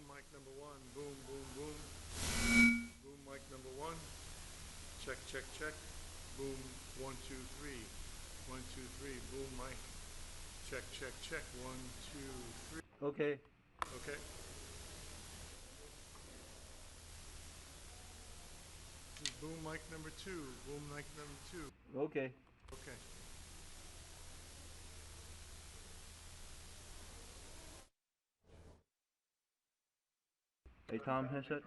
mic number one. Boom, boom, boom. Boom, mic number one. Check, check, check. Boom, 1, 2, 3. 1, 2, 3. Boom, mic. Check, check, check. 1, 2, 3. Okay. Okay. This is boom mic number two. Boom mic number two. Okay. Okay. Hey Tom, headset.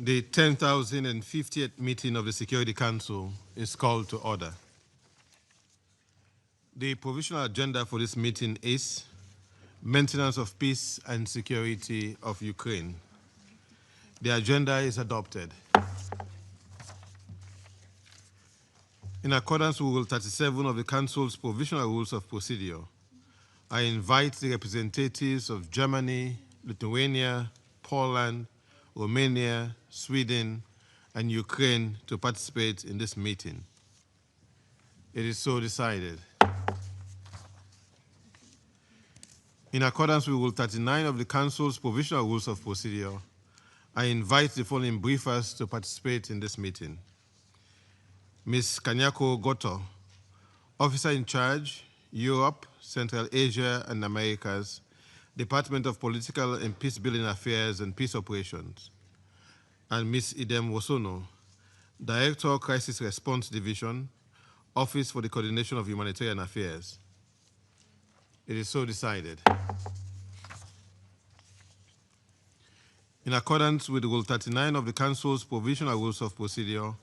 The 10,050th meeting of the Security Council is called to order. The provisional agenda for this meeting is maintenance of peace and security of Ukraine. The agenda is adopted. In accordance with Rule 37 of the Council's Provisional Rules of Procedure, I invite the representatives of Germany, Lithuania, Poland, Romania, Sweden, and Ukraine to participate in this meeting. It is so decided. In accordance with Rule 39 of the Council's Provisional Rules of Procedure, I invite the following briefers to participate in this meeting. Ms. Kanyako Goto, Officer in Charge, Europe, Central Asia and Americas, Department of Political and Peace-Building Affairs and Peace Operations, and Ms. Idem Wosono, Director, Crisis Response Division, Office for the Coordination of Humanitarian Affairs. It is so decided. In accordance with Rule 39 of the Council's Provisional Rules of Procedure,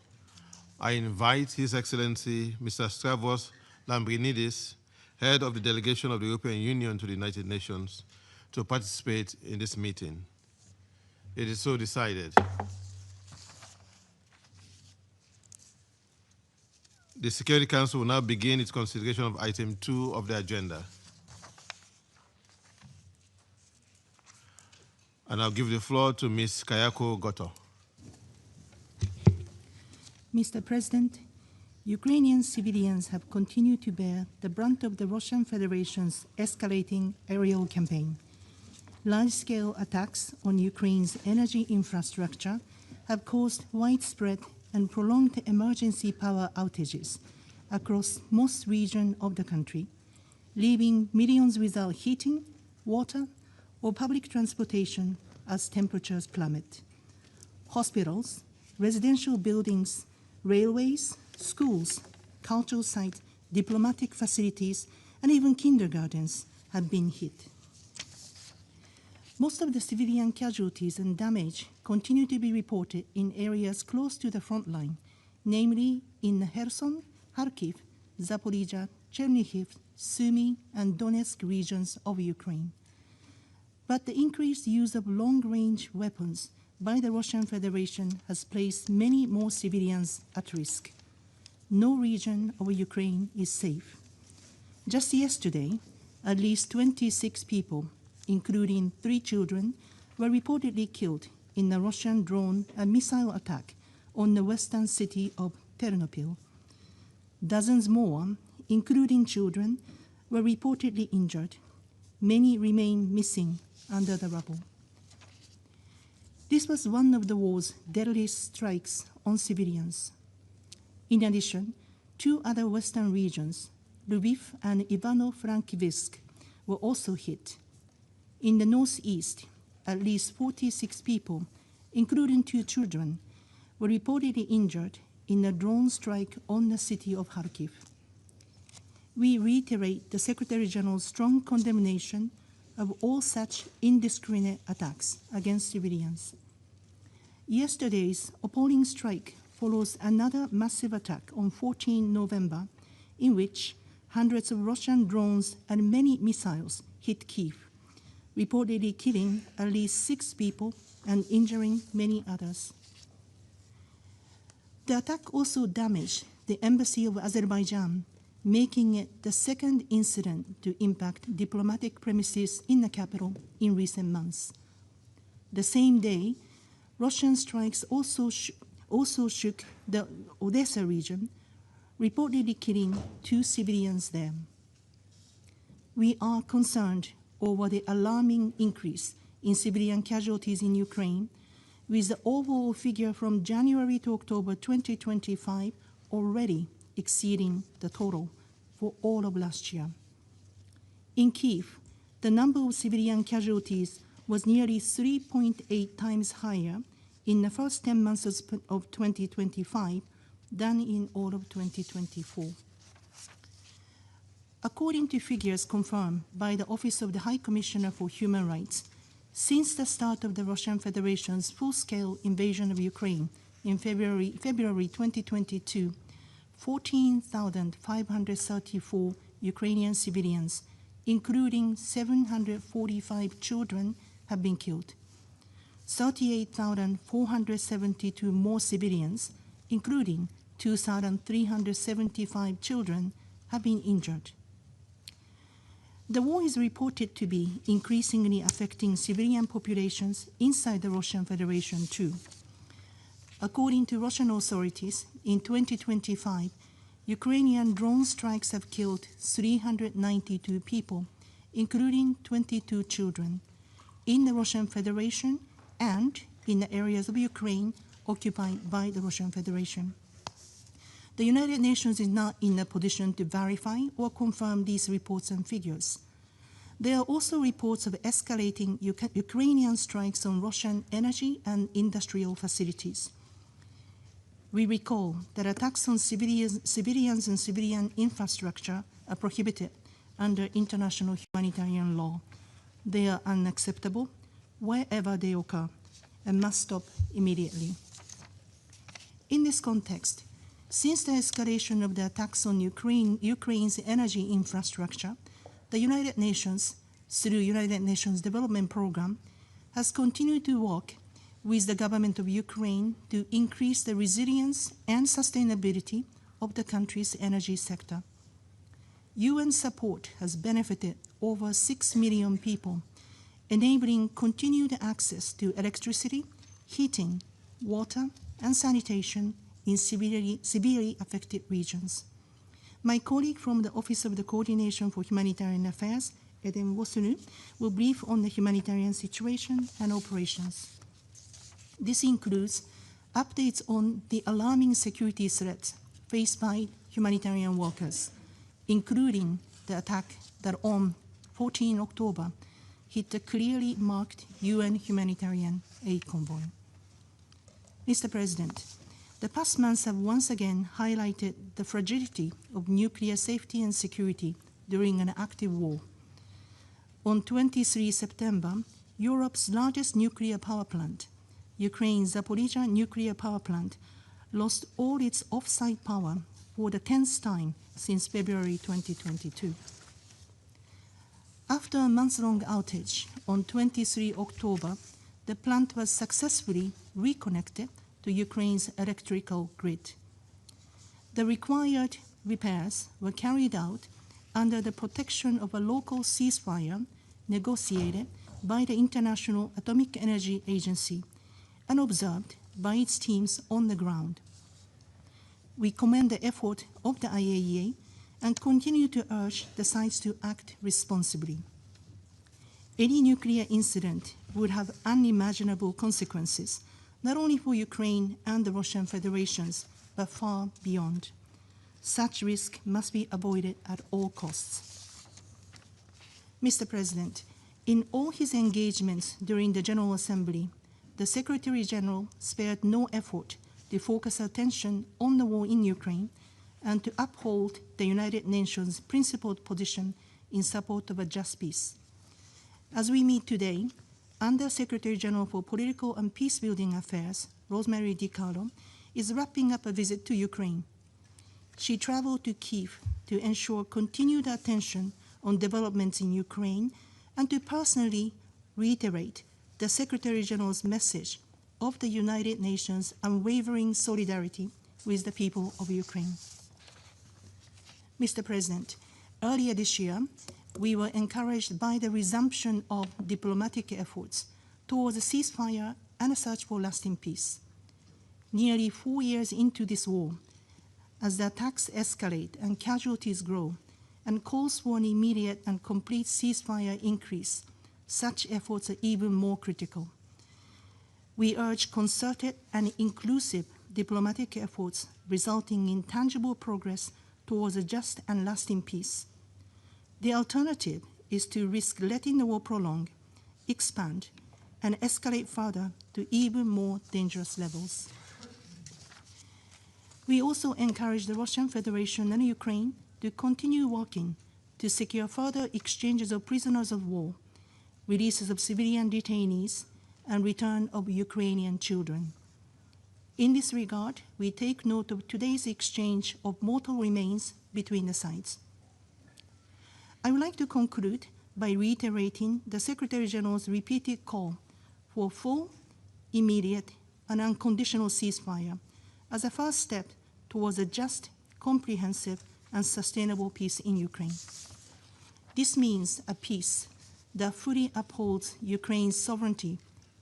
I invite His Excellency Mr. Stavros Lambrinidis, Head of the Delegation of the European Union to the United Nations, to participate in this meeting. It is so decided. The Security Council will now begin its consideration of item 2 of the agenda. And I'll give the floor to Ms. Kayako Goto. Mr. President, Ukrainian civilians have continued to bear the brunt of the Russian Federation's escalating aerial campaign. Large-scale attacks on Ukraine's energy infrastructure have caused widespread and prolonged emergency power outages across most regions of the country, leaving millions without heating, water, or public transportation as temperatures plummet. Hospitals, residential buildings, railways, schools, cultural sites, diplomatic facilities, and even kindergartens have been hit. Most of the civilian casualties and damage continue to be reported in areas close to the front line, namely in Kherson, Kharkiv, Zaporizhia, Chernihiv, Sumy, and Donetsk regions of Ukraine. But the increased use of long-range weapons by the Russian Federation has placed many more civilians at risk. No region of Ukraine is safe. Just yesterday, at least 26 people, including 3 children, were reportedly killed in a Russian drone and missile attack on the western city of Ternopil. Dozens more, including children, were reportedly injured. Many remain missing under the rubble. This was one of the war's deadliest strikes on civilians. In addition, 2 other western regions, Lviv and Ivano-Frankivsk, were also hit. In the northeast, at least 46 people, including 2 children, were reportedly injured in a drone strike on the city of Kharkiv. We reiterate the Secretary General's strong condemnation of all such indiscriminate attacks against civilians. Yesterday's appalling strike follows another massive attack on 14 November, in which hundreds of Russian drones and many missiles hit Kyiv, reportedly killing at least 6 people and injuring many others. The attack also damaged the embassy of Azerbaijan, making it the second incident to impact diplomatic premises in the capital in recent months. The same day, Russian strikes also shook the Odessa region, reportedly killing 2 civilians there. We are concerned over the alarming increase in civilian casualties in Ukraine, with the overall figure from January to October 2025 already exceeding the total for all of last year. In Kyiv, the number of civilian casualties was nearly 3.8 times higher in the first 10 months of 2025 than in all of 2024. According to figures confirmed by the Office of the High Commissioner for Human Rights, Since the start of the Russian Federation's full-scale invasion of Ukraine in February 2022, 14,534 Ukrainian civilians, including 745 children, have been killed. 38,472 more civilians, including 2,375 children, have been injured. The war is reported to be increasingly affecting civilian populations inside the Russian Federation too. According to Russian authorities, in 2025, Ukrainian drone strikes have killed 392 people, including 22 children, in the Russian Federation and in the areas of Ukraine occupied by the Russian Federation. The United Nations is not in a position to verify or confirm these reports and figures. There are also reports of escalating Ukrainian strikes on Russian energy and industrial facilities. We recall that attacks on civilians and civilian infrastructure are prohibited under international humanitarian law. They are unacceptable wherever they occur and must stop immediately. In this context, since the escalation of the attacks on Ukraine's energy infrastructure, the United Nations, through United Nations Development Program, has continued to work with the government of Ukraine to increase the resilience and sustainability of the country's energy sector. UN support has benefited over 6 million people, enabling continued access to electricity, heating, water, and sanitation in severely affected regions. My colleague from the Office of the Coordination for Humanitarian Affairs, Eden Wosunu, will brief on the humanitarian situation and operations. This includes updates on the alarming security threats faced by humanitarian workers, including the attack that on 14 October hit the clearly marked UN humanitarian aid convoy. Mr. President, the past months have once again highlighted the fragility of nuclear safety and security during an active war. On 23 September, Europe's largest nuclear power plant, Ukraine's Zaporizhzhia nuclear power plant, lost all its off-site power for the 10th time since February 2022. After a month-long outage, on 23 October, the plant was successfully reconnected to Ukraine's electrical grid. The required repairs were carried out under the protection of a local ceasefire negotiated by the International Atomic Energy Agency and observed by its teams on the ground. We commend the effort of the IAEA and continue to urge the sites to act responsibly. Any nuclear incident would have unimaginable consequences, not only for Ukraine and the Russian Federations, but far beyond. Such risk must be avoided at all costs. Mr. President, in all his engagements during the General Assembly, the Secretary General spared no effort to focus attention on the war in Ukraine and to uphold the United Nations' principled position in support of a just peace. As we meet today, Under Secretary General for Political and Peacebuilding Affairs, Rosemary DiCarlo, is wrapping up a visit to Ukraine. She traveled to Kyiv to ensure continued attention on developments in Ukraine and to personally reiterate the Secretary General's message of the United Nations' unwavering solidarity with the people of Ukraine. Mr. President, earlier this year, we were encouraged by the resumption of diplomatic efforts towards a ceasefire and a search for lasting peace. Nearly 4 years into this war, as the attacks escalate and casualties grow, and calls for an immediate and complete ceasefire increase, such efforts are even more critical. We urge concerted and inclusive diplomatic efforts resulting in tangible progress towards a just and lasting peace. The alternative is to risk letting the war prolong, expand, and escalate further to even more dangerous levels. We also encourage the Russian Federation and Ukraine to continue working to secure further exchanges of prisoners of war releases of civilian detainees, and return of Ukrainian children. In this regard, we take note of today's exchange of mortal remains between the sides. I would like to conclude by reiterating the Secretary General's repeated call for full, immediate, and unconditional ceasefire as a first step towards a just, comprehensive, and sustainable peace in Ukraine. This means a peace that fully upholds Ukraine's sovereignty,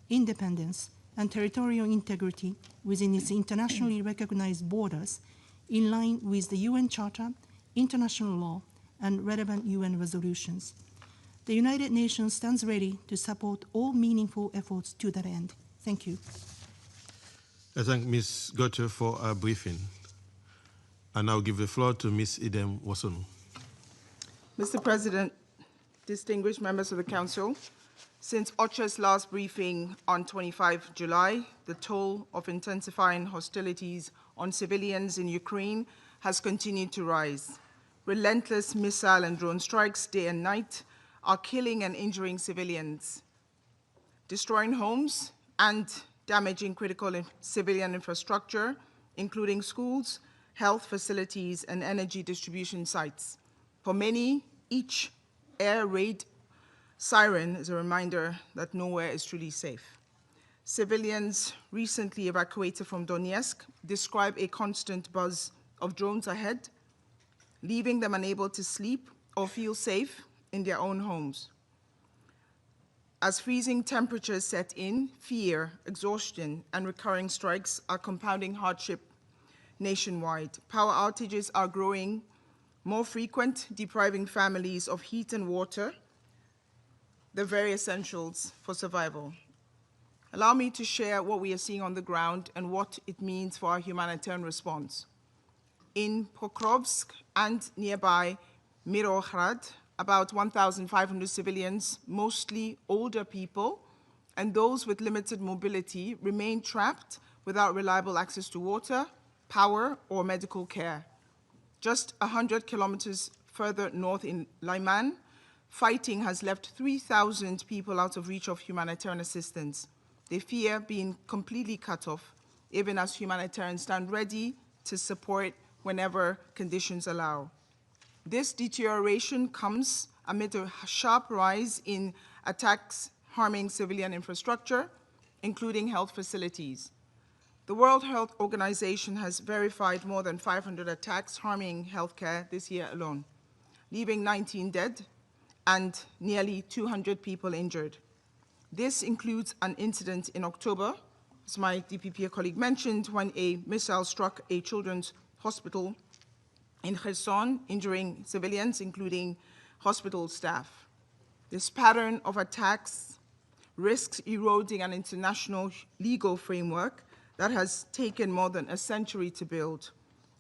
independence, and territorial integrity within its internationally recognized borders in line with the UN Charter, international law, and relevant UN resolutions. The United Nations stands ready to support all meaningful efforts to that end. Thank you. I thank Ms. Goto for our briefing. I now give the floor to Ms. Idem Wasonu. Mr. President, distinguished members of the Council, since OCHA's last briefing on 25 July, the toll of intensifying hostilities on civilians in Ukraine has continued to rise. Relentless missile and drone strikes day and night are killing and injuring civilians, destroying homes and damaging critical civilian infrastructure, including schools, health facilities, and energy distribution sites. For many, each air raid siren is a reminder that nowhere is truly safe. Civilians recently evacuated from Donetsk describe a constant buzz of drones ahead, leaving them unable to sleep or feel safe in their own homes. As freezing temperatures set in, fear, exhaustion, and recurring strikes are compounding hardship nationwide. Power outages are growing more frequent, depriving families of heat and water, the very essentials for survival. Allow me to share what we are seeing on the ground and what it means for our humanitarian response. In Pokrovsk and nearby Mirohrad, about 1,500 civilians, mostly older people, and those with limited mobility remain trapped without reliable access to water, power, or medical care. Just 100 kilometers further north in Lyman, fighting has left 3,000 people out of reach of humanitarian assistance. They fear being completely cut off, even as humanitarians stand ready to support whenever conditions allow. This deterioration comes amid a sharp rise in attacks harming civilian infrastructure, including health facilities. The World Health Organization has verified more than 500 attacks harming healthcare this year alone, leaving 19 dead and nearly 200 people injured. This includes an incident in October, as my DPP colleague mentioned, when a missile struck a children's hospital in Kherson, injuring civilians, including hospital staff. This pattern of attacks risks eroding an international legal framework that has taken more than a century to build.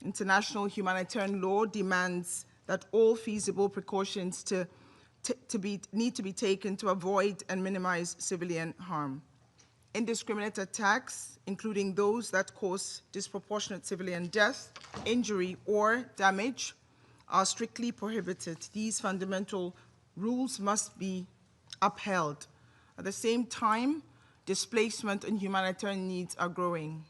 International humanitarian law demands that all feasible precautions need to be taken to avoid and minimize civilian harm. Indiscriminate attacks, including those that cause disproportionate civilian death, injury, or damage, are strictly prohibited. These fundamental rules must be upheld. At the same time, displacement and humanitarian needs are growing.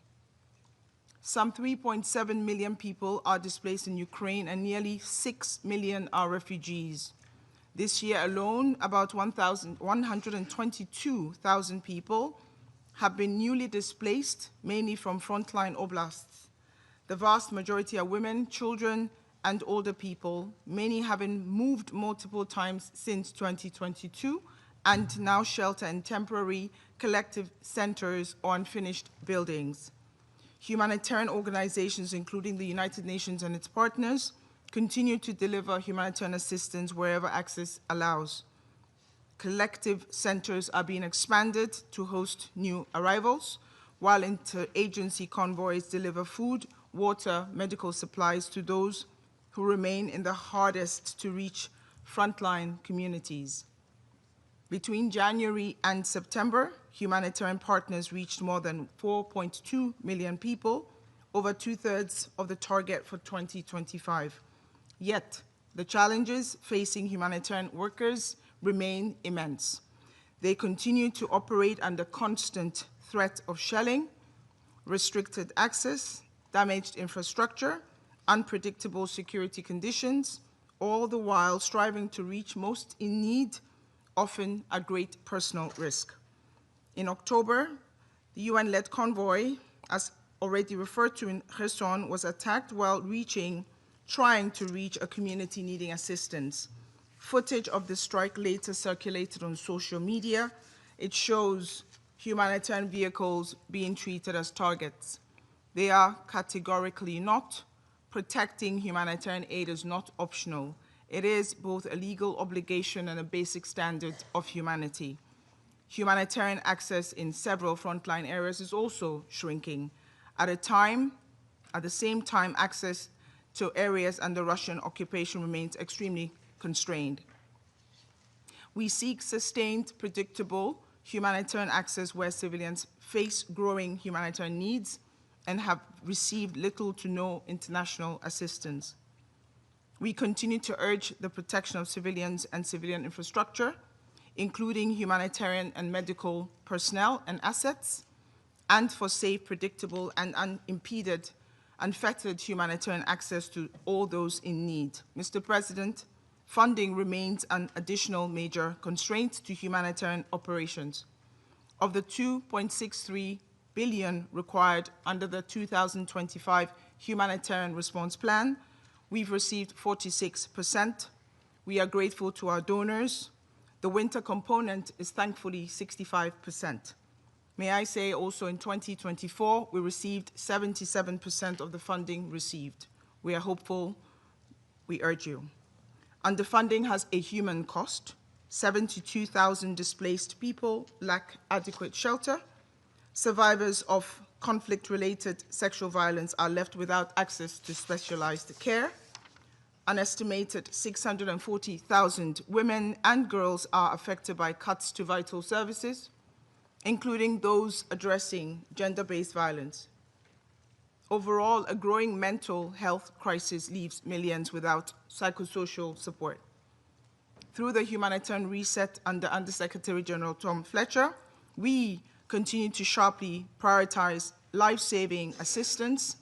Some 3.7 million people are displaced in Ukraine, and nearly 6 million are refugees. This year alone, about 122,000 people have been newly displaced, mainly from frontline oblasts. The vast majority are women, children, and older people, many having moved multiple times since 2022 and now shelter in temporary collective centers or unfinished buildings. Humanitarian organizations, including the United Nations and its partners, continue to deliver humanitarian assistance wherever access allows. Collective centers are being expanded to host new arrivals, while interagency convoys deliver food, water, medical supplies to those who remain in the hardest to reach frontline communities. Between January and September, humanitarian partners reached more than 4.2 million people, over 2/3 of the target for 2025. Yet, the challenges facing humanitarian workers remain immense. They continue to operate under constant threat of shelling, restricted access, damaged infrastructure, unpredictable security conditions, all the while striving to reach most in need, often at great personal risk. In October, the UN-led convoy, as already referred to in Kherson, was attacked while trying to reach a community needing assistance. Footage of the strike later circulated on social media. It shows humanitarian vehicles being treated as targets. They are categorically not. Protecting humanitarian aid is not optional. It is both a legal obligation and a basic standard of humanity. Humanitarian access in several frontline areas is also shrinking. At the same time, access to areas under Russian occupation remains extremely constrained. We seek sustained, predictable humanitarian access where civilians face growing humanitarian needs and have received little to no international assistance. We continue to urge the protection of civilians and civilian infrastructure, including humanitarian and medical personnel and assets, and for safe, predictable, and unimpeded, unfettered humanitarian access to all those in need. Mr. President, funding remains an additional major constraint to humanitarian operations. Of the 2.63 billion required under the 2025 Humanitarian Response Plan, we've received 46%. We are grateful to our donors. The winter component is thankfully 65%. May I say also in 2024, we received 77% of the funding received. We are hopeful. We urge you. Underfunding has a human cost. 72,000 displaced people lack adequate shelter. Survivors of conflict-related sexual violence are left without access to specialized care. An estimated 640,000 women and girls are affected by cuts to vital services, including those addressing gender-based violence. Overall, a growing mental health crisis leaves millions without psychosocial support. Through the humanitarian reset under Undersecretary General Tom Fletcher, we continue to sharply prioritize life-saving assistance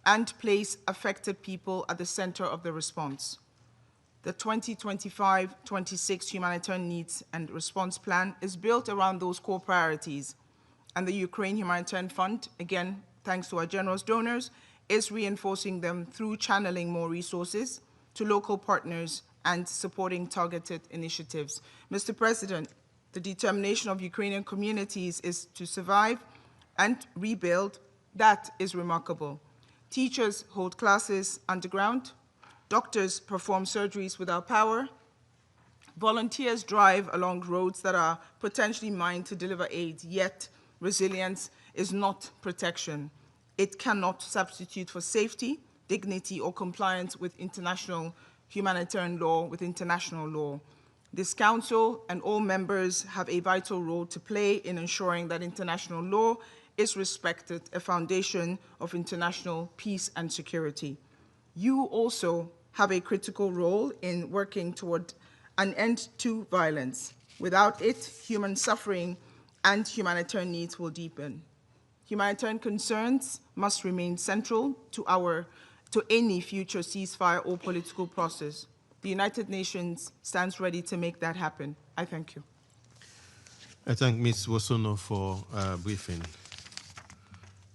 and place affected people at the center of the response. The 2025-26 Humanitarian Needs and Response Plan is built around those core priorities, and the Ukraine Humanitarian Fund, again, thanks to our generous donors, is reinforcing them through channeling more resources to local partners and supporting targeted initiatives. Mr. President, the determination of Ukrainian communities is to survive and rebuild. That is remarkable. Teachers hold classes underground. Doctors perform surgeries without power. Volunteers drive along roads that are potentially mined to deliver aid, yet resilience is not protection. It cannot substitute for safety, dignity, or compliance with international humanitarian law, with international law. This Council and all members have a vital role to play in ensuring that international law is respected, a foundation of international peace and security. You also have a critical role in working toward an end to violence. Without it, human suffering and humanitarian needs will deepen. Humanitarian concerns must remain central to any future ceasefire or political process. The United Nations stands ready to make that happen. I thank you. I thank Ms. Wosono for briefing.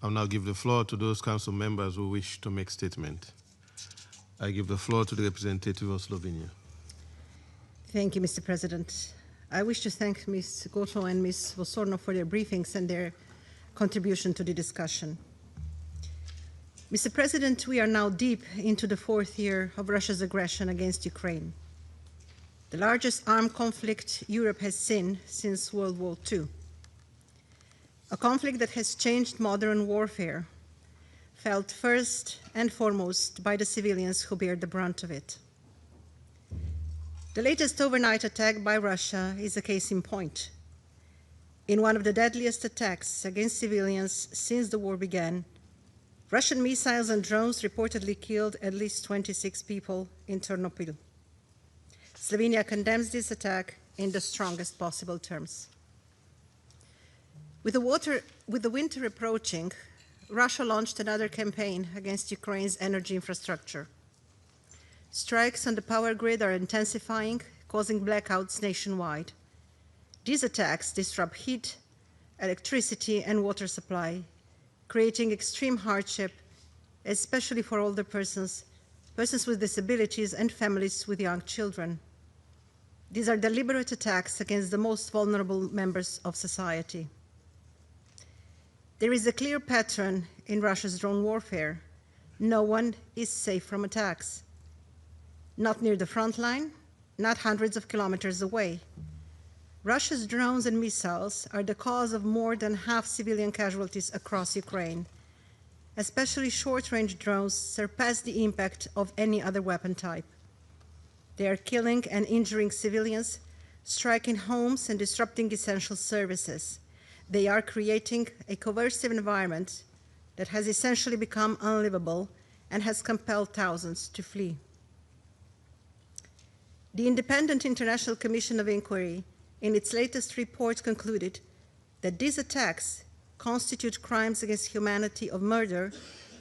I'll now give the floor to those council members who wish to make statement. I give the floor to the representative of Slovenia. Thank you, Mr. President. I wish to thank Ms. Goto and Ms. Wosorno for their briefings and their contribution to the discussion. Mr. President, we are now deep into the 4th year of Russia's aggression against Ukraine, the largest armed conflict Europe has seen since World War II. A conflict that has changed modern warfare, felt first and foremost by the civilians who bear the brunt of it. The latest overnight attack by Russia is a case in point. In one of the deadliest attacks against civilians since the war began, Russian missiles and drones reportedly killed at least 26 people in Ternopil. Slovenia condemns this attack in the strongest possible terms. With the winter approaching, Russia launched another campaign against Ukraine's energy infrastructure. Strikes on the power grid are intensifying, causing blackouts nationwide. These attacks disrupt heat, electricity, and water supply, creating extreme hardship, especially for older persons, persons with disabilities, and families with young children. These are deliberate attacks against the most vulnerable members of society. There is a clear pattern in Russia's drone warfare. No one is safe from attacks. Not near the front line, not hundreds of kilometers away. Russia's drones and missiles are the cause of more than half civilian casualties across Ukraine. Especially short-range drones surpass the impact of any other weapon type. They are killing and injuring civilians, striking homes and disrupting essential services. They are creating a coercive environment that has essentially become unlivable and has compelled thousands to flee. The Independent International Commission of Inquiry, in its latest report, concluded that these attacks constitute crimes against humanity of murder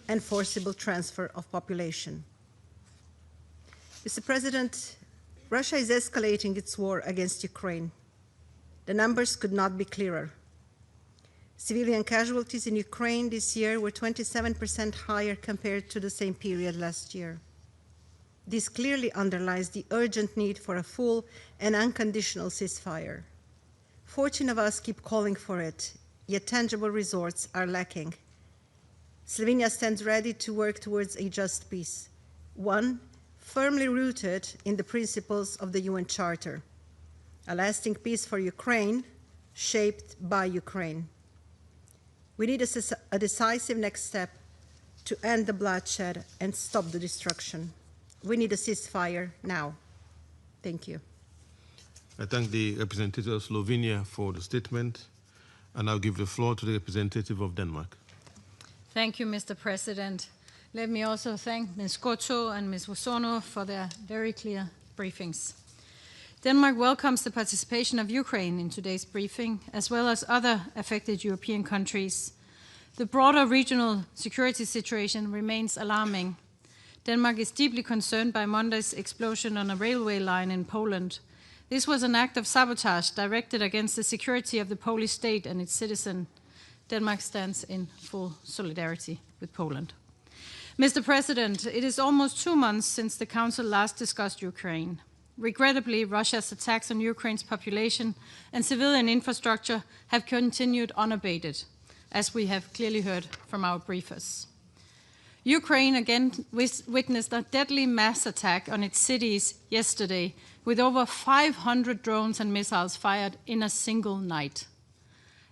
and forcible transfer of population. Mr. President, Russia is escalating its war against Ukraine. The numbers could not be clearer. Civilian casualties in Ukraine this year were 27% higher compared to the same period last year. This clearly underlines the urgent need for a full and unconditional ceasefire. 14 of us keep calling for it, yet tangible results are lacking. Slovenia stands ready to work towards a just peace, one firmly rooted in the principles of the UN Charter, a lasting peace for Ukraine, shaped by Ukraine. We need a decisive next step to end the bloodshed and stop the destruction. We need a ceasefire now. Thank you. I thank the representative of Slovenia for the statement, and I'll give the floor to the representative of Denmark. Thank you, Mr. President. Let me also thank Ms. Goto and Ms. Wosono for their very clear briefings. Denmark welcomes the participation of Ukraine in today's briefing, as well as other affected European countries. The broader regional security situation remains alarming. Denmark is deeply concerned by Monday's explosion on a railway line in Poland. This was an act of sabotage directed against the security of the Polish state and its citizens. Denmark stands in full solidarity with Poland. Mr. President, it is almost 2 months since the Council last discussed Ukraine. Regrettably, Russia's attacks on Ukraine's population and civilian infrastructure have continued unabated, as we have clearly heard from our briefers. Ukraine again witnessed a deadly mass attack on its cities yesterday, with over 500 drones and missiles fired in a single night.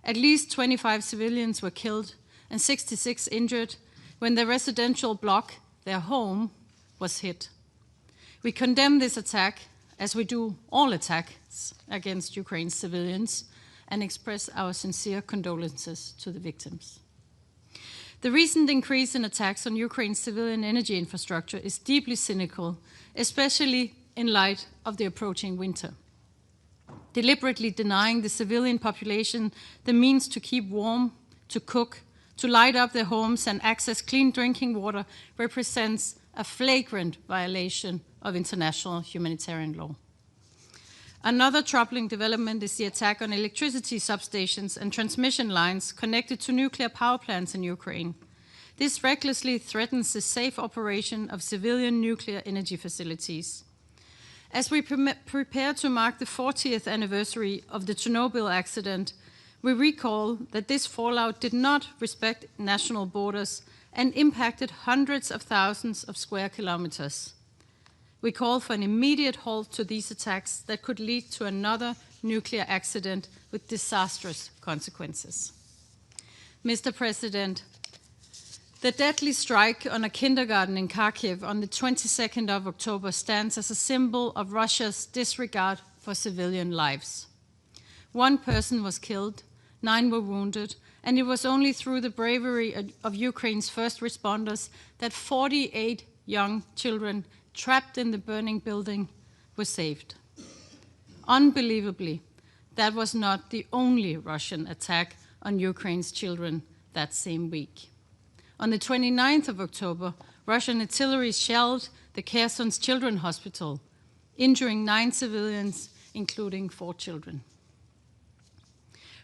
At least 25 civilians were killed and 66 injured when their residential block, their home, was hit. We condemn this attack, as we do all attacks against Ukraine's civilians, and express our sincere condolences to the victims. The recent increase in attacks on Ukraine's civilian energy infrastructure is deeply cynical, especially in light of the approaching winter. Deliberately denying the civilian population the means to keep warm, to cook, to light up their homes and access clean drinking water represents a flagrant violation of international humanitarian law. Another troubling development is the attack on electricity substations and transmission lines connected to nuclear power plants in Ukraine. This recklessly threatens the safe operation of civilian nuclear energy facilities. As we prepare to mark the 40th anniversary of the Chernobyl accident, we recall that this fallout did not respect national borders and impacted hundreds of thousands of square kilometers. We call for an immediate halt to these attacks that could lead to another nuclear accident with disastrous consequences. Mr. President, the deadly strike on a kindergarten in Kharkiv on the 22nd of October stands as a symbol of Russia's disregard for civilian lives. 1 person was killed, 9 were wounded, and it was only through the bravery of Ukraine's first responders that 48 young children trapped in the burning building were saved. Unbelievably, that was not the only Russian attack on Ukraine's children that same week. On the 29th of October, Russian artillery shelled the Kherson's Children's Hospital, injuring 9 civilians, including 4 children.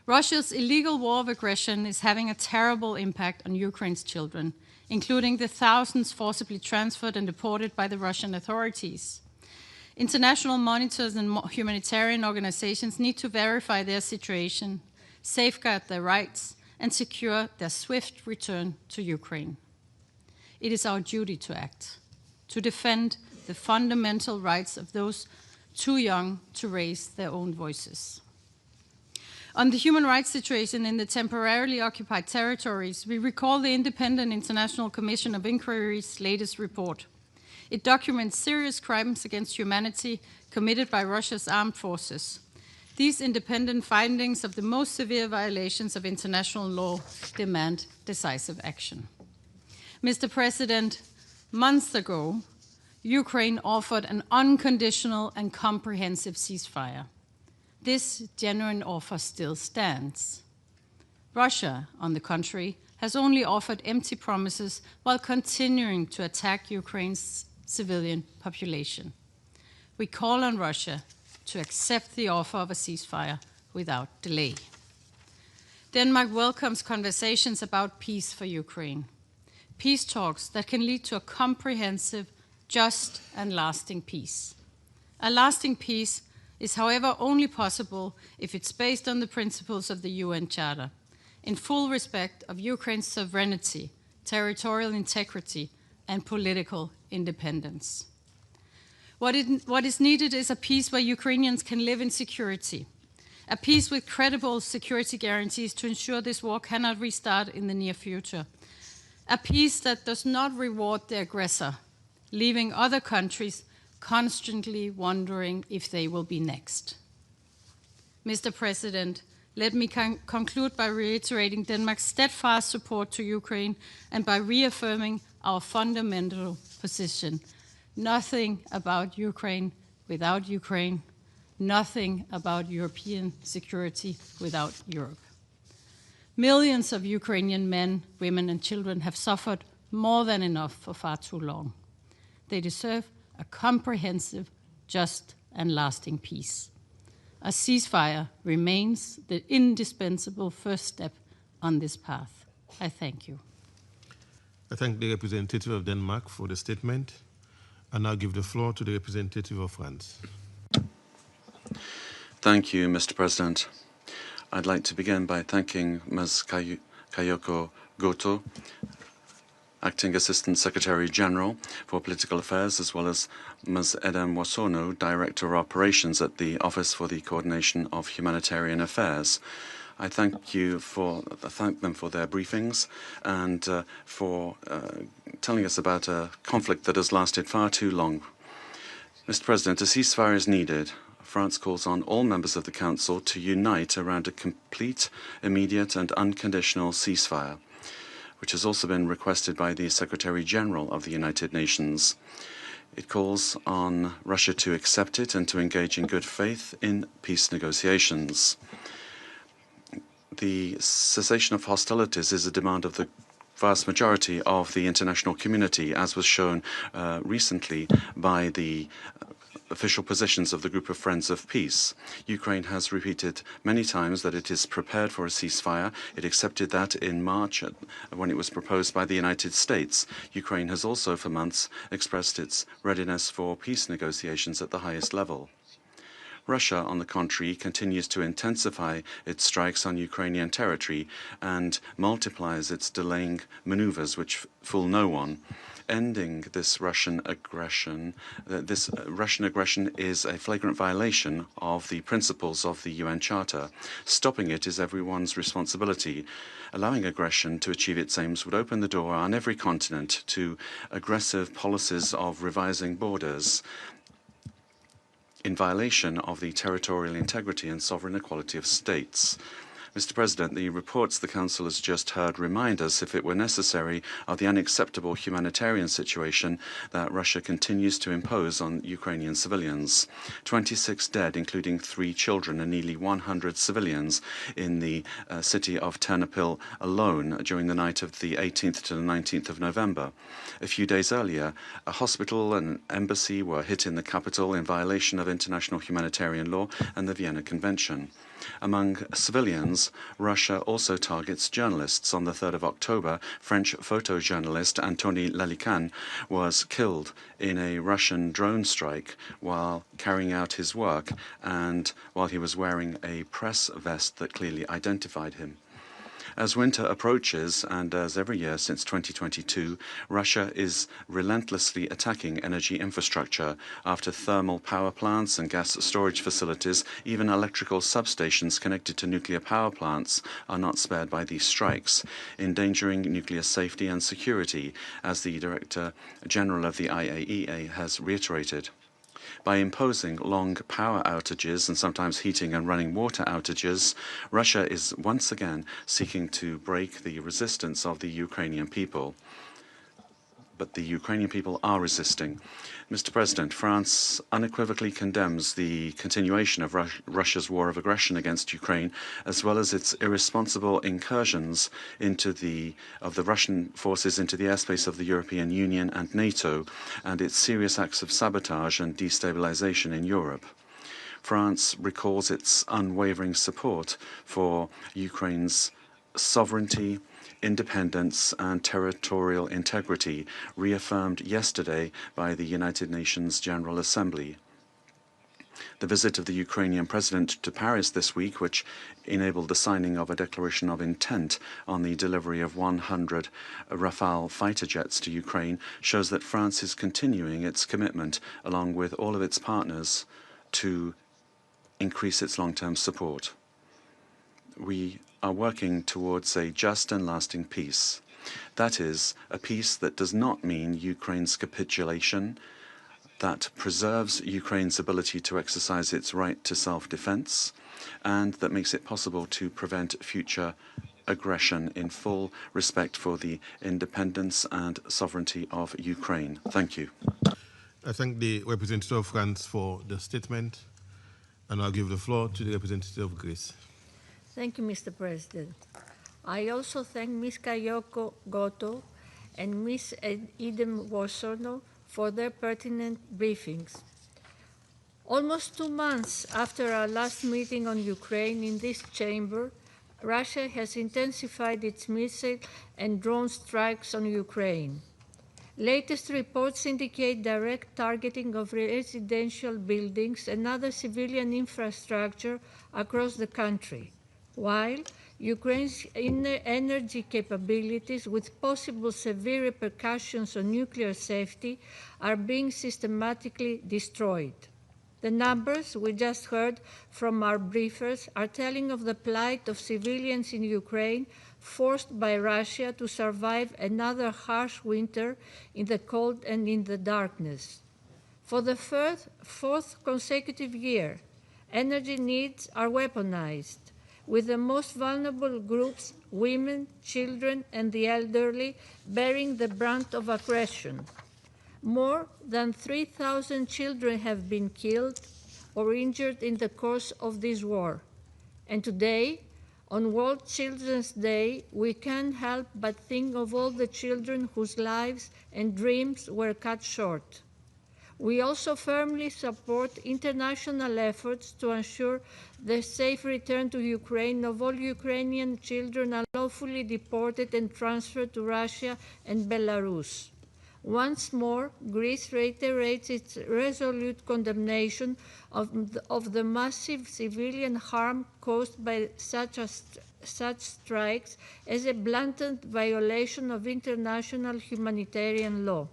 Russia's illegal war of aggression is having a terrible impact on Ukraine's children, including the thousands forcibly transferred and deported by the Russian authorities. International monitors and humanitarian organizations need to verify their situation, safeguard their rights, and secure their swift return to Ukraine. It is our duty to act, to defend the fundamental rights of those too young to raise their own voices. On the human rights situation in the temporarily occupied territories, we recall the Independent International Commission of Inquiry's latest report. It documents serious crimes against humanity committed by Russia's armed forces. These independent findings of the most severe violations of international law demand decisive action. Mr. President, months ago, Ukraine offered an unconditional and comprehensive ceasefire. This genuine offer still stands. Russia, on the contrary, has only offered empty promises while continuing to attack Ukraine's civilian population. We call on Russia to accept the offer of a ceasefire without delay. Denmark welcomes conversations about peace for Ukraine, peace talks that can lead to a comprehensive, just, and lasting peace. A lasting peace is, however, only possible if it's based on the principles of the UN Charter, in full respect of Ukraine's sovereignty, territorial integrity, and political independence. What is needed is a peace where Ukrainians can live in security, a peace with credible security guarantees to ensure this war cannot restart in the near future, a peace that does not reward the aggressor, leaving other countries constantly wondering if they will be next. Mr. President, let me conclude by reiterating Denmark's steadfast support to Ukraine and by reaffirming our fundamental position. Nothing about Ukraine without Ukraine, nothing about European security without Europe. Millions of Ukrainian men, women, and children have suffered more than enough for far too long. They deserve a comprehensive, just, and lasting peace. A ceasefire remains the indispensable first step on this path. I thank you. I thank the representative of Denmark for the statement. I now give the floor to the representative of France. Thank you, Mr. President. I'd like to begin by thanking Ms. Kayoko Goto, Acting Assistant Secretary General for Political Affairs, as well as Ms. Edem Wasono, Director of Operations at the Office for the Coordination of Humanitarian Affairs. I thank them for their briefings and for telling us about a conflict that has lasted far too long. Mr. President, a ceasefire is needed. France calls on all members of the Council to unite around a complete, immediate and unconditional ceasefire, which has also been requested by the Secretary-General of the United Nations. It calls on Russia to accept it and to engage in good faith in peace negotiations. The cessation of hostilities is a demand of the vast majority of the international community, as was shown recently by the official positions of the Group of Friends of Peace. Ukraine has repeated many times that it is prepared for a ceasefire. It accepted that in March when it was proposed by the United States. Ukraine has also for months expressed its readiness for peace negotiations at the highest level. Russia, on the contrary, continues to intensify its strikes on Ukrainian territory and multiplies its delaying maneuvers which fool no one. Ending this Russian aggression is a flagrant violation of the principles of the UN Charter. Stopping it is everyone's responsibility. Allowing aggression to achieve its aims would open the door on every continent to aggressive policies of revising borders in violation of the territorial integrity and sovereign equality of states. Mr. President, the reports the Council has just heard remind us, if it were necessary, of the unacceptable humanitarian situation that Russia continues to impose on Ukrainian civilians. 26 dead, including 3 children and nearly 100 civilians in the city of Ternopil alone during the night of the 18th to the 19th of November. A few days earlier, a hospital and an embassy were hit in the capital in violation of international humanitarian law and the Vienna Convention. Among civilians, Russia also targets journalists. On the 3rd of October, French photojournalist Antony Lalican was killed in a Russian drone strike while carrying out his work and while he was wearing a press vest that clearly identified him. As winter approaches, and as every year since 2022, Russia is relentlessly attacking energy infrastructure. After thermal power plants and gas storage facilities, even electrical substations connected to nuclear power plants are not spared by these strikes, endangering nuclear safety and security, as the Director General of the IAEA has reiterated. By imposing long power outages and sometimes heating and running water outages, Russia is once again seeking to break the resistance of the Ukrainian people. But the Ukrainian people are resisting. Mr. President, France unequivocally condemns the continuation of Russia's war of aggression against Ukraine, as well as its irresponsible incursions of the Russian forces into the airspace of the European Union and NATO, and its serious acts of sabotage and destabilization in Europe. France recalls its unwavering support for Ukraine's sovereignty, independence and territorial integrity, reaffirmed yesterday by the United Nations General Assembly. The visit of the Ukrainian president to Paris this week, which enabled the signing of a declaration of intent on the delivery of 100 Rafale fighter jets to Ukraine, shows that France is continuing its commitment, along with all of its partners, to increase its long-term support. We are working towards a just and lasting peace. That is, a peace that does not mean Ukraine's capitulation, that preserves Ukraine's ability to exercise its right to self-defense, and that makes it possible to prevent future aggression in full respect for the independence and sovereignty of Ukraine. Thank you. I thank the representative of France for the statement, and I'll give the floor to the representative of Greece. Thank you, Mr. President. I also thank Ms. Kayoko Goto and Ms. Idem Wosono for their pertinent briefings. Almost 2 months after our last meeting on Ukraine in this chamber, Russia has intensified its missile and drone strikes on Ukraine. Latest reports indicate direct targeting of residential buildings and other civilian infrastructure across the country, while Ukraine's energy capabilities, with possible severe repercussions on nuclear safety, are being systematically destroyed. The numbers we just heard from our briefers are telling of the plight of civilians in Ukraine, forced by Russia to survive another harsh winter in the cold and in the darkness. For the fourth consecutive year, energy needs are weaponized, with the most vulnerable groups, women, children, and the elderly, bearing the brunt of aggression. More than 3,000 children have been killed or injured in the course of this war. And today, on World Children's Day, we can't help but think of all the children whose lives and dreams were cut short. We also firmly support international efforts to ensure the safe return to Ukraine of all Ukrainian children unlawfully deported and transferred to Russia and Belarus. Once more, Greece reiterates its resolute condemnation of the massive civilian harm caused by such strikes as a blatant violation of international humanitarian law.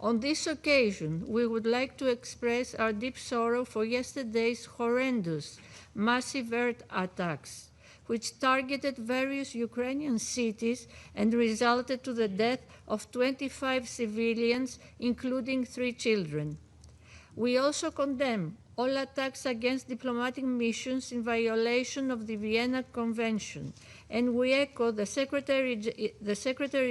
On this occasion, we would like to express our deep sorrow for yesterday's horrendous, massive earth attacks, which targeted various Ukrainian cities and resulted to the death of 25 civilians, including 3 children. We also condemn all attacks against diplomatic missions in violation of the Vienna Convention, and we echo the Secretary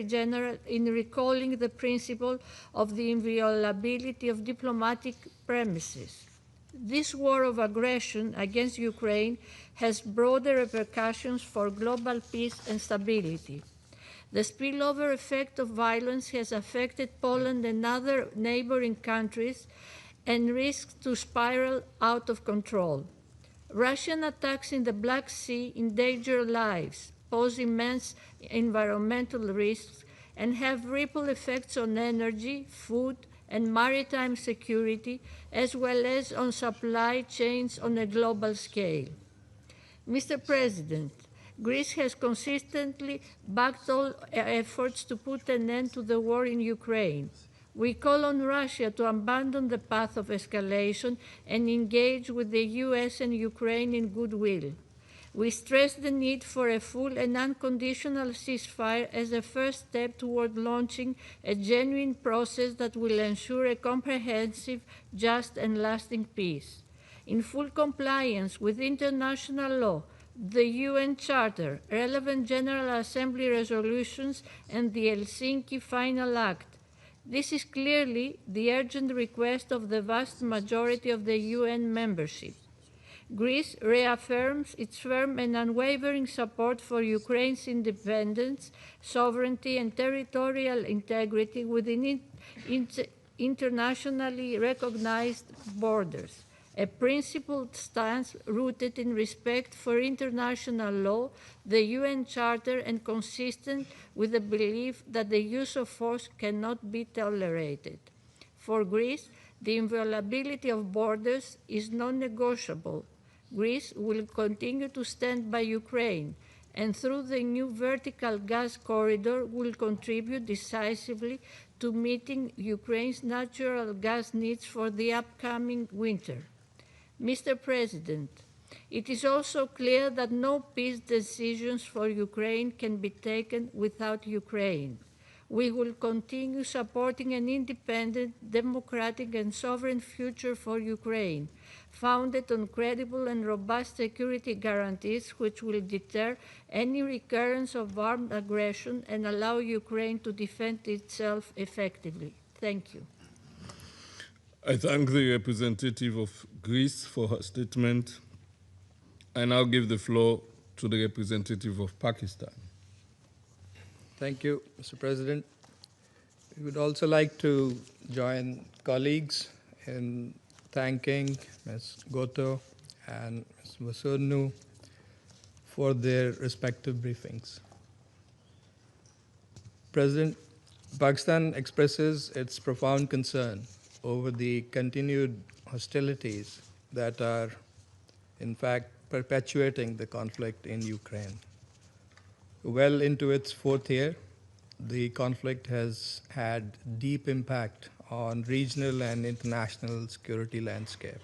General in recalling the principle of the inviolability of diplomatic premises. This war of aggression against Ukraine has broader repercussions for global peace and stability. The spillover effect of violence has affected Poland and other neighboring countries and risks to spiral out of control. Russian attacks in the Black Sea endanger lives, pose immense environmental risks, and have ripple effects on energy, food, and maritime security, as well as on supply chains on a global scale. Mr. President, Greece has consistently backed all efforts to put an end to the war in Ukraine. We call on Russia to abandon the path of escalation and engage with the US and Ukraine in goodwill. We stress the need for a full and unconditional ceasefire as a first step toward launching a genuine process that will ensure a comprehensive, just, and lasting peace. In full compliance with international law, the UN Charter, relevant General Assembly resolutions, and the Helsinki Final Act. This is clearly the urgent request of the vast majority of the UN membership. Greece reaffirms its firm and unwavering support for Ukraine's independence, sovereignty, and territorial integrity within internationally recognized borders, a principled stance rooted in respect for international law, the UN Charter, and consistent with the belief that the use of force cannot be tolerated. For Greece, the inviolability of borders is non-negotiable. Greece will continue to stand by Ukraine, and through the new vertical gas corridor will contribute decisively to meeting Ukraine's natural gas needs for the upcoming winter. Mr. President, it is also clear that no peace decisions for Ukraine can be taken without Ukraine. We will continue supporting an independent, democratic, and sovereign future for Ukraine, founded on credible and robust security guarantees which will deter any recurrence of armed aggression and allow Ukraine to defend itself effectively. Thank you. I thank the representative of Greece for her statement. I now give the floor to the representative of Pakistan. Thank you, Mr. President. We would also like to join colleagues in thanking Ms. Goto and Ms. Vasonu for their respective briefings. President, Pakistan expresses its profound concern over the continued hostilities that are, in fact, perpetuating the conflict in Ukraine. Well into its fourth year, the conflict has had deep impact on regional and international security landscape.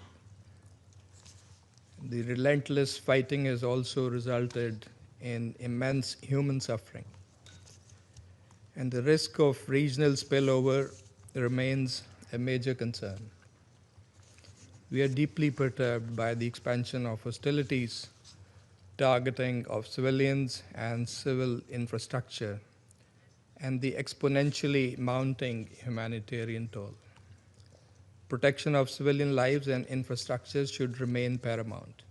The relentless fighting has also resulted in immense human suffering, and the risk of regional spillover remains a major concern. We are deeply perturbed by the expansion of hostilities targeting of civilians and civil infrastructure and the exponentially mounting humanitarian toll. Protection of civilian lives and infrastructure should remain paramount.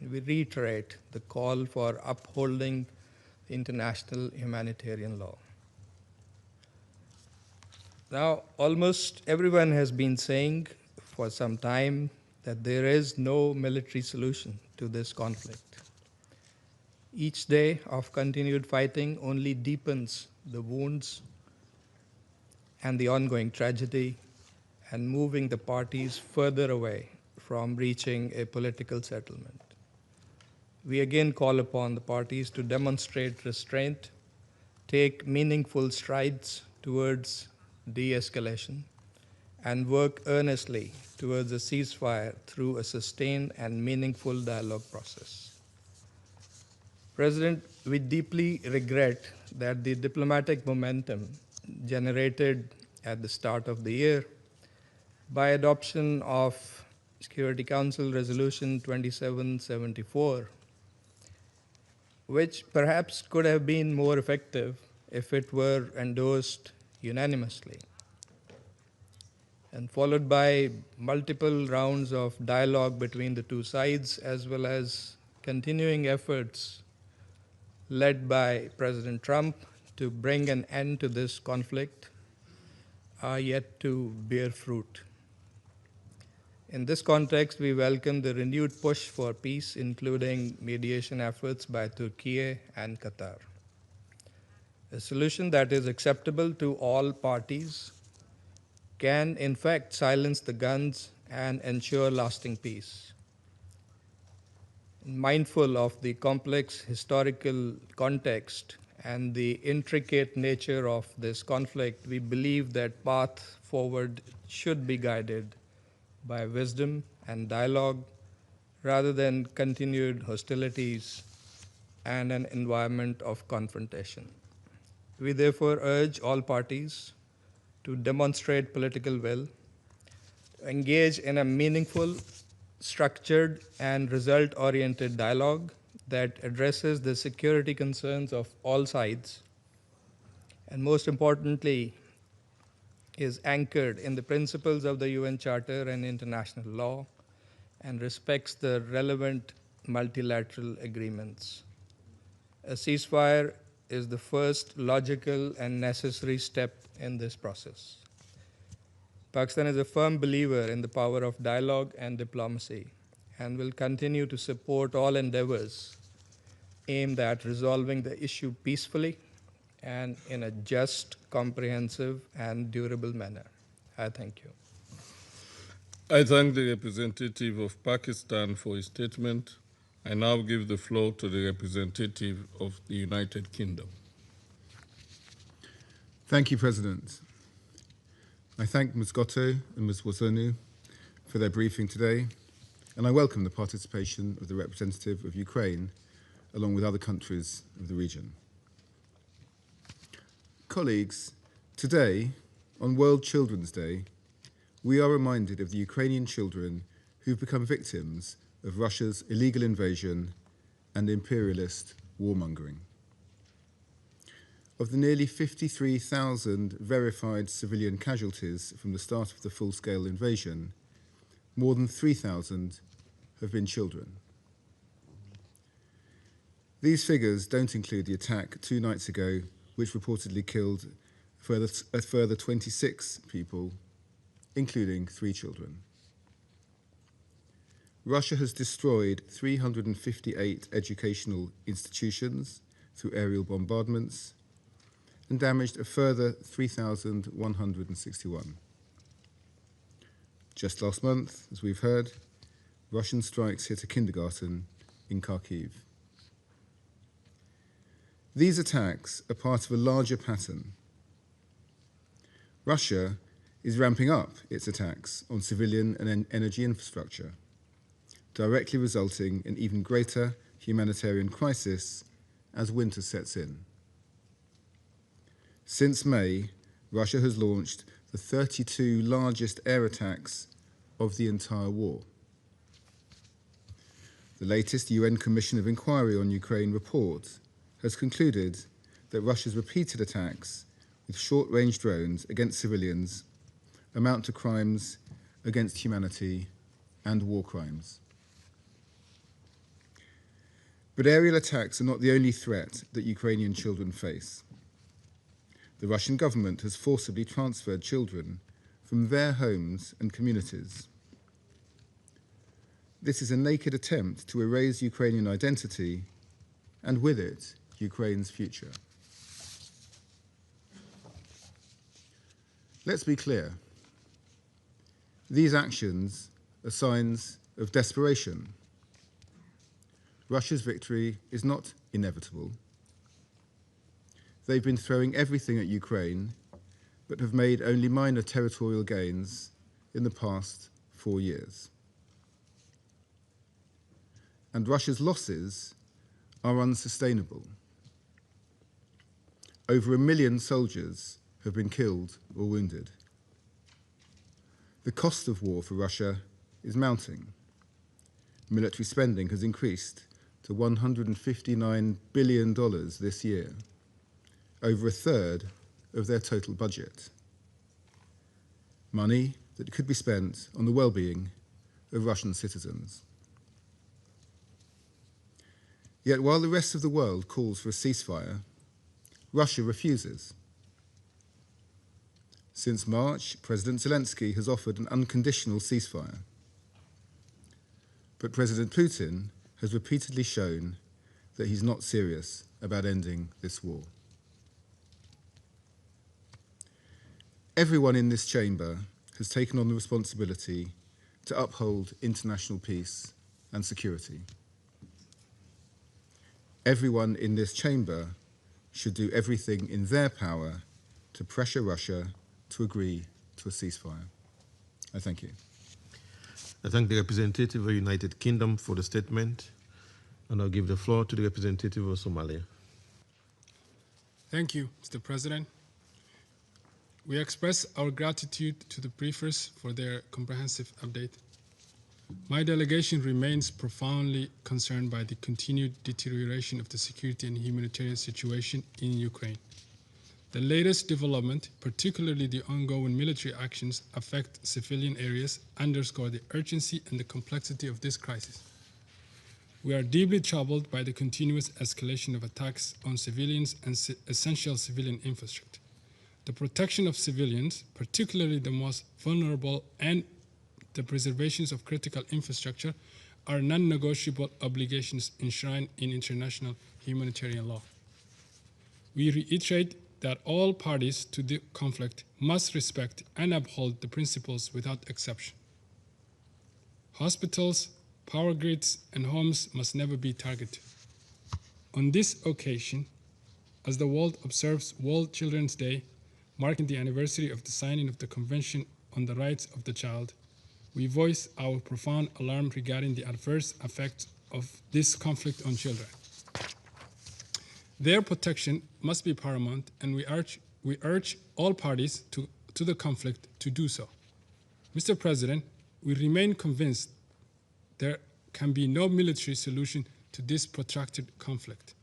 We reiterate the call for upholding international humanitarian law. Now, almost everyone has been saying for some time that there is no military solution to this conflict. Each day of continued fighting only deepens the wounds and the ongoing tragedy and moving the parties further away from reaching a political settlement. We again call upon the parties to demonstrate restraint, take meaningful strides towards de-escalation, and work earnestly towards a ceasefire through a sustained and meaningful dialogue process. President, we deeply regret that the diplomatic momentum generated at the start of the year by adoption of Security Council Resolution 2774, which perhaps could have been more effective if it were endorsed unanimously, and followed by multiple rounds of dialogue between the two sides, as well as continuing efforts led by President Trump to bring an end to this conflict, are yet to bear fruit. In this context, we welcome the renewed push for peace, including mediation efforts by Turkey and Qatar. A solution that is acceptable to all parties can, in fact, silence the guns and ensure lasting peace. Mindful of the complex historical context and the intricate nature of this conflict, we believe that path forward should be guided by wisdom and dialogue rather than continued hostilities and an environment of confrontation. We therefore urge all parties to demonstrate political will, to engage in a meaningful, structured, and result-oriented dialogue that addresses the security concerns of all sides, and most importantly, is anchored in the principles of the UN Charter and international law, and respects the relevant multilateral agreements. A ceasefire is the first logical and necessary step in this process. Pakistan is a firm believer in the power of dialogue and diplomacy, and will continue to support all endeavors aimed at resolving the issue peacefully and in a just, comprehensive, and durable manner. I thank you. I thank the representative of Pakistan for his statement. I now give the floor to the representative of the United Kingdom. Thank you, President. I thank Ms. Gotto and Ms. Wosonu for their briefing today, and I welcome the participation of the representative of Ukraine, along with other countries of the region. Colleagues, today, on World Children's Day, we are reminded of the Ukrainian children who've become victims of Russia's illegal invasion and imperialist warmongering. Of the nearly 53,000 verified civilian casualties from the start of the full-scale invasion, more than 3,000 have been children. These figures don't include the attack 2 nights ago, which reportedly killed a further 26 people, including 3 children. Russia has destroyed 358 educational institutions through aerial bombardments and damaged a further 3,161. Just last month, as we've heard, Russian strikes hit a kindergarten in Kharkiv. These attacks are part of a larger pattern. Russia is ramping up its attacks on civilian and energy infrastructure, directly resulting in even greater humanitarian crisis as winter sets in. Since May, Russia has launched the 32 largest air attacks of the entire war. The latest UN Commission of Inquiry on Ukraine report has concluded that Russia's repeated attacks with short-range drones against civilians amount to crimes against humanity and war crimes. But aerial attacks are not the only threat that Ukrainian children face. The Russian government has forcibly transferred children from their homes and communities. This is a naked attempt to erase Ukrainian identity, and with it, Ukraine's future. Let's be clear. These actions are signs of desperation. Russia's victory is not inevitable. They've been throwing everything at Ukraine, but have made only minor territorial gains in the past 4 years. And Russia's losses are unsustainable. Over 1 million soldiers have been killed or wounded. The cost of war for Russia is mounting. Military spending has increased to $159 billion this year, over a third of their total budget. Money that could be spent on the well-being of Russian citizens. Yet while the rest of the world calls for a ceasefire, Russia refuses. Since March, President Zelensky has offered an unconditional ceasefire. But President Putin has repeatedly shown that he's not serious about ending this war. Everyone in this chamber has taken on the responsibility to uphold international peace and security. Everyone in this chamber should do everything in their power to pressure Russia to agree to a ceasefire. I thank you. I thank the representative of the United Kingdom for the statement, and I'll give the floor to the representative of Somalia. Thank you, Mr. President. We express our gratitude to the briefers for their comprehensive update. My delegation remains profoundly concerned by the continued deterioration of the security and humanitarian situation in Ukraine. The latest development, particularly the ongoing military actions, affect civilian areas, underscore the urgency and the complexity of this crisis. We are deeply troubled by the continuous escalation of attacks on civilians and essential civilian infrastructure. The protection of civilians, particularly the most vulnerable, and the preservation of critical infrastructure are non-negotiable obligations enshrined in international humanitarian law. We reiterate that all parties to the conflict must respect and uphold the principles without exception. Hospitals, power grids, and homes must never be targeted. On this occasion, as the world observes World Children's Day, marking the anniversary of the signing of the Convention on the Rights of the Child, we voice our profound alarm regarding the adverse effects of this conflict on children. Their protection must be paramount, and we urge all parties to the conflict to do so. Mr. President, we remain convinced there can be no military solution to this protracted conflict.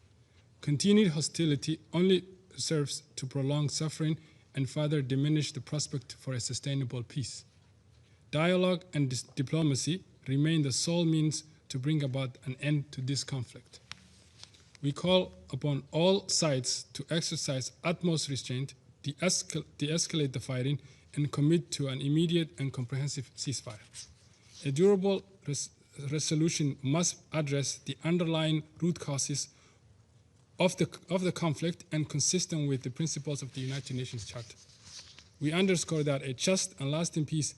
Continued hostility only serves to prolong suffering and further diminish the prospect for a sustainable peace. Dialogue and diplomacy remain the sole means to bring about an end to this conflict. We call upon all sides to exercise utmost restraint, de-escalate the fighting, and commit to an immediate and comprehensive ceasefire. A durable resolution must address the underlying root causes of the conflict and consistent with the principles of the United Nations Charter. We underscore that a just and lasting peace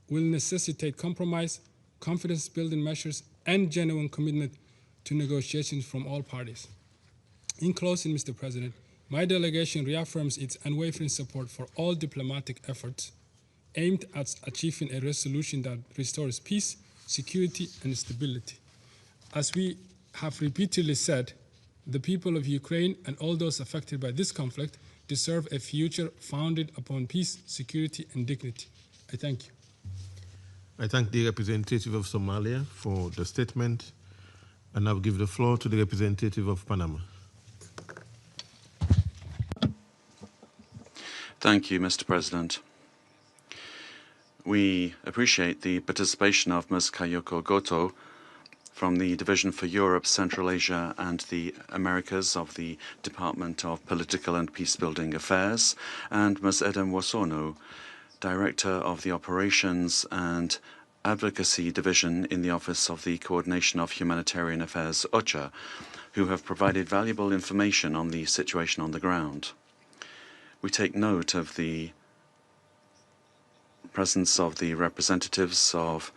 will necessitate compromise, confidence-building measures, and genuine commitment to negotiations from all parties. In closing, Mr. President, my delegation reaffirms its unwavering support for all diplomatic efforts aimed at achieving a resolution that restores peace, security, and stability. As we have repeatedly said, the people of Ukraine and all those affected by this conflict deserve a future founded upon peace, security, and dignity. I thank you. I thank the representative of Somalia for the statement, and I'll give the floor to the representative of Panama. Thank you, Mr. President. We appreciate the participation of Ms. Kayoko Goto from the Division for Europe, Central Asia and the Americas of the Department of Political and Peacebuilding Affairs, and Ms. Edem Wosono, Director of the Operations and Advocacy Division in the Office of the Coordination of Humanitarian Affairs, OCHA, who have provided valuable information on the situation on the ground. We take note of the presence of the representatives of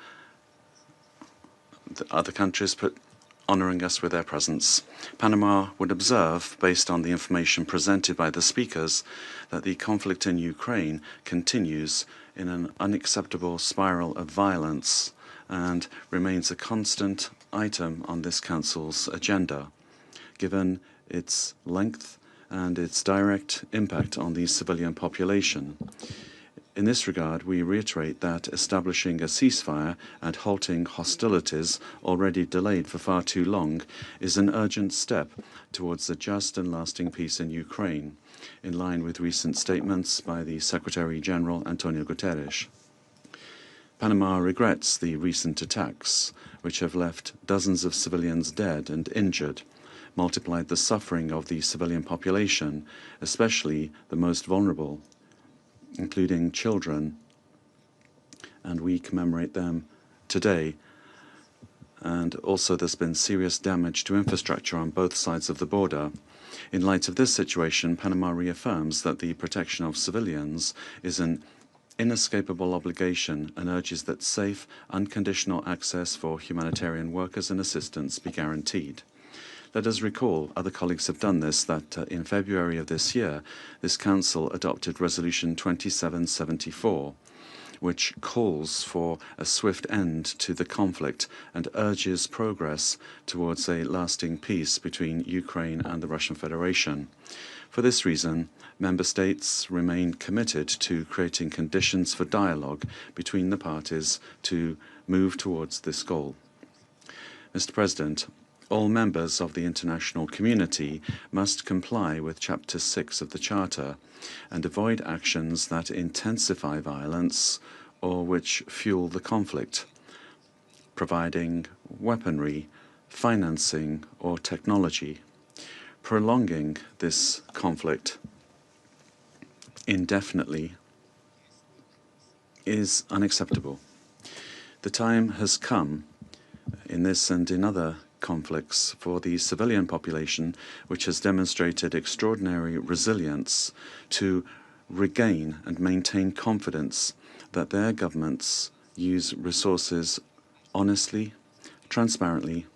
the other countries honoring us with their presence. Panama would observe, based on the information presented by the speakers, that the conflict in Ukraine continues in an unacceptable spiral of violence and remains a constant item on this Council's agenda, given its length and its direct impact on the civilian population. In this regard, we reiterate that establishing a ceasefire and halting hostilities already delayed for far too long is an urgent step towards a just and lasting peace in Ukraine, in line with recent statements by the Secretary-General Antonio Guterres. Panama regrets the recent attacks, which have left dozens of civilians dead and injured, multiplied the suffering of the civilian population, especially the most vulnerable, including children, and we commemorate them today. And also there's been serious damage to infrastructure on both sides of the border. In light of this situation, Panama reaffirms that the protection of civilians is an inescapable obligation and urges that safe, unconditional access for humanitarian workers and assistance be guaranteed. Let us recall, other colleagues have done this, that in February of this year, this Council adopted Resolution 2774, which calls for a swift end to the conflict and urges progress towards a lasting peace between Ukraine and the Russian Federation. For this reason, Member States remain committed to creating conditions for dialogue between the parties to move towards this goal. Mr. President, all members of the international community must comply with Chapter 6 of the Charter and avoid actions that intensify violence or which fuel the conflict, providing weaponry, financing, or technology. Prolonging this conflict indefinitely is unacceptable. The time has come in this and in other conflicts for the civilian population, which has demonstrated extraordinary resilience, to regain and maintain confidence that their governments use resources honestly, transparently,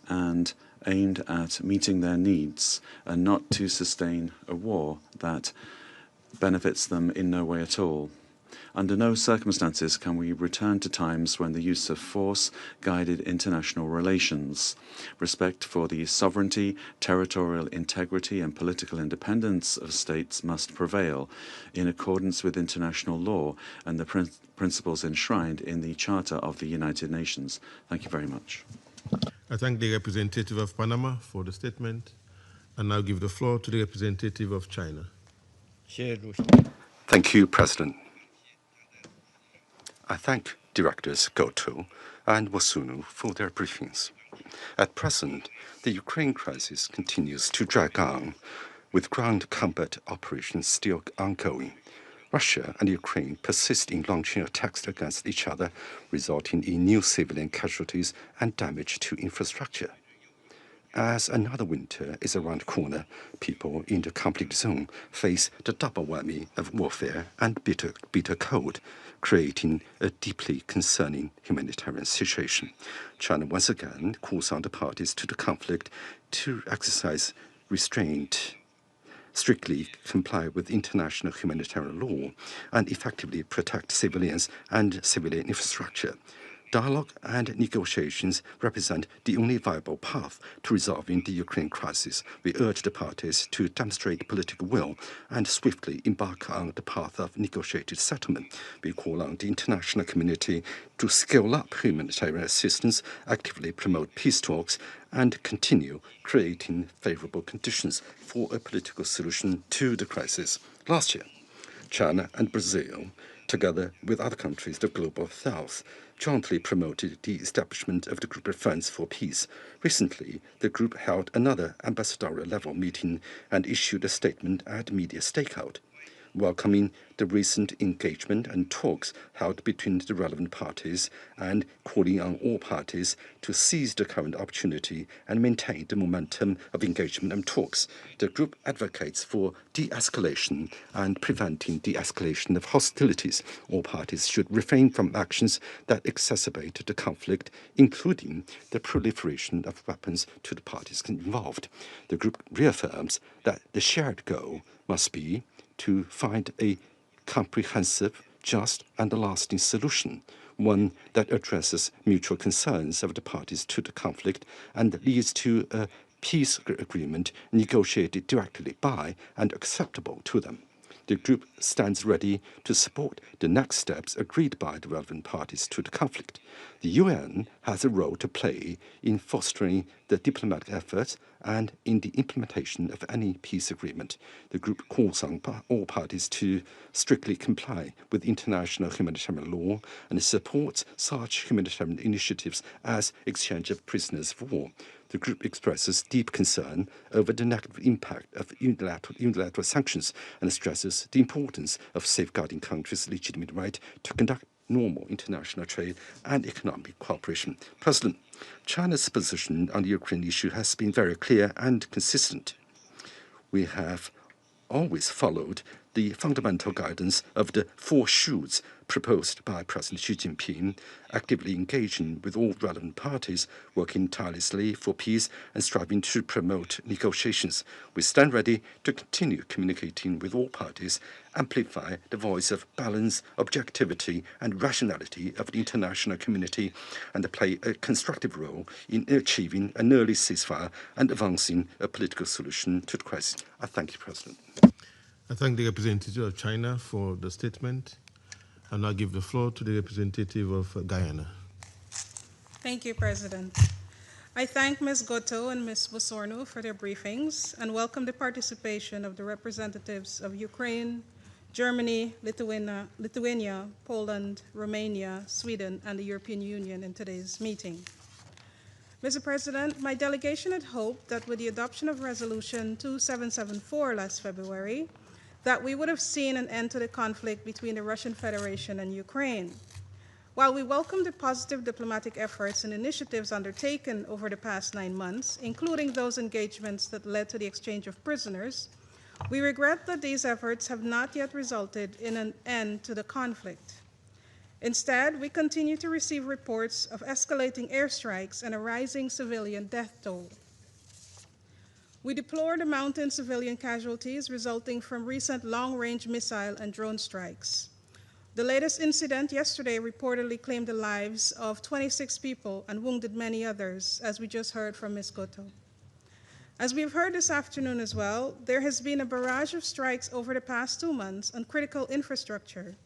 and aimed at meeting their needs, and not to sustain a war that benefits them in no way at all. Under no circumstances can we return to times when the use of force guided international relations. Respect for the sovereignty, territorial integrity, and political independence of states must prevail in accordance with international law and the principles enshrined in the Charter of the United Nations. Thank you very much. I thank the representative of Panama for the statement, and now give the floor to the representative of China. Thank you, President. I thank Directors Goto and Wasunu for their briefings. At present, the Ukraine crisis continues to drag on, with ground combat operations still ongoing. Russia and Ukraine persist in launching attacks against each other, resulting in new civilian casualties and damage to infrastructure. As another winter is around the corner, people in the conflict zone face the double whammy of warfare and bitter cold, creating a deeply concerning humanitarian situation. China once again calls on the parties to the conflict to exercise restraint, strictly comply with international humanitarian law, and effectively protect civilians and civilian infrastructure. Dialogue and negotiations represent the only viable path to resolving the Ukraine crisis. We urge the parties to demonstrate political will and swiftly embark on the path of negotiated settlement. We call on the international community to scale up humanitarian assistance, actively promote peace talks, and continue creating favorable conditions for a political solution to the crisis. Last year, China and Brazil, together with other countries of the Global South, jointly promoted the establishment of the Group of Friends for Peace. Recently, the group held another ambassadorial-level meeting and issued a statement at Media Stakeout, welcoming the recent engagement and talks held between the relevant parties and calling on all parties to seize the current opportunity and maintain the momentum of engagement and talks. The group advocates for de-escalation and preventing the escalation of hostilities. All parties should refrain from actions that exacerbate the conflict, including the proliferation of weapons to the parties involved. The group reaffirms that the shared goal must be to find a comprehensive, just, and lasting solution, one that addresses mutual concerns of the parties to the conflict and leads to a peace agreement negotiated directly by and acceptable to them. The group stands ready to support the next steps agreed by the relevant parties to the conflict. The UN has a role to play in fostering the diplomatic efforts and in the implementation of any peace agreement. The group calls on all parties to strictly comply with international humanitarian law and supports such humanitarian initiatives as exchange of prisoners of war. The group expresses deep concern over the negative impact of unilateral sanctions and stresses the importance of safeguarding countries' legitimate right to conduct normal international trade and economic cooperation. President, China's position on the Ukraine issue has been very clear and consistent. We have always followed the fundamental guidance of the 4 shoots proposed by President Xi Jinping, actively engaging with all relevant parties, working tirelessly for peace and striving to promote negotiations. We stand ready to continue communicating with all parties, amplify the voice of balance, objectivity, and rationality of the international community, and play a constructive role in achieving an early ceasefire and advancing a political solution to the crisis. I thank you, President. I thank the representative of China for the statement. I now give the floor to the representative of Guyana. Thank you, President. I thank Ms. Goto and Ms. Bosorno for their briefings and welcome the participation of the representatives of Ukraine, Germany, Lithuania, Poland, Romania, Sweden, and the European Union in today's meeting. Mr. President, my delegation had hoped that with the adoption of Resolution 2774 last February, that we would have seen an end to the conflict between the Russian Federation and Ukraine. While we welcome the positive diplomatic efforts and initiatives undertaken over the past 9 months, including those engagements that led to the exchange of prisoners, we regret that these efforts have not yet resulted in an end to the conflict. Instead, we continue to receive reports of escalating airstrikes and a rising civilian death toll. We deplore the mounting civilian casualties resulting from recent long-range missile and drone strikes. The latest incident yesterday reportedly claimed the lives of 26 people and wounded many others, as we just heard from Ms. Goto. As we've heard this afternoon as well, there has been a barrage of strikes over the past 2 months on critical infrastructure,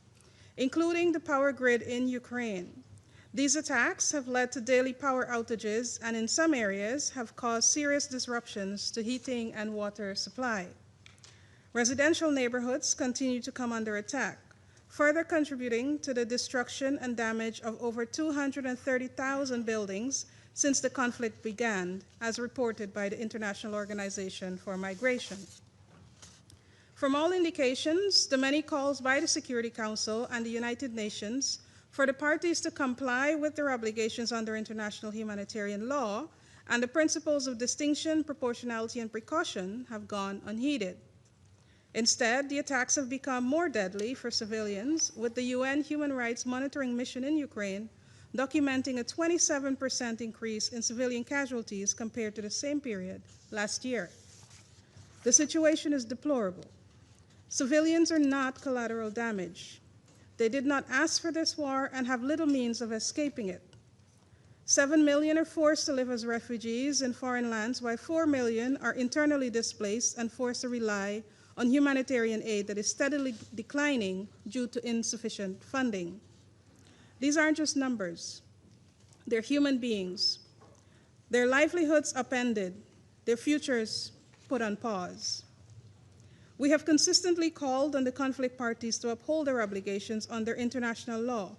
including the power grid in Ukraine. These attacks have led to daily power outages and in some areas have caused serious disruptions to heating and water supply. Residential neighborhoods continue to come under attack, further contributing to the destruction and damage of over 230,000 buildings since the conflict began, as reported by the International Organization for Migration. From all indications, the many calls by the Security Council and the United Nations for the parties to comply with their obligations under international humanitarian law and the principles of distinction, proportionality, and precaution have gone unheeded. Instead, the attacks have become more deadly for civilians, with the UN Human Rights Monitoring Mission in Ukraine documenting a 27% increase in civilian casualties compared to the same period last year. The situation is deplorable. Civilians are not collateral damage. They did not ask for this war and have little means of escaping it. 7 million are forced to live as refugees in foreign lands, while 4 million are internally displaced and forced to rely on humanitarian aid that is steadily declining due to insufficient funding. These aren't just numbers. They're human beings. Their livelihoods upended, their futures put on pause. We have consistently called on the conflict parties to uphold their obligations under international law,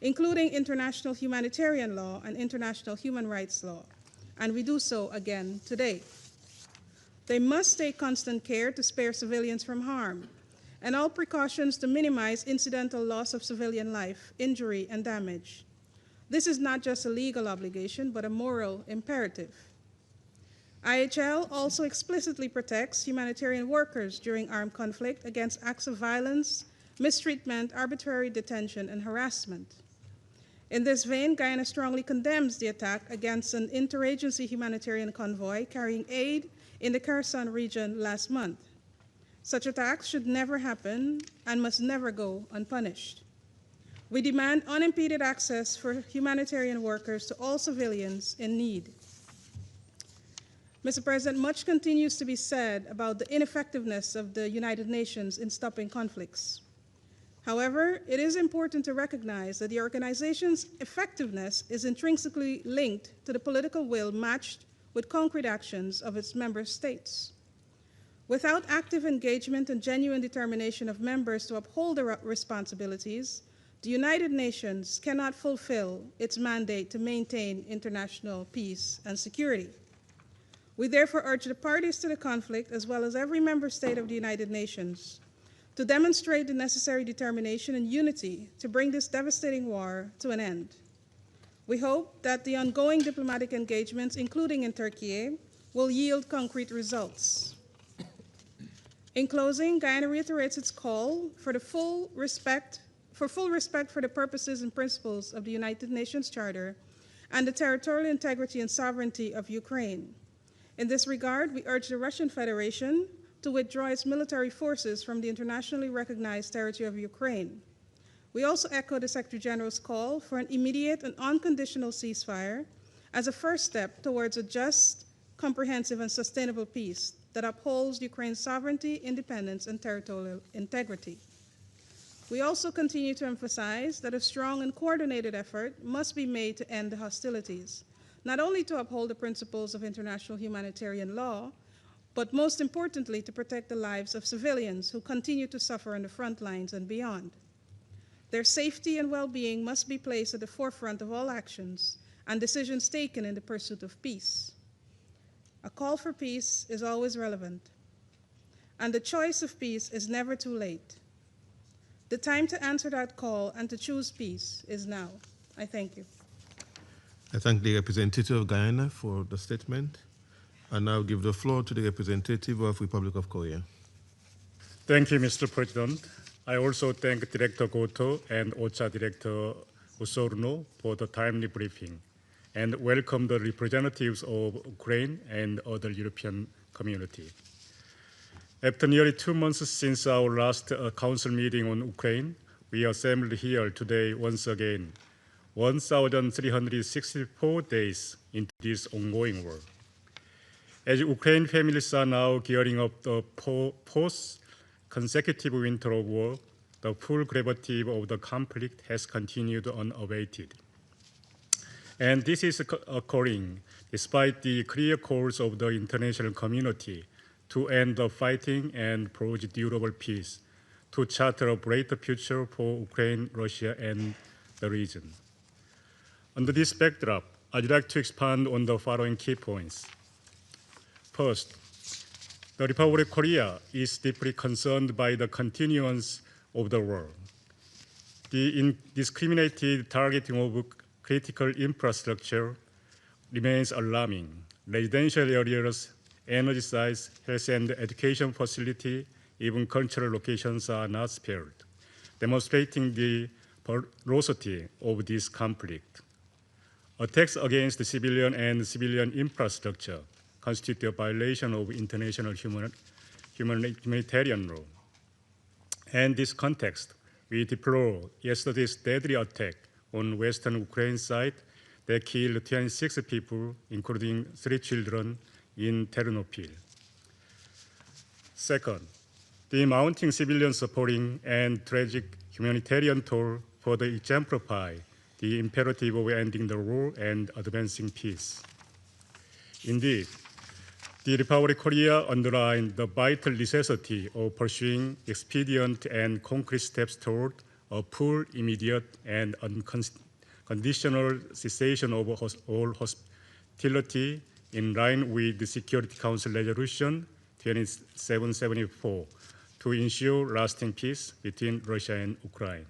including international humanitarian law and international human rights law, and we do so again today. They must take constant care to spare civilians from harm, and all precautions to minimize incidental loss of civilian life, injury, and damage. This is not just a legal obligation, but a moral imperative. IHL also explicitly protects humanitarian workers during armed conflict against acts of violence, mistreatment, arbitrary detention, and harassment. In this vein, Guyana strongly condemns the attack against an interagency humanitarian convoy carrying aid in the Kherson region last month. Such attacks should never happen and must never go unpunished. We demand unimpeded access for humanitarian workers to all civilians in need. Mr. President, much continues to be said about the ineffectiveness of the United Nations in stopping conflicts. However, it is important to recognize that the organization's effectiveness is intrinsically linked to the political will matched with concrete actions of its member states. Without active engagement and genuine determination of members to uphold their responsibilities, the United Nations cannot fulfill its mandate to maintain international peace and security. We therefore urge the parties to the conflict, as well as every member state of the United Nations, to demonstrate the necessary determination and unity to bring this devastating war to an end. We hope that the ongoing diplomatic engagements, including in Turkey, will yield concrete results. In closing, Guyana reiterates its call for full respect for the purposes and principles of the United Nations Charter and the territorial integrity and sovereignty of Ukraine. In this regard, we urge the Russian Federation to withdraw its military forces from the internationally recognized territory of Ukraine. We also echo the Secretary General's call for an immediate and unconditional ceasefire as a first step towards a just, comprehensive, and sustainable peace that upholds Ukraine's sovereignty, independence, and territorial integrity. We also continue to emphasize that a strong and coordinated effort must be made to end the hostilities, not only to uphold the principles of international humanitarian law, but most importantly, to protect the lives of civilians who continue to suffer on the front lines and beyond. Their safety and well-being must be placed at the forefront of all actions and decisions taken in the pursuit of peace. A call for peace is always relevant, and the choice of peace is never too late. The time to answer that call and to choose peace is now. I thank you. I thank the representative of Guyana for the statement. I now give the floor to the representative of Republic of Korea. Thank you, Mr. President. I also thank Director Goto and OCHA Director Osorno for the timely briefing, and welcome the representatives of Ukraine and other European community. After nearly 2 months since our last council meeting on Ukraine, we assembled here today once again, 1,364 days into this ongoing war. As Ukraine families are now gearing up the post-consecutive winter of war, the full gravity of the conflict has continued unabated. And this is occurring despite the clear calls of the international community to end the fighting and forge durable peace, to charter a brighter future for Ukraine, Russia, and the region. Under this backdrop, I'd like to expand on the following key points. First, the Republic of Korea is deeply concerned by the continuance of the war. The indiscriminated targeting of critical infrastructure remains alarming. Residential areas, energy sites, health and education facilities, even cultural locations are not spared, demonstrating the ferocity of this conflict. Attacks against the civilian and civilian infrastructure constitute a violation of international humanitarian law. In this context, we deplore yesterday's deadly attack on western Ukraine side that killed 26 people, including 3 children, in Ternopil. Second, the mounting civilian suffering and tragic humanitarian toll further exemplify the imperative of ending the war and advancing peace. Indeed, the Republic of Korea underlined the vital necessity of pursuing expedient and concrete steps toward a full, immediate, and unconditional cessation of all hostility in line with the Security Council Resolution 2774 to ensure lasting peace between Russia and Ukraine.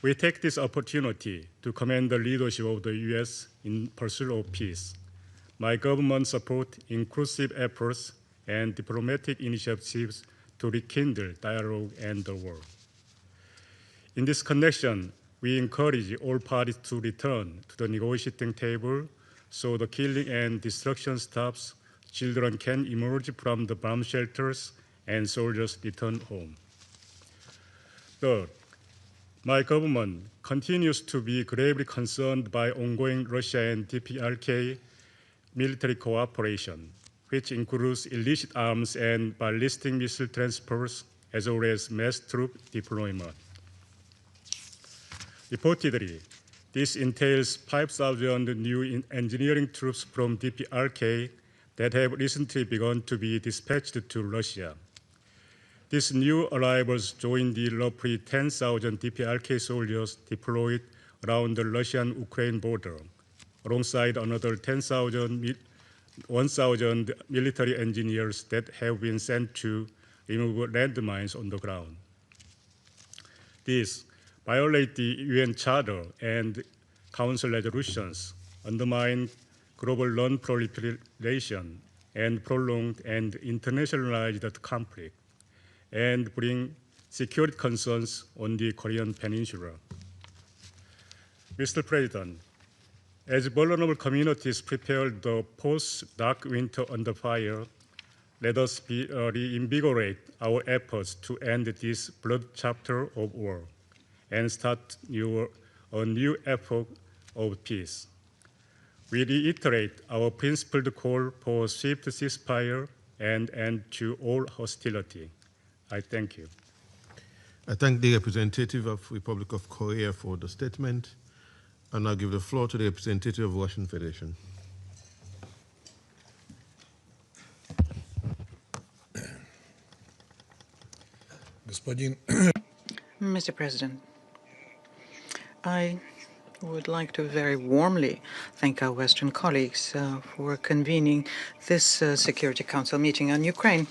We take this opportunity to commend the leadership of the U.S. in pursuit of peace. My government supports inclusive efforts and diplomatic initiatives to rekindle dialogue and the war. In this connection, we encourage all parties to return to the negotiating table so the killing and destruction stops, children can emerge from the bomb shelters, and soldiers return home. Third, my government continues to be gravely concerned by ongoing Russia and DPRK military cooperation, which includes illicit arms and ballistic missile transfers, as well as mass troop deployment. Reportedly, this entails 5,000 new engineering troops from DPRK that have recently begun to be dispatched to Russia. These new arrivals join the roughly 10,000 DPRK soldiers deployed around the Russian-Ukraine border, alongside another 1,000 military engineers that have been sent to remove landmines on the ground. These violate the UN Charter and Council resolutions, undermine global non-proliferation, and prolonged and internationalized the conflict, and bring security concerns on the Korean Peninsula. Mr. President, as vulnerable communities prepare the post-dark winter under fire, let us reinvigorate our efforts to end this blood chapter of war and start a new epoch of peace. We reiterate our principled call for swift ceasefire and end to all hostility. I thank you. I thank the representative of Republic of Korea for the statement. I now give the floor to the representative of Russian Federation. Mr. President, I would like to very warmly thank our Western colleagues for convening this Security Council meeting on Ukraine,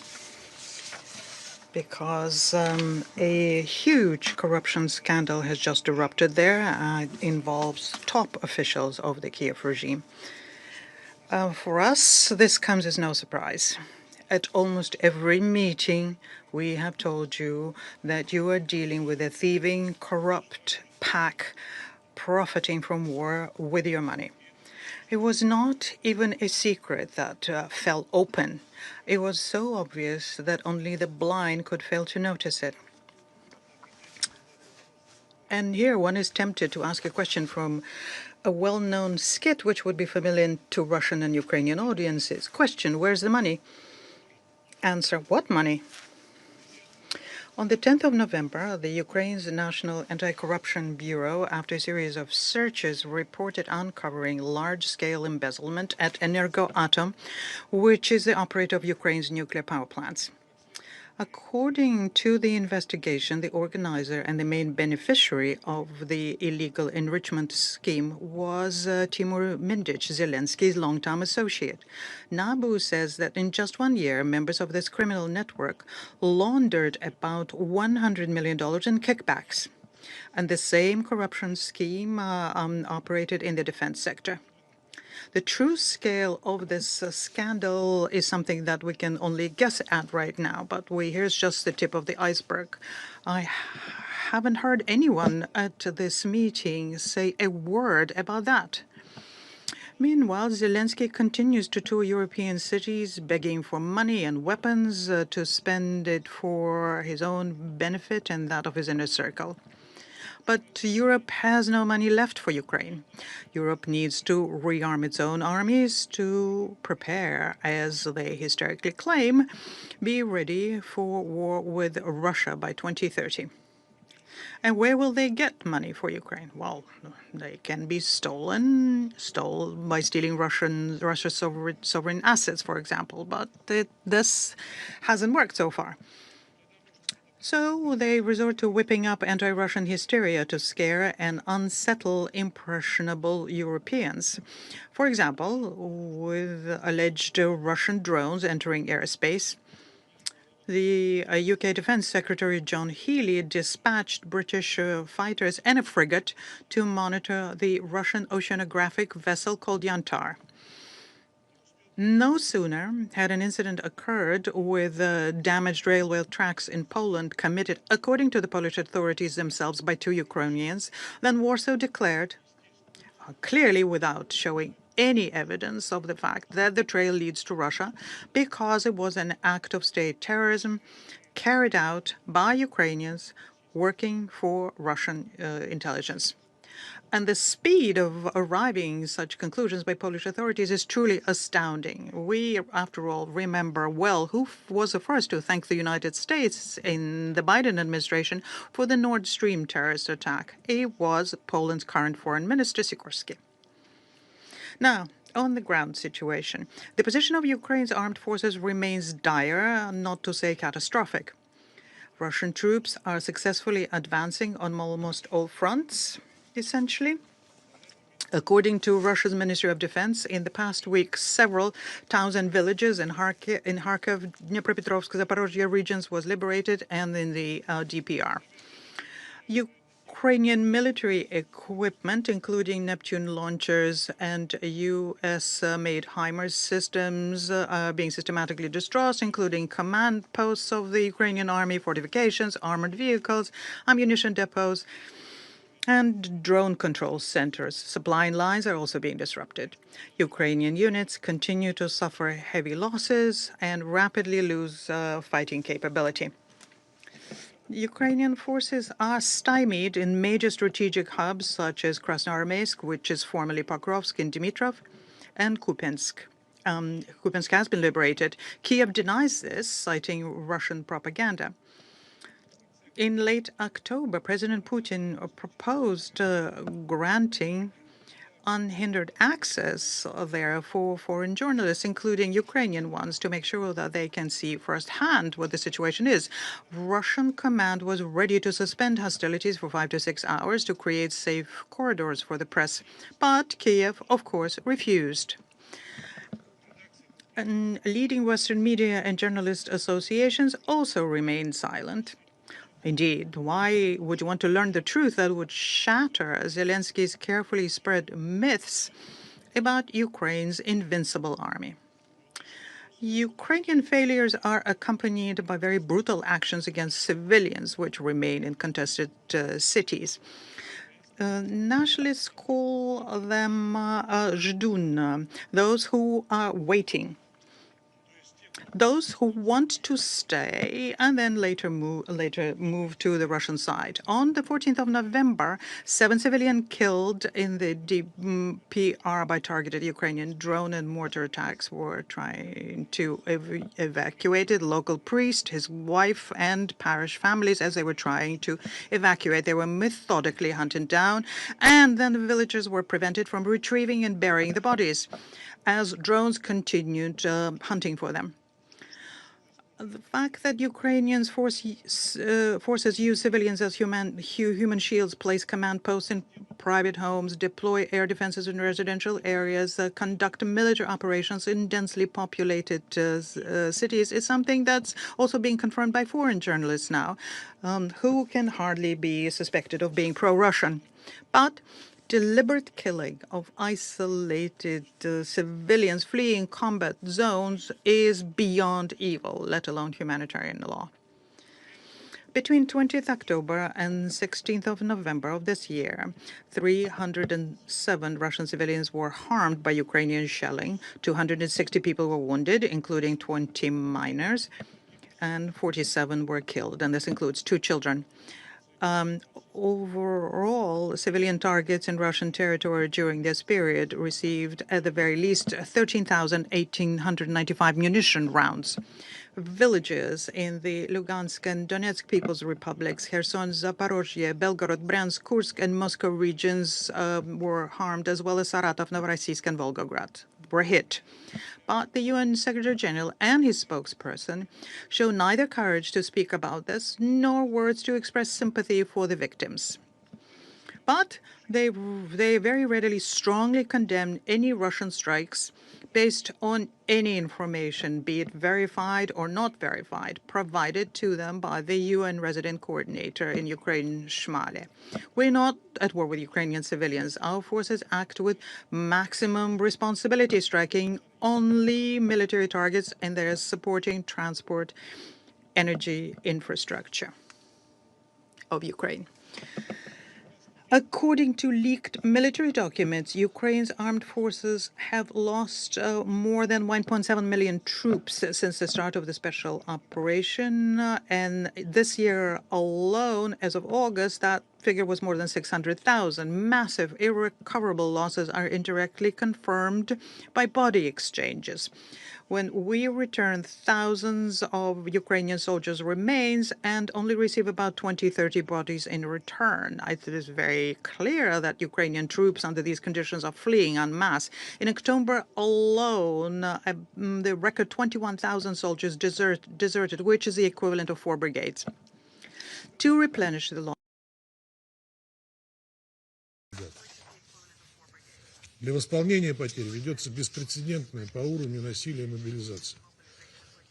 because a huge corruption scandal has just erupted there. It involves top officials of the Kiev regime. For us, this comes as no surprise. At almost every meeting, we have told you that you are dealing with a thieving, corrupt pack profiting from war with your money. It was not even a secret that fell open. It was so obvious that only the blind could fail to notice it. And here one is tempted to ask a question from a well-known skit which would be familiar to Russian and Ukrainian audiences. Question, where's the money? Answer, what money? On the 10th of November, the Ukraine's National Anti-Corruption Bureau, after a series of searches, reported uncovering large-scale embezzlement at Energoatom, which is the operator of Ukraine's nuclear power plants. According to the investigation, the organizer and the main beneficiary of the illegal enrichment scheme was Timur Mindic, Zelensky's longtime associate. NABU says that in just 1 year, members of this criminal network laundered about $100 million in kickbacks. And the same corruption scheme operated in the defense sector. The true scale of this scandal is something that we can only guess at right now, but here's just the tip of the iceberg. I haven't heard anyone at this meeting say a word about that. Meanwhile, Zelensky continues to tour European cities, begging for money and weapons to spend it for his own benefit and that of his inner circle. But Europe has no money left for Ukraine. Europe needs to rearm its own armies to prepare, as they hysterically claim, be ready for war with Russia by 2030. And where will they get money for Ukraine? Well, they can be stolen by stealing Russia's sovereign assets, for example. But this hasn't worked so far. So they resort to whipping up anti-Russian hysteria to scare and unsettle impressionable Europeans. For example, with alleged Russian drones entering airspace, the UK Defence Secretary John Healey dispatched British fighters and a frigate to monitor the Russian oceanographic vessel called Yantar. No sooner had an incident occurred with damaged railway tracks in Poland committed, according to the Polish authorities themselves, by 2 Ukrainians, than Warsaw declared, clearly without showing any evidence of the fact that the trail leads to Russia, because it was an act of state terrorism carried out by Ukrainians working for Russian intelligence. And the speed of arriving such conclusions by Polish authorities is truly astounding. We, after all, remember well who was the first to thank the United States in the Biden administration for the Nord Stream terrorist attack. It was Poland's current foreign minister, Sikorski. Now, on the ground situation, the position of Ukraine's armed forces remains dire, not to say catastrophic. Russian troops are successfully advancing on almost all fronts, essentially. According to Russia's Ministry of Defense, in the past week, several towns and villages in Kharkiv, Dnipropetrovsk, Zaporozhye regions was liberated, and in the DPR. Ukrainian military equipment, including Neptune launchers and U.S.-made HIMARS systems, being systematically destroyed, including command posts of the Ukrainian army, fortifications, armored vehicles, ammunition depots, and drone control centers. Supply lines are also being disrupted. Ukrainian units continue to suffer heavy losses and rapidly lose fighting capability. Ukrainian forces are stymied in major strategic hubs such as Krasnoarmeysk, which is formerly Pokrovsk, in Dmitrov, and Kupiansk. Kupiansk has been liberated. Kiev denies this, citing Russian propaganda. In late October, President Putin proposed granting unhindered access there for foreign journalists, including Ukrainian ones, to make sure that they can see firsthand what the situation is. Russian command was ready to suspend hostilities for 5 to 6 hours to create safe corridors for the press, but Kiev, of course, refused. And leading Western media and journalist associations also remained silent. Indeed, why would you want to learn the truth that would shatter Zelensky's carefully spread myths about Ukraine's invincible army? Ukrainian failures are accompanied by very brutal actions against civilians, which remain in contested cities. Nationalists call them zhdun, those who are waiting. Those who want to stay and then later move to the Russian side. On the 14th of November, 7 civilians killed in the DPR by targeted Ukrainian drone and mortar attacks were trying to evacuate a local priest, his wife, and parish families as they were trying to evacuate. They were methodically hunted down, and then the villagers were prevented from retrieving and burying the bodies as drones continued hunting for them. The fact that Ukrainian forces use civilians as human shields, place command posts in private homes, deploy air defenses in residential areas, conduct military operations in densely populated cities is something that's also being confirmed by foreign journalists now, who can hardly be suspected of being pro-Russian. But deliberate killing of isolated civilians fleeing combat zones is beyond evil, let alone humanitarian law. Between 20th October and 16th of November of this year, 307 Russian civilians were harmed by Ukrainian shelling. 260 people were wounded, including 20 minors, and 47 were killed, and this includes 2 children. Overall, civilian targets in Russian territory during this period received at the very least 13,195 munition rounds. Villages in the Lugansk and Donetsk People's Republics, Kherson, Zaporozhye, Belgorod, Bryansk, Kursk, and Moscow regions were harmed, as well as Saratov, Novorossiysk, and Volgograd were hit. But the UN Secretary General and his spokesperson show neither courage to speak about this nor words to express sympathy for the victims. But they very readily strongly condemn any Russian strikes based on any information, be it verified or not verified, provided to them by the UN resident coordinator in Ukraine, Shmale. We're not at war with Ukrainian civilians. Our forces act with maximum responsibility, striking only military targets, and they're supporting transport, energy infrastructure of Ukraine. According to leaked military documents, Ukraine's armed forces have lost more than 1.7 million troops since the start of the special operation. And this year alone, as of August, that figure was more than 600,000. Massive, irrecoverable losses are indirectly confirmed by body exchanges. When we return thousands of Ukrainian soldiers' remains and only receive about 20-30 bodies in return. It is very clear that Ukrainian troops under these conditions are fleeing en masse. In October alone, the record 21,000 soldiers deserted, which is the equivalent of 4 brigades. To replenish the Для восполнения потерь ведется беспрецедентная по уровню насилия мобилизация.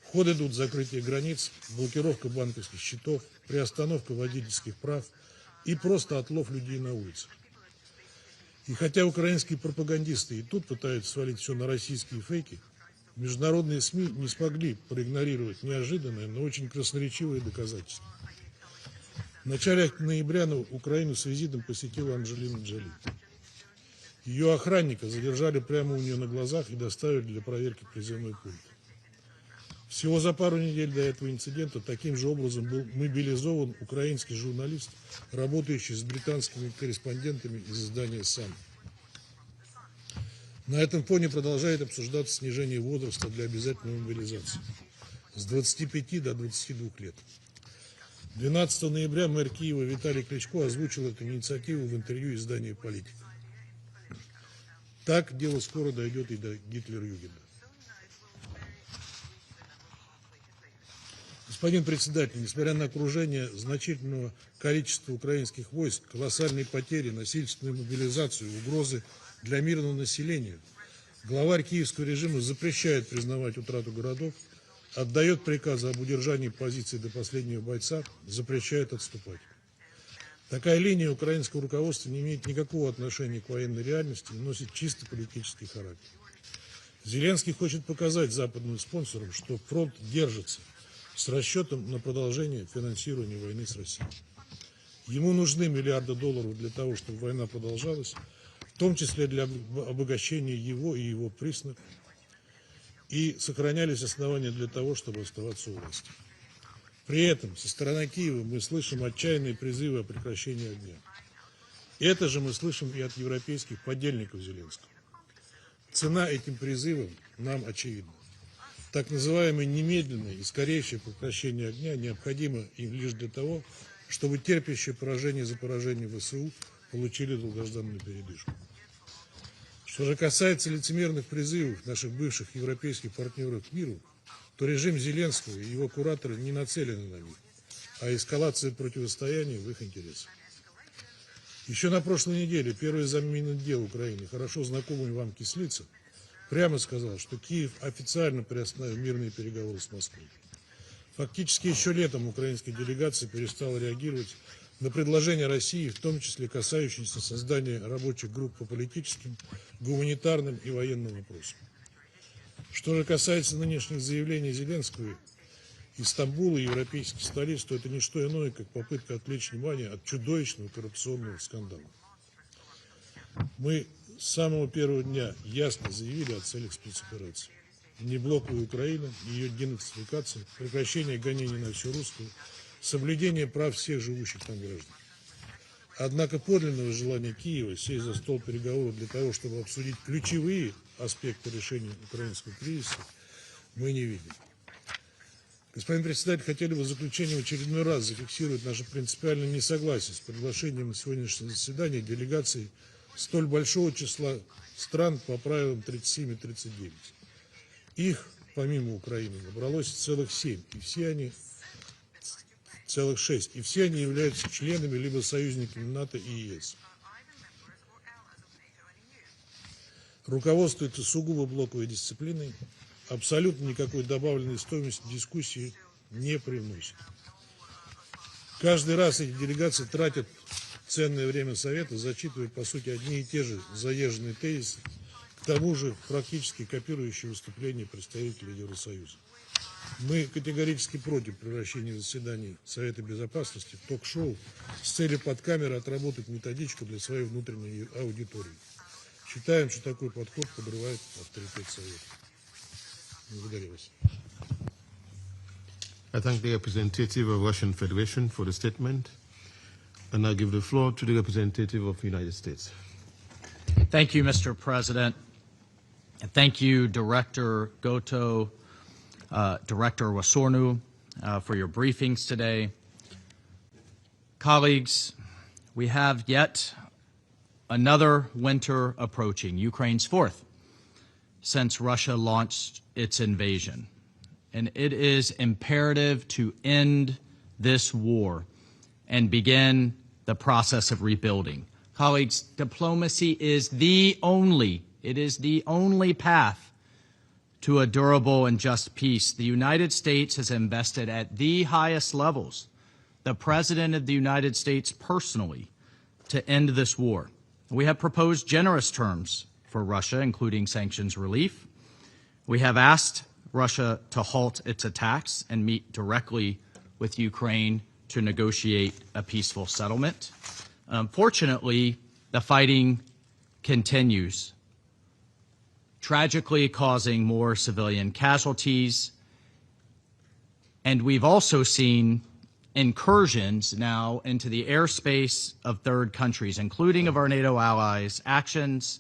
В ход идут закрытие границ, блокировка банковских счетов, приостановка водительских прав и просто отлов людей на улицах. И хотя украинские пропагандисты и тут пытаются свалить все на российские фейки, международные СМИ не смогли проигнорировать неожиданное, но очень красноречивое доказательство. В начале ноября Украину с визитом посетила Анджелина Джоли. Ее охранника задержали прямо у нее на глазах и доставили для проверки призывной пункт. Всего за пару недель до этого инцидента таким же образом был мобилизован украинский журналист, работающий с британскими корреспондентами из издания «Сан». На этом фоне продолжает обсуждаться снижение возраста для обязательной мобилизации с 25 до 22 лет. 12 ноября мэр Киева Виталий Кличко озвучил эту инициативу в интервью изданию «Политика». Так дело скоро дойдет и до Гитлер-Югенда. Господин председатель, несмотря на окружение значительного количества украинских войск, колоссальные потери, насильственную мобилизацию, угрозы для мирного населения, главарь киевского режима запрещает признавать утрату городов, отдает приказы об удержании позиций до последнего бойца, запрещает отступать. Такая линия украинского руководства не имеет никакого отношения к военной реальности и носит чисто политический характер. Зеленский хочет показать западным спонсорам, что фронт держится с расчетом на продолжение финансирования войны с Россией. Ему нужны миллиарды долларов для того, чтобы война продолжалась, в том числе для обогащения его и его приснов, и сохранялись основания для того, чтобы оставаться у власти. При этом со стороны Киева мы слышим отчаянные призывы о прекращении огня. Это же мы слышим и от европейских подельников Зеленского. Цена этим призывам нам очевидна. Так называемое немедленное и скорейшее прекращение огня необходимо им лишь для того, чтобы терпящее поражение за поражением ВСУ получили долгожданную передышку. Что же касается лицемерных призывов наших бывших европейских партнеров к миру, то режим Зеленского и его кураторы не нацелены на них, а эскалация противостояния в их интересах. Еще на прошлой неделе первый замминотдела Украины, хорошо знакомый вам Кислицын, прямо сказал, что Киев официально приостановил мирные переговоры с Москвой. Фактически еще летом украинская делегация перестала реагировать на предложения России, в том числе касающиеся создания рабочих групп по политическим, гуманитарным и военным вопросам. Что же касается нынешних заявлений Зеленского из Стамбула и европейских столиц, то это не что иное, как попытка отвлечь внимание от чудовищного коррупционного скандала. Мы с самого первого дня ясно заявили о целях спецоперации. Неблоковая Украина, ее денацификация, прекращение гонений на всю русскую, соблюдение прав всех живущих там граждан. Однако подлинного желания Киева сесть за стол переговоров для того, чтобы обсудить ключевые аспекты решения украинского кризиса, мы не видим. Господин председатель, хотели бы в заключение в очередной раз зафиксировать наше принципиальное несогласие с приглашением на сегодняшнее заседание делегаций столь большого числа стран по правилам 37 и 39. Их, помимо Украины, набралось целых 7, и все они целых 6, и все они являются членами либо союзниками НАТО и ЕС. Руководствуется сугубо блоковой дисциплиной, абсолютно никакой добавленной стоимости дискуссии не привносит. Каждый раз эти делегации тратят ценное время Совета, зачитывая, по сути, одни и те же заезженные тезисы, к тому же практически копирующие выступления представителей Евросоюза. Мы категорически против превращения заседаний Совета Безопасности в ток-шоу с целью под камерой отработать методичку для своей внутренней аудитории. Считаем, что такой подход подрывает авторитет Совета. Благодарю вас. I thank the representative of Russian Federation for the statement, and I give the floor to the representative of the United States. Thank you, Mr. President. And thank you, Director Goto, Director Wasornu, for your briefings today. Colleagues, we have yet another winter approaching, Ukraine's fourth, since Russia launched its invasion. And it is imperative to end this war and begin the process of rebuilding. Colleagues, diplomacy is the only path to a durable and just peace. The United States has invested at the highest levels, the President of the United States personally, to end this war. We have proposed generous terms for Russia, including sanctions relief. We have asked Russia to halt its attacks and meet directly with Ukraine to negotiate a peaceful settlement. Unfortunately, the fighting continues, tragically causing more civilian casualties. And we've also seen incursions now into the airspace of third countries, including of our NATO allies, actions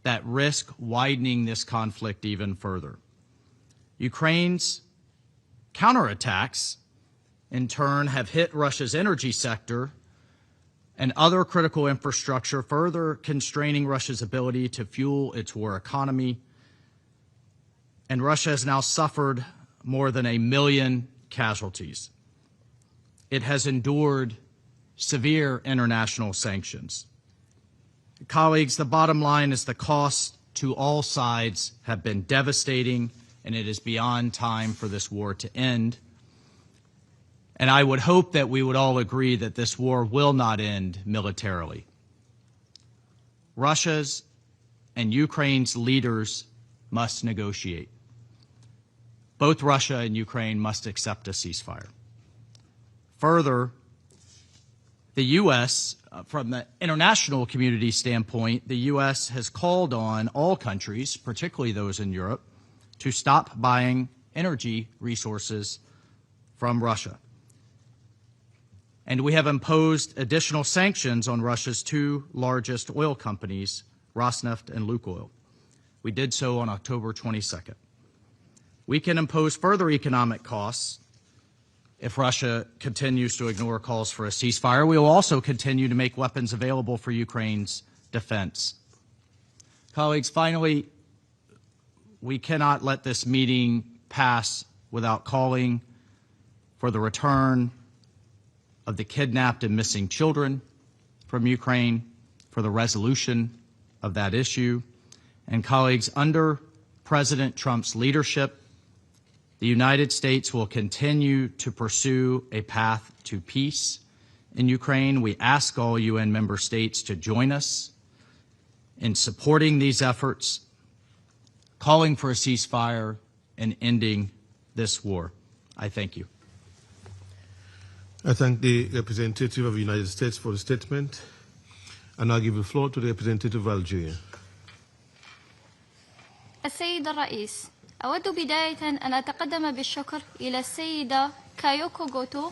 that risk widening this conflict even further. Ukraine's counterattacks, in turn, have hit Russia's energy sector and other critical infrastructure, further constraining Russia's ability to fuel its war economy. And Russia has now suffered more than 1 million casualties. It has endured severe international sanctions. Colleagues, the bottom line is the costs to all sides have been devastating, and it is beyond time for this war to end. And I would hope that we would all agree that this war will not end militarily. Russia's and Ukraine's leaders must negotiate. Both Russia and Ukraine must accept a ceasefire. Further, the U.S., from the international community standpoint, the U.S. has called on all countries, particularly those in Europe, to stop buying energy resources from Russia. And we have imposed additional sanctions on Russia's two largest oil companies, Rosneft and Lukoil. We did so on October 22nd. We can impose further economic costs if Russia continues to ignore calls for a ceasefire. We will also continue to make weapons available for Ukraine's defense. Colleagues, finally, we cannot let this meeting pass without calling for the return of the kidnapped and missing children from Ukraine, for the resolution of that issue. And colleagues, under President Trump's leadership, the United States will continue to pursue a path to peace in Ukraine. We ask all UN member states to join us in supporting these efforts, calling for a ceasefire, and ending this war. I thank you. I thank the representative of the United States for the statement, and I give the floor to the representative of Algeria. السيد الرئيس، أود بداية أن أتقدم بالشكر إلى السيدة كايوكو غوتو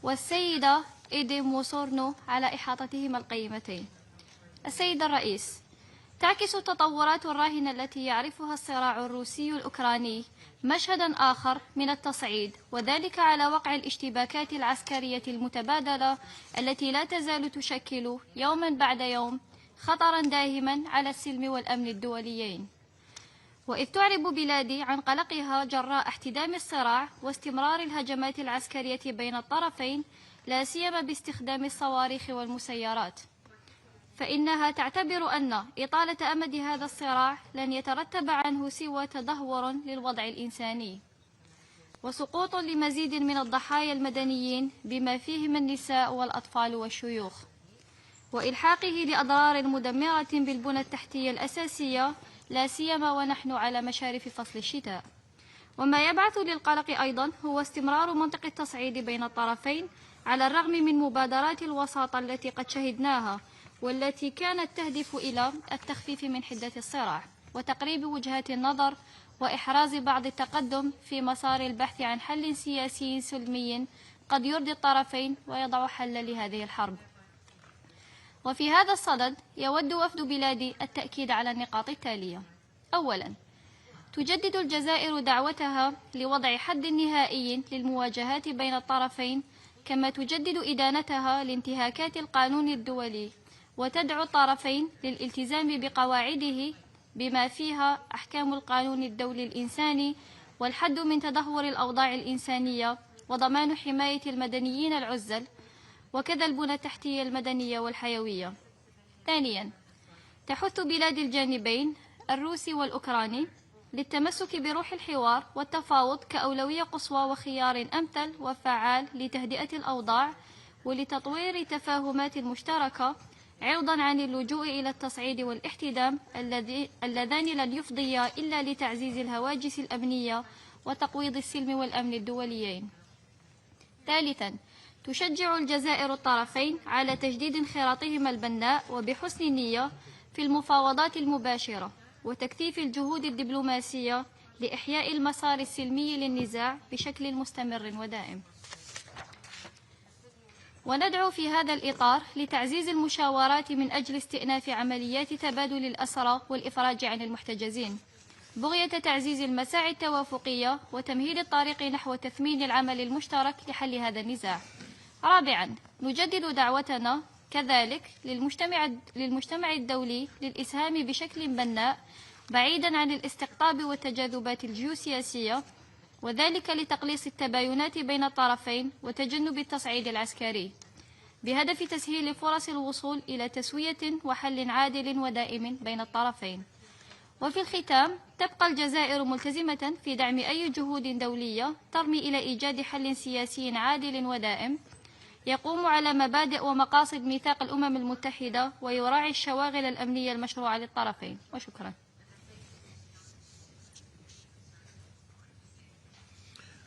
والسيدة إيديم وسورنو على إحاطتهما القيمتين. السيد الرئيس، تعكس التطورات الراهنة التي يعرفها الصراع الروسي الأوكراني مشهدا آخر من التصعيد، وذلك على وقع الاشتباكات العسكرية المتبادلة التي لا تزال تشكل يوما بعد يوم خطرا داهما على السلم والأمن الدوليين. وإذ تعرب بلادي عن قلقها جراء احتدام الصراع واستمرار الهجمات العسكرية بين الطرفين، لا سيما باستخدام الصواريخ والمسيرات، فإنها تعتبر أن إطالة أمد هذا الصراع لن يترتب عنه سوى تدهور للوضع الإنساني وسقوط لمزيد من الضحايا المدنيين بما فيهم النساء والأطفال والشيوخ، وإلحاقه لأضرار مدمرة بالبنى التحتية الأساسية، لا سيما ونحن على مشارف فصل الشتاء. وما يبعث للقلق أيضا هو استمرار منطق التصعيد بين الطرفين على الرغم من مبادرات الوساطة التي قد شهدناها والتي كانت تهدف إلى التخفيف من حدة الصراع وتقريب وجهات النظر وإحراز بعض التقدم في مسار البحث عن حل سياسي سلمي قد يرضي الطرفين ويضع حل لهذه الحرب. وفي هذا الصدد يود وفد بلادي التأكيد على النقاط التالية. أولاً، تجدد الجزائر دعوتها لوضع حد نهائي للمواجهات بين الطرفين، كما تجدد إدانتها لانتهاكات القانون الدولي وتدعو الطرفين للالتزام بقواعده بما فيها أحكام القانون الدولي الإنساني والحد من تدهور الأوضاع الإنسانية وضمان حماية المدنيين العزل وكذا البنى التحتية المدنية والحيوية. ثانياً، تحث بلاد الجانبين الروسي والأوكراني للتمسك بروح الحوار والتفاوض كأولوية قصوى وخيار أمثل وفعال لتهدئة الأوضاع ولتطوير تفاهمات مشتركة عوضاً عن اللجوء إلى التصعيد والاحتدام اللذان لن يفضيا إلا لتعزيز الهواجس الأمنية وتقويض السلم والأمن الدوليين. ثالثاً، تشجع الجزائر الطرفين على تجديد انخراطهما البناء وبحسن نية في المفاوضات المباشرة وتكثيف الجهود الدبلوماسية لإحياء المسار السلمي للنزاع بشكل مستمر ودائم. وندعو في هذا الإطار لتعزيز المشاورات من أجل استئناف عمليات تبادل الأسرى والإفراج عن المحتجزين بغية تعزيز المساعي التوافقية وتمهيد الطريق نحو تثمين العمل المشترك لحل هذا النزاع. رابعاً، نجدد دعوتنا كذلك للمجتمع الدولي للإسهام بشكل بناء بعيداً عن الاستقطاب والتجاذبات الجيوسياسية، وذلك لتقليص التباينات بين الطرفين وتجنب التصعيد العسكري بهدف تسهيل فرص الوصول إلى تسوية وحل عادل ودائم بين الطرفين. وفي الختام، تبقى الجزائر ملتزمة في دعم أي جهود دولية ترمي إلى إيجاد حل سياسي عادل ودائم يقوم على مبادئ ومقاصد ميثاق الأمم المتحدة ويراعي الشواغل الأمنية المشروعة للطرفين. وشكرا.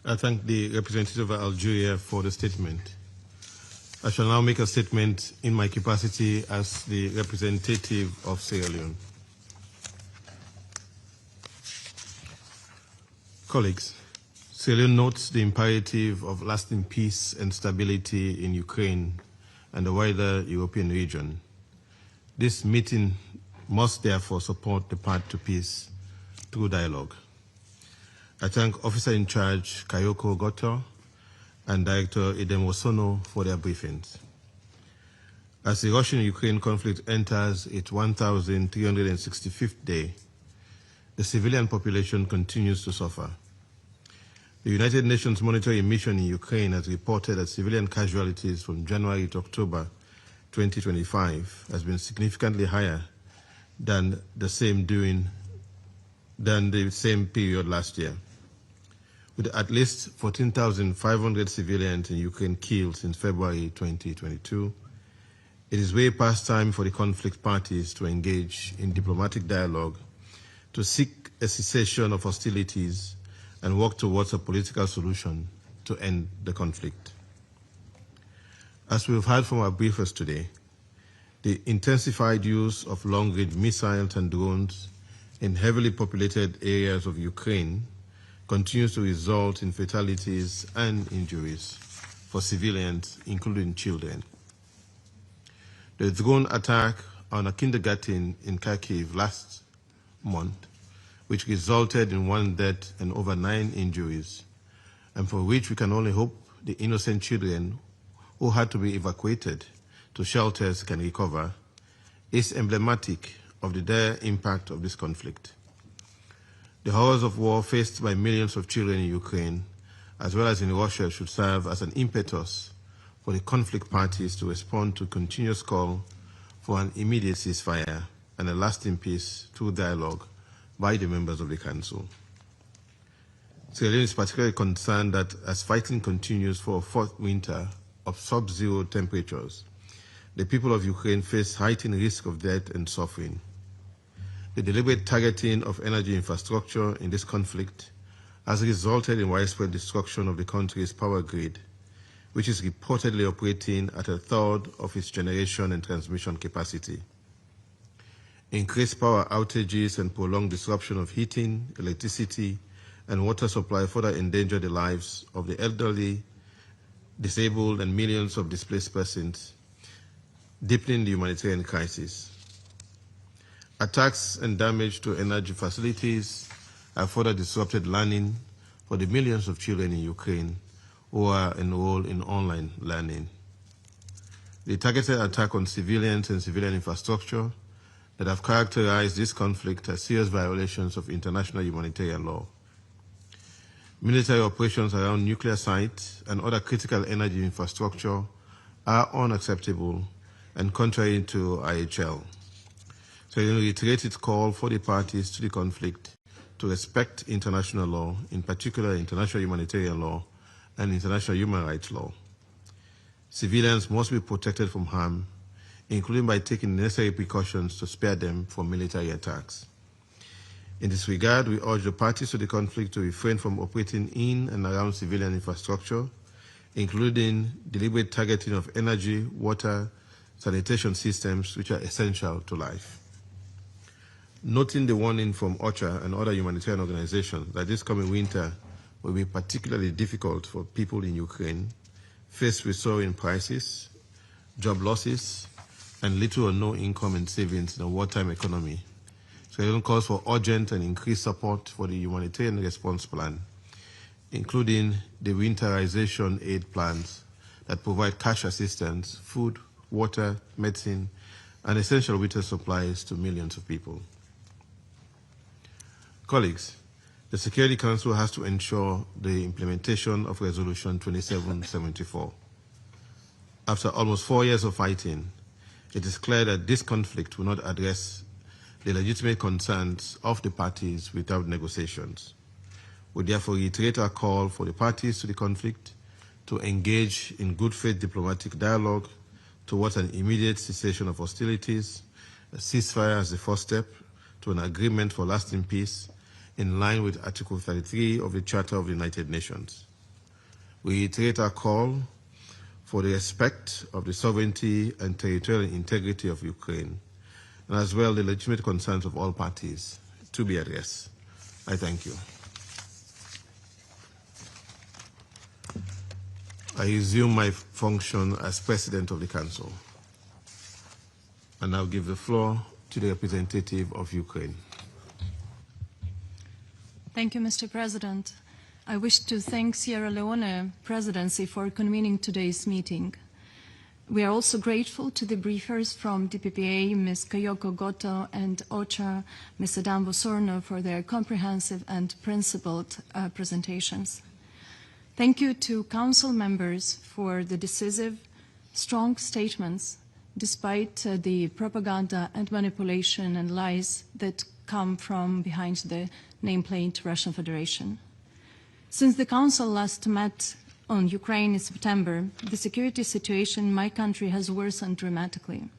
I thank the representative of Algeria for the statement. I shall now make a statement in my capacity as the representative of Sierra Leone. Colleagues, Sierra Leone notes the imperative of lasting peace and stability in Ukraine and the wider European region. This meeting must therefore support the path to peace through dialogue. I thank Officer in Charge Kayoko Goto and Director Idem Osono for their briefings. As the Russian-Ukraine conflict enters its 1,365th day, the civilian population continues to suffer. The United Nations monitoring mission in Ukraine has reported that civilian casualties from January to October 2025 has been significantly higher than the same period last year. With at least 14,500 civilians in Ukraine killed since February 2022, it is way past time for the conflict parties to engage in diplomatic dialogue to seek a cessation of hostilities and work towards a political solution to end the conflict. As we've heard from our briefers today, the intensified use of long-range missiles and drones in heavily populated areas of Ukraine continues to result in fatalities and injuries for civilians, including children. The drone attack on a kindergarten in Kharkiv last month, which resulted in 1 death and over 9 injuries, and for which we can only hope the innocent children who had to be evacuated to shelters can recover, is emblematic of the dire impact of this conflict. The horrors of war faced by millions of children in Ukraine, as well as in Russia, should serve as an impetus for the conflict parties to respond to a continuous call for an immediate ceasefire and a lasting peace through dialogue by the members of the Council. Sierra Leone is particularly concerned that as fighting continues for a 4th winter of sub-zero temperatures, the people of Ukraine face heightened risk of death and suffering. The deliberate targeting of energy infrastructure in this conflict, has resulted in widespread destruction of the country's power grid, which is reportedly operating at a third of its generation and transmission capacity. Increased power outages and prolonged disruption of heating, electricity, and water supply further endanger the lives of the elderly, disabled, and millions of displaced persons, deepening the humanitarian crisis. Attacks and damage to energy facilities have further disrupted learning for the millions of children in Ukraine who are enrolled in online learning. The targeted attack on civilians and civilian infrastructure that have characterized this conflict as serious violations of international humanitarian law. Military operations around nuclear sites and other critical energy infrastructure are unacceptable and contrary to IHL. So it reiterates its call for the parties to the conflict to respect international law, in particular international humanitarian law and international human rights law. Civilians must be protected from harm, including by taking necessary precautions to spare them from military attacks. In this regard, we urge the parties to the conflict to refrain from operating in and around civilian infrastructure, including deliberate targeting of energy, water, sanitation systems which are essential to life. Noting the warning from OCHA and other humanitarian organizations that this coming winter will be particularly difficult for people in Ukraine, faced with soaring prices, job losses, and little or no income and savings in a wartime economy. So it calls for urgent and increased support for the humanitarian response plan, including the winterization aid plans that provide cash assistance, food, water, medicine, and essential winter supplies to millions of people. Colleagues, the Security Council has to ensure the implementation of Resolution 2774. After almost 4 years of fighting, it is clear that this conflict will not address the legitimate concerns of the parties without negotiations. We therefore reiterate our call for the parties to the conflict to engage in good faith diplomatic dialogue towards an immediate cessation of hostilities, a ceasefire as the first step to an agreement for lasting peace in line with Article 33 of the Charter of the United Nations. We reiterate our call for the respect of the sovereignty and territorial integrity of Ukraine, and as well the legitimate concerns of all parties to be addressed. I thank you. I resume my function as President of the Council. And now give the floor to the representative of Ukraine. Thank you, Mr. President. I wish to thank Sierra Leone Presidency for convening today's meeting. We are also grateful to the briefers from DPPA, Ms. Kayoko Goto, and OCHA, Ms. Adam Bosorno, for their comprehensive and principled presentations. Thank you to Council members for the decisive, strong statements, despite the propaganda and manipulation and lies that come from behind the nameplate Russian Federation. Since the Council last met on Ukraine in September, the security situation in my country has worsened dramatically.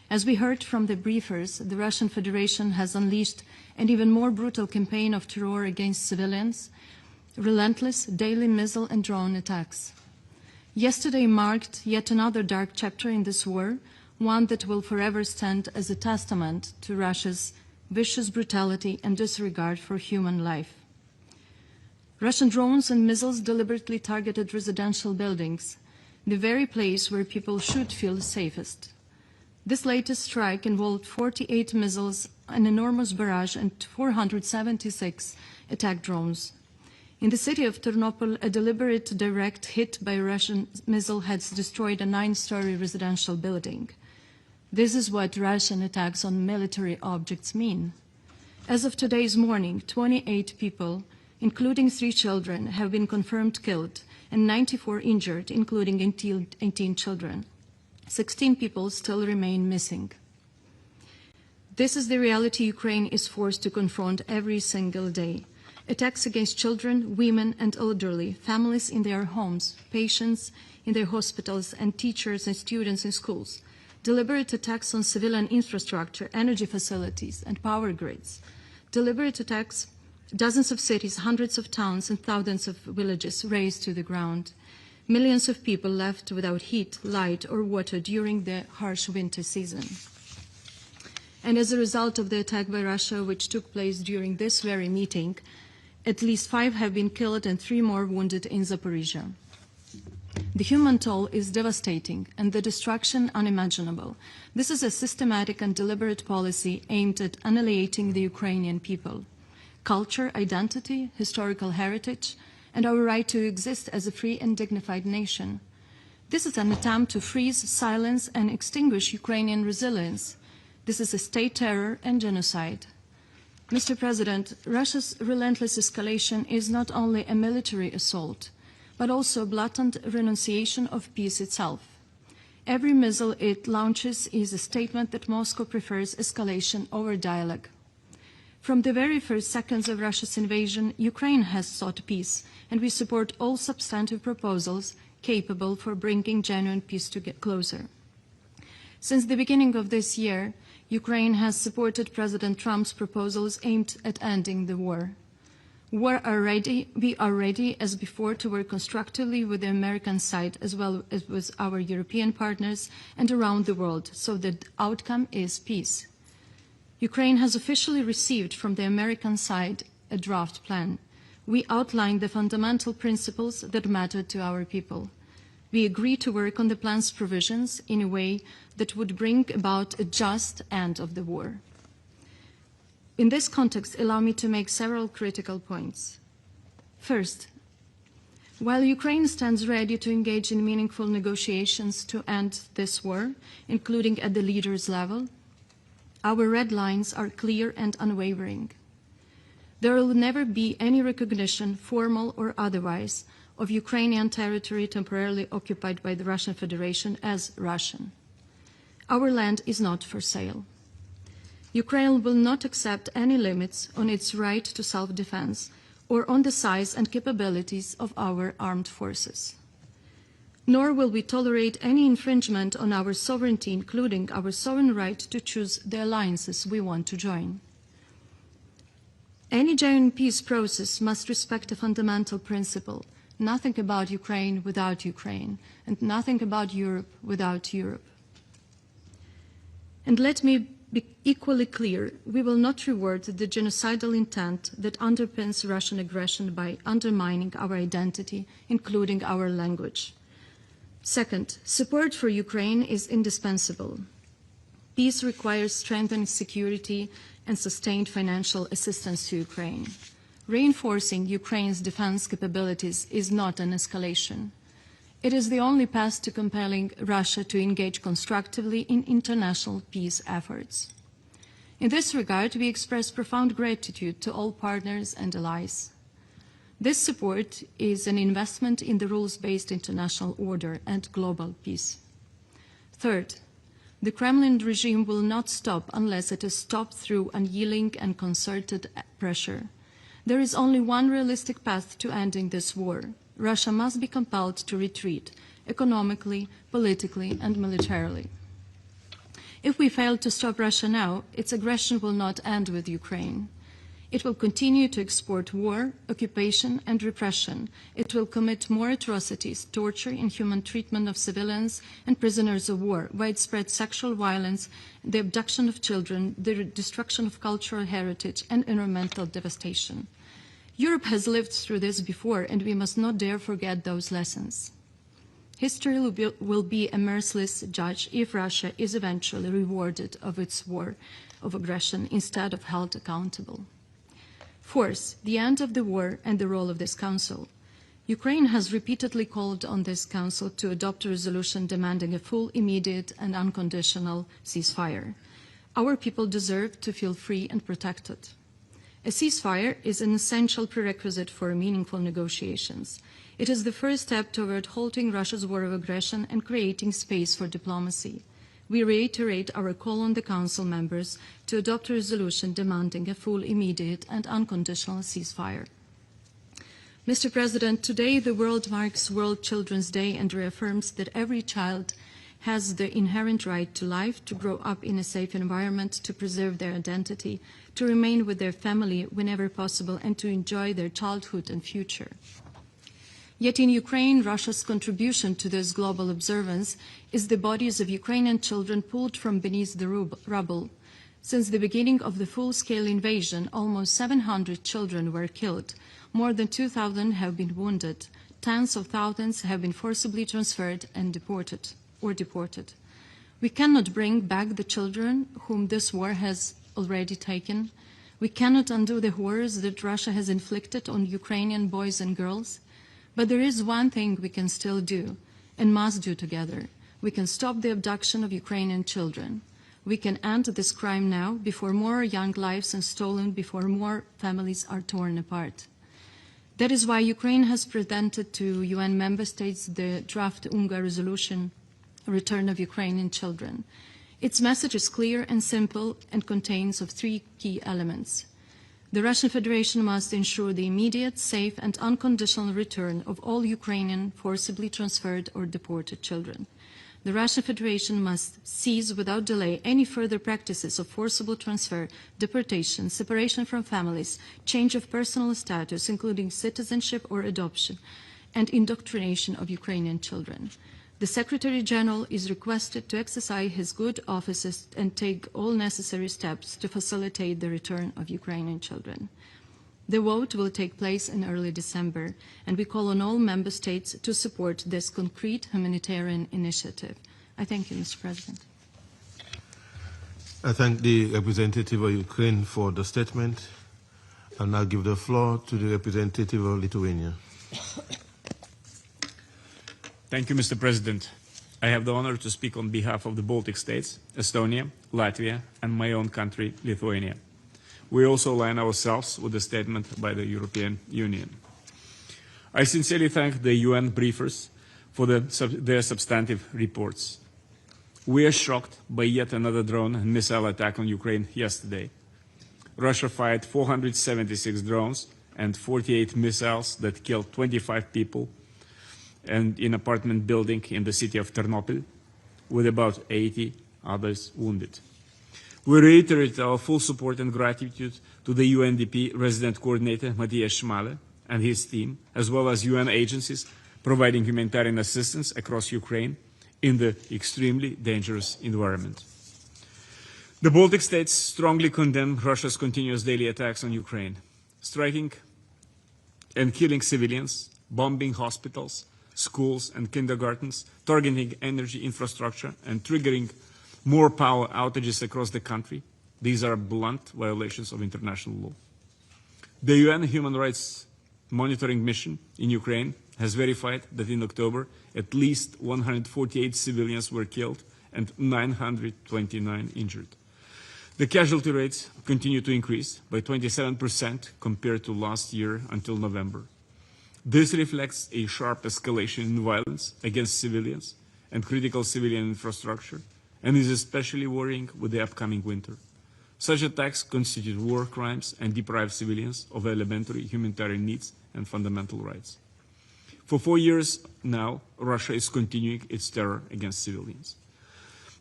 As we heard from the briefers, the Russian Federation has unleashed an even more brutal campaign of terror against civilians, relentless daily missile and drone attacks. Yesterday marked yet another dark chapter in this war, one that will forever stand as a testament to Russia's vicious brutality and disregard for human life. Russian drones and missiles deliberately targeted residential buildings, the very place where people should feel safest. This latest strike involved 48 missiles, an enormous barrage, and 476 attack drones. In the city of Ternopil, a deliberate direct hit by a Russian missile has destroyed a 9-story residential building. This is what Russian attacks on military objects mean. As of today's morning, 28 people, including 3 children, have been confirmed killed and 94 injured, including 18 children. 16 people still remain missing. This is the reality Ukraine is forced to confront every single day. Attacks against children, women and elderly, families in their homes, patients in their hospitals, and teachers and students in schools. Deliberate attacks on civilian infrastructure, energy facilities, and power grids. Deliberate attacks Dozens of cities, hundreds of towns, and thousands of villages razed to the ground. Millions of people left without heat, light, or water during the harsh winter season. And as a result of the attack by Russia, which took place during this very meeting, at least 5 have been killed and 3 more wounded in Zaporizhia. The human toll is devastating and the destruction unimaginable. This is a systematic and deliberate policy aimed at annihilating the Ukrainian people. Culture, identity, historical heritage, and our right to exist as a free and dignified nation. This is an attempt to freeze, silence, and extinguish Ukrainian resilience. This is a state terror and genocide. Mr. President, Russia's relentless escalation is not only a military assault, but also a blatant renunciation of peace itself. Every missile it launches is a statement that Moscow prefers escalation over dialogue. From the very first seconds of Russia's invasion, Ukraine has sought peace, and we support all substantive proposals capable for bringing genuine peace to get closer. Since the beginning of this year, Ukraine has supported President Trump's proposals aimed at ending the war. We are ready as before to work constructively with the American side as well as with our European partners and around the world so that the outcome is peace. Ukraine has officially received from the American side a draft plan. We outlined the fundamental principles that matter to our people. We agree to work on the plan's provisions in a way that would bring about a just end of the war. In this context, allow me to make several critical points. First, while Ukraine stands ready to engage in meaningful negotiations to end this war, including at the leaders' level, our red lines are clear and unwavering. There will never be any recognition, formal or otherwise, of Ukrainian territory temporarily occupied by the Russian Federation as Russian. Our land is not for sale. Ukraine will not accept any limits on its right to self-defense or on the size and capabilities of our armed forces. Nor will we tolerate any infringement on our sovereignty, including our sovereign right to choose the alliances we want to join. Any genuine peace process must respect a fundamental principle: nothing about Ukraine without Ukraine, and nothing about Europe without Europe. And let me be equally clear, we will not reward the genocidal intent that underpins Russian aggression by undermining our identity, including our language. Second, support for Ukraine is indispensable. Peace requires strengthened security and sustained financial assistance to Ukraine. Reinforcing Ukraine's defense capabilities is not an escalation. It is the only path to compelling Russia to engage constructively in international peace efforts. In this regard, we express profound gratitude to all partners and allies. This support is an investment in the rules-based international order and global peace. Third, the Kremlin regime will not stop unless it is stopped through unyielding and concerted pressure. There is only one realistic path to ending this war. Russia must be compelled to retreat economically, politically, and militarily. If we fail to stop Russia now, its aggression will not end with Ukraine. It will continue to export war, occupation, and repression. It will commit more atrocities, torture, inhuman treatment of civilians and prisoners of war, widespread sexual violence, the abduction of children, the destruction of cultural heritage, and environmental devastation. Europe has lived through this before, and we must not dare forget those lessons. History will be a merciless judge if Russia is eventually rewarded of its war of aggression instead of held accountable. Fourth, the end of the war and the role of this Council. Ukraine has repeatedly called on this Council to adopt a resolution demanding a full, immediate, and unconditional ceasefire. Our people deserve to feel free and protected. A ceasefire is an essential prerequisite for meaningful negotiations. It is the first step toward halting Russia's war of aggression and creating space for diplomacy. We reiterate our call on the Council members to adopt a resolution demanding a full, immediate, and unconditional ceasefire. Mr. President, today the world marks World Children's Day and reaffirms that every child has the inherent right to life, to grow up in a safe environment, to preserve their identity, to remain with their family whenever possible, and to enjoy their childhood and future. Yet in Ukraine, Russia's contribution to this global observance is the bodies of Ukrainian children pulled from beneath the rubble. Since the beginning of the full-scale invasion, almost 700 children were killed. More than 2,000 have been wounded. Tens of thousands have been forcibly transferred and deported. We cannot bring back the children whom this war has already taken. We cannot undo the horrors that Russia has inflicted on Ukrainian boys and girls. But there is one thing we can still do and must do together. We can stop the abduction of Ukrainian children. We can end this crime now before more young lives are stolen, before more families are torn apart. That is why Ukraine has presented to UN member states the draft UNGA resolution, Return of Ukrainian Children. Its message is clear and simple and contains of three key elements. The Russian Federation must ensure the immediate, safe and unconditional return of all Ukrainian forcibly transferred or deported children. The Russian Federation must cease without delay any further practices of forcible transfer, deportation, separation from families, change of personal status, including citizenship or adoption, and indoctrination of Ukrainian children. The Secretary General is requested to exercise his good offices and take all necessary steps to facilitate the return of Ukrainian children. The vote will take place in early December, and we call on all member states to support this concrete humanitarian initiative. I thank you, Mr. President. I thank the representative of Ukraine for the statement. I'll now give the floor to the representative of Lithuania. Thank you, Mr. President. I have the honor to speak on behalf of the Baltic states, Estonia, Latvia, and my own country, Lithuania. We also align ourselves with the statement by the European Union. I sincerely thank the UN briefers for their substantive reports. We are shocked by yet another drone and missile attack on Ukraine yesterday. Russia fired 476 drones and 48 missiles that killed 25 people and in an apartment building in the city of Ternopil, with about 80 others wounded. We reiterate our full support and gratitude to the UNDP resident coordinator, Matthias Schmale, and his team, as well as UN agencies providing humanitarian assistance across Ukraine in the extremely dangerous environment. The Baltic states strongly condemn Russia's continuous daily attacks on Ukraine, striking and killing civilians, bombing hospitals, schools and kindergartens, targeting energy infrastructure, and triggering more power outages across the country. These are blunt violations of international law. The UN Human Rights Monitoring Mission in Ukraine has verified that in October, at least 148 civilians were killed and 929 injured. The casualty rates continue to increase by 27% compared to last year until November. This reflects a sharp escalation in violence against civilians and critical civilian infrastructure, and is especially worrying with the upcoming winter. Such attacks constitute war crimes and deprive civilians of elementary humanitarian needs and fundamental rights. For 4 years now, Russia is continuing its terror against civilians.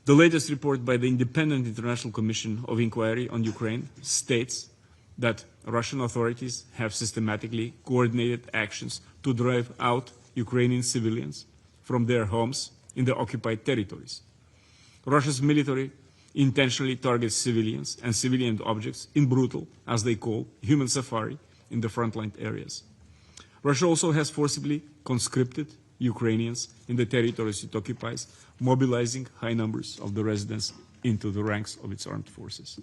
The latest report by the Independent International Commission of Inquiry on Ukraine states that Russian authorities have systematically coordinated actions to drive out Ukrainian civilians from their homes in the occupied territories. Russia's military intentionally targets civilians and civilian objects in brutal, as they call, human safari in the frontline areas. Russia also has forcibly conscripted Ukrainians in the territories it occupies, mobilizing high numbers of the residents into the ranks of its armed forces.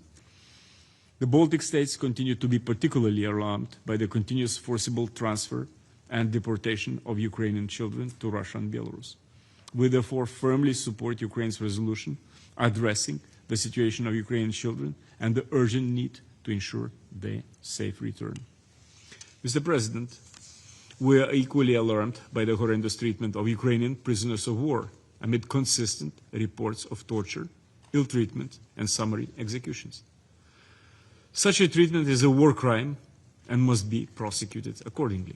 The Baltic states continue to be particularly alarmed by the continuous forcible transfer and deportation of Ukrainian children to Russia and Belarus. We therefore firmly support Ukraine's resolution addressing the situation of Ukrainian children and the urgent need to ensure their safe return. Mr. President, we are equally alarmed by the horrendous treatment of Ukrainian prisoners of war amid consistent reports of torture, ill treatment, and summary executions. Such a treatment is a war crime and must be prosecuted accordingly.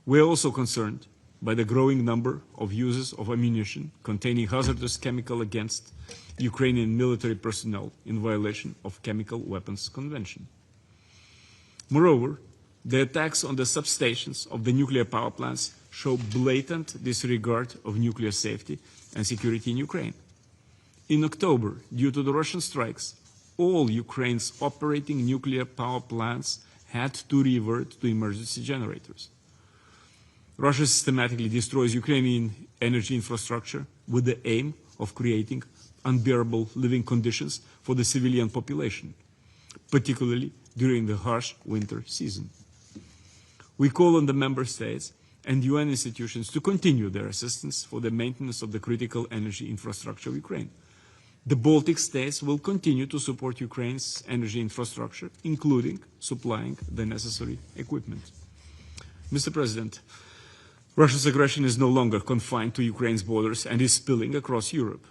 We are also concerned by the growing number of uses of ammunition containing hazardous chemical against Ukrainian military personnel in violation of Chemical Weapons Convention. Moreover, the attacks on the substations of the nuclear power plants show blatant disregard of nuclear safety and security in Ukraine. In October, due to the Russian strikes, all Ukraine's operating nuclear power plants had to revert to emergency generators. Russia systematically destroys Ukrainian energy infrastructure with the aim of creating unbearable living conditions for the civilian population, particularly during the harsh winter season. We call on the member states and UN institutions to continue their assistance for the maintenance of the critical energy infrastructure of Ukraine. The Baltic states will continue to support Ukraine's energy infrastructure, including supplying the necessary equipment. Mr. President, Russia's aggression is no longer confined to Ukraine's borders and is spilling across Europe.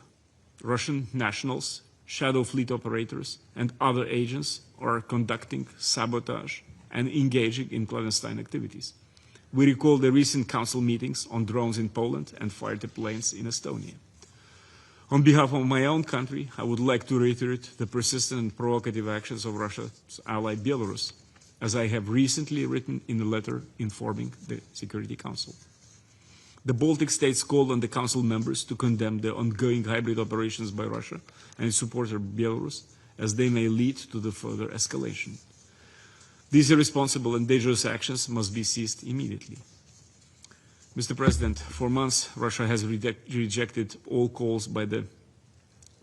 Russian nationals, shadow fleet operators, and other agents are conducting sabotage and engaging in clandestine activities. We recall the recent council meetings on drones in Poland and fighter planes in Estonia. On behalf of my own country, I would like to reiterate the persistent and provocative actions of Russia's ally Belarus, as I have recently written in a letter informing the Security Council. The Baltic states called on the Council members to condemn the ongoing hybrid operations by Russia and its supporter Belarus, as they may lead to the further escalation. These irresponsible and dangerous actions must be ceased immediately. Mr. President, for months, Russia has rejected all calls by the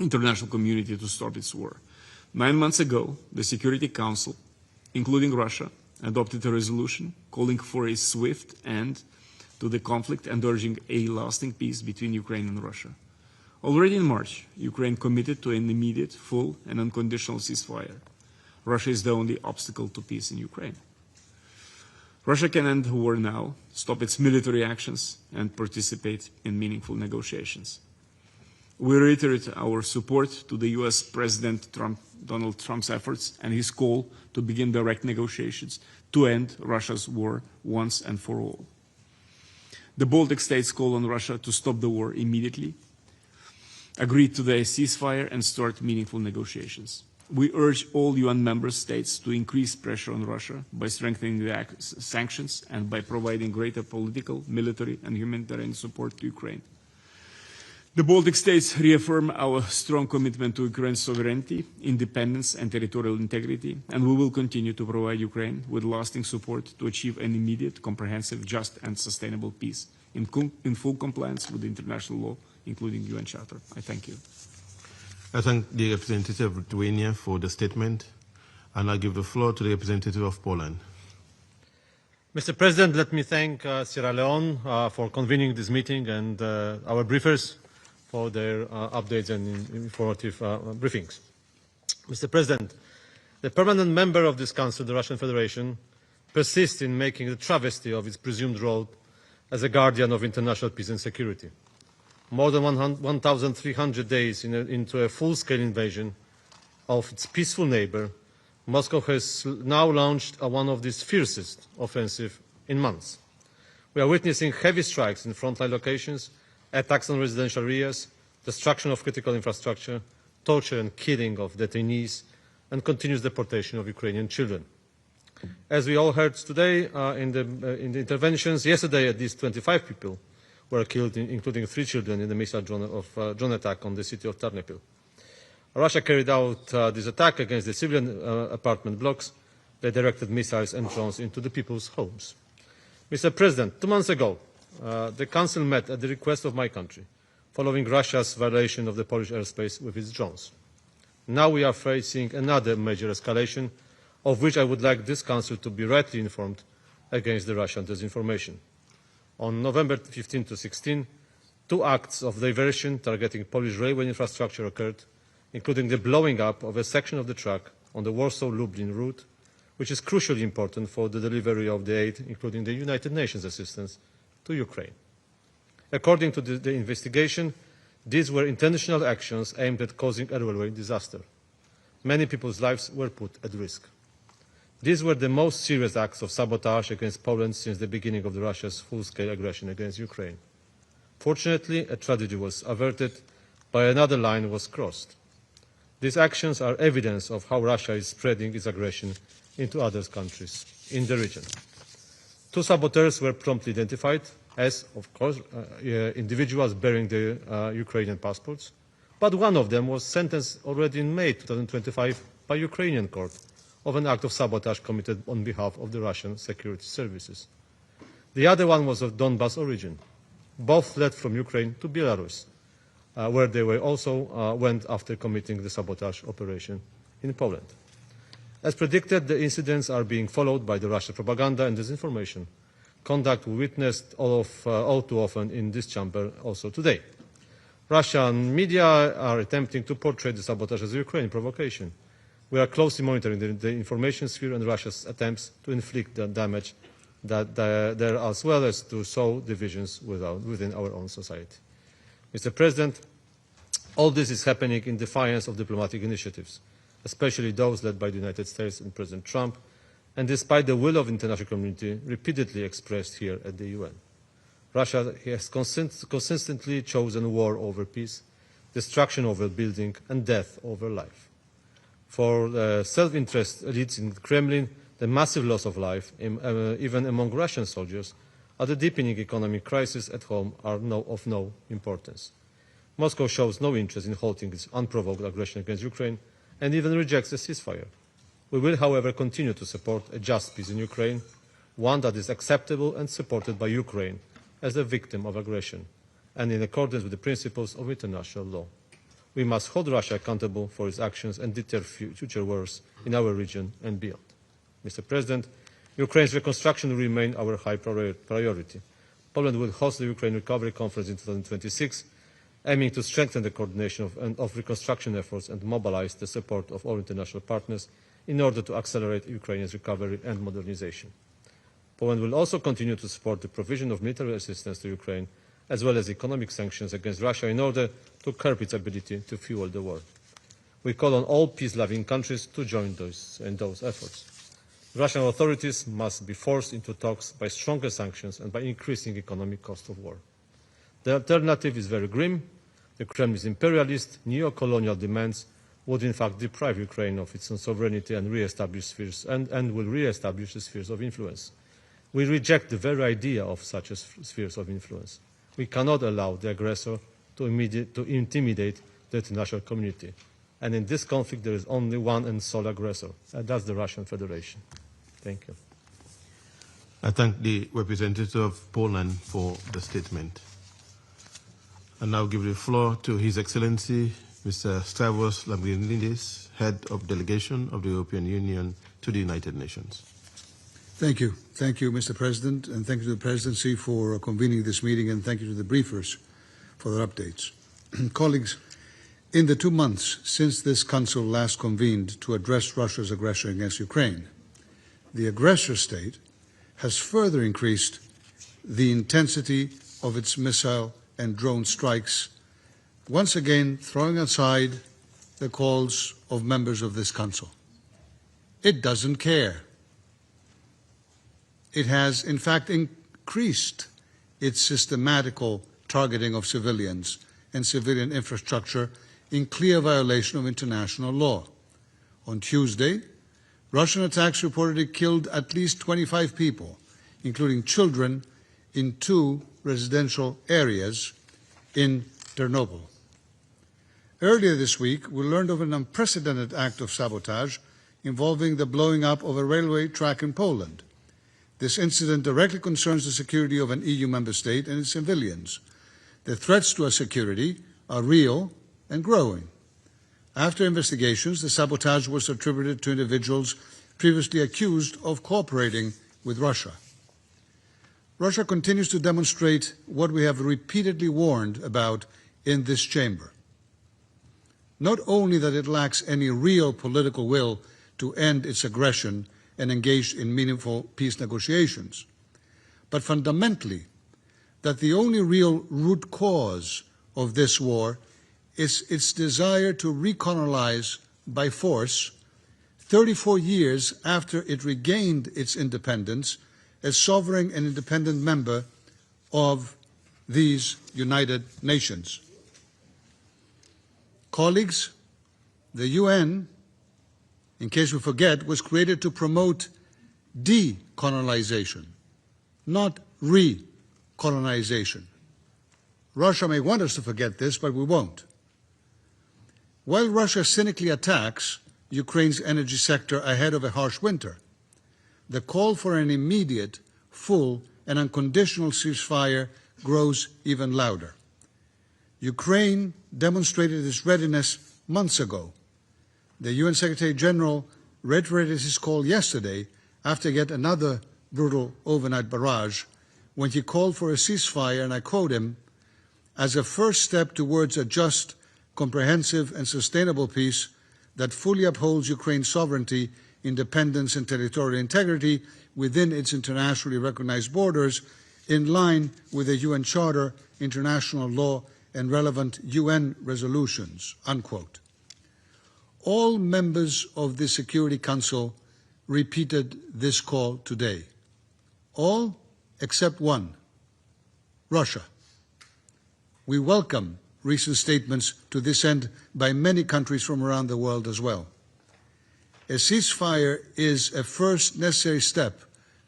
international community to stop its war. 9 months ago, the Security Council, including Russia, adopted a resolution calling for a swift end to the conflict and urging a lasting peace between Ukraine and Russia. Already in March, Ukraine committed to an immediate, full, and unconditional ceasefire. Russia is the only obstacle to peace in Ukraine. Russia can end the war now, stop its military actions, and participate in meaningful negotiations. We reiterate our support to the US President Donald Trump's efforts and his call to begin direct negotiations to end Russia's war once and for all. The Baltic states call on Russia to stop the war immediately, agree to the ceasefire, and start meaningful negotiations. We urge all UN member states to increase pressure on Russia by strengthening the sanctions and by providing greater political, military, and humanitarian support to Ukraine. The Baltic states reaffirm our strong commitment to Ukraine's sovereignty, independence, and territorial integrity, and we will continue to provide Ukraine with lasting support to achieve an immediate, comprehensive, just, and sustainable peace in full compliance with international law, including UN Charter. I thank you. I thank the representative of Lithuania for the statement, and I give the floor to the representative of Poland. Mr. President, let me thank Sierra Leone for convening this meeting and our briefers for their updates and informative briefings. Mr. President, the permanent member of this Council, the Russian Federation, persists in making the travesty of its presumed role as a guardian of international peace and security. More than 1,300 days into a full-scale invasion of its peaceful neighbor, Moscow has now launched one of these fiercest offensives in months. We are witnessing heavy strikes in frontline locations, attacks on residential areas, destruction of critical infrastructure, torture and killing of detainees, and continuous deportation of Ukrainian children. As we all heard today in the interventions, yesterday at least 25 people were killed, including 3 children, in the missile drone attack on the city of Ternopil. Russia carried out this attack against the civilian apartment blocks. They directed missiles and drones into the people's homes. Mr. President, 2 months ago, the Council met at the request of my country, following Russia's violation of the Polish airspace with its drones. Now we are facing another major escalation, of which I would like this Council to be rightly informed against the Russian disinformation. On November 15 to 16, 2 acts of diversion targeting Polish railway infrastructure occurred, including the blowing up of a section of the track on the Warsaw-Lublin route, which is crucially important for the delivery of the aid, including the United Nations assistance, to Ukraine. According to the investigation, these were intentional actions aimed at causing a railway disaster. Many people's lives were put at risk. These were the most serious acts of sabotage against Poland since the beginning of Russia's full-scale aggression against Ukraine. Fortunately, a tragedy was averted, but another line was crossed. These actions are evidence of how Russia is spreading its aggression into other countries in the region. Two saboteurs were promptly identified as, of course, individuals bearing the Ukrainian passports, but one of them was sentenced already in May 2025 by Ukrainian court of an act of sabotage committed on behalf of the Russian security services. The other one was of Donbas origin. Both fled from Ukraine to Belarus, where they were also went after committing the sabotage operation in Poland. As predicted, the incidents are being followed by the Russian propaganda and disinformation, conduct we witnessed all too often in this chamber also today. Russian media are attempting to portray the sabotage as a Ukrainian provocation. We are closely monitoring the information sphere and Russia's attempts to inflict the damage there, as well as to sow divisions within our own society. Mr. President, all this is happening in defiance of diplomatic initiatives, especially those led by the United States and President Trump, and despite the will of the international community repeatedly expressed here at the UN. Russia has consistently chosen war over peace, destruction over building, and death over life. For self-interest elites in the Kremlin, the massive loss of life, even among Russian soldiers, and the deepening economic crisis at home are of no importance. Moscow shows no interest in halting its unprovoked aggression against Ukraine and even rejects a ceasefire. We will, however, continue to support a just peace in Ukraine, one that is acceptable and supported by Ukraine as a victim of aggression and in accordance with the principles of international law. We must hold Russia accountable for its actions and deter future wars in our region and beyond. Mr. President, Ukraine's reconstruction will remain our high priority. Poland will host the Ukraine Recovery Conference in 2026, aiming to strengthen the coordination of reconstruction efforts and mobilize the support of all international partners in order to accelerate Ukraine's recovery and modernization. Poland will also continue to support the provision of military assistance to Ukraine, as well as economic sanctions against Russia in order to curb its ability to fuel the war. We call on all peace-loving countries to join in those efforts. Russian authorities must be forced into talks by stronger sanctions and by increasing economic cost of war. The alternative is very grim. The Kremlin's imperialist, neo-colonial demands would in fact deprive Ukraine of its own sovereignty and will re-establish the spheres of influence. We reject the very idea of such spheres of influence. We cannot allow the aggressor to intimidate the international community. And in this conflict, there is only one and sole aggressor, and that's the Russian Federation. Thank you. I thank the representative of Poland for the statement. I now give the floor to His Excellency, Mr. Stavros Lambrinidis, Head of Delegation of the European Union to the United Nations. Thank you. Thank you, Mr. President, and thank you to the Presidency for convening this meeting, and thank you to the briefers for their updates. Colleagues, in the 2 months since this Council last convened to address Russia's aggression against Ukraine, the aggressor state has further increased the intensity of its missile and drone strikes, once again throwing aside the calls of members of this Council. It doesn't care. It has, in fact, increased its systematical targeting of civilians and civilian infrastructure in clear violation of international law. On Tuesday, Russian attacks reportedly killed at least 25 people, including children, in 2 residential areas in Chernobyl. Earlier this week, we learned of an unprecedented act of sabotage involving the blowing up of a railway track in Poland. This incident directly concerns the security of an EU member state and its civilians. The threats to our security are real and growing. After investigations, the sabotage was attributed to individuals previously accused of cooperating with Russia. Russia continues to demonstrate what we have repeatedly warned about in this chamber. Not only that it lacks any real political will to end its aggression and engage in meaningful peace negotiations, but fundamentally that the only real root cause of this war is its desire to recolonize by force 34 years after it regained its independence as sovereign and independent member of these United Nations. Colleagues, the UN, in case we forget, was created to promote decolonization, not recolonization. Russia may want us to forget this, but we won't. While Russia cynically attacks Ukraine's energy sector ahead of a harsh winter, the call for an immediate, full, and unconditional ceasefire grows even louder. Ukraine demonstrated its readiness months ago. The UN Secretary General reiterated his call yesterday after yet another brutal overnight barrage when he called for a ceasefire, and I quote him, as a first step towards a just, comprehensive and sustainable peace that fully upholds Ukraine's sovereignty, independence and territorial integrity within its internationally recognized borders in line with the UN Charter, international law and relevant UN resolutions, unquote. All members of the Security Council repeated this call today. All except one, Russia. We welcome recent statements to this end by many countries from around the world as well. A ceasefire is a first necessary step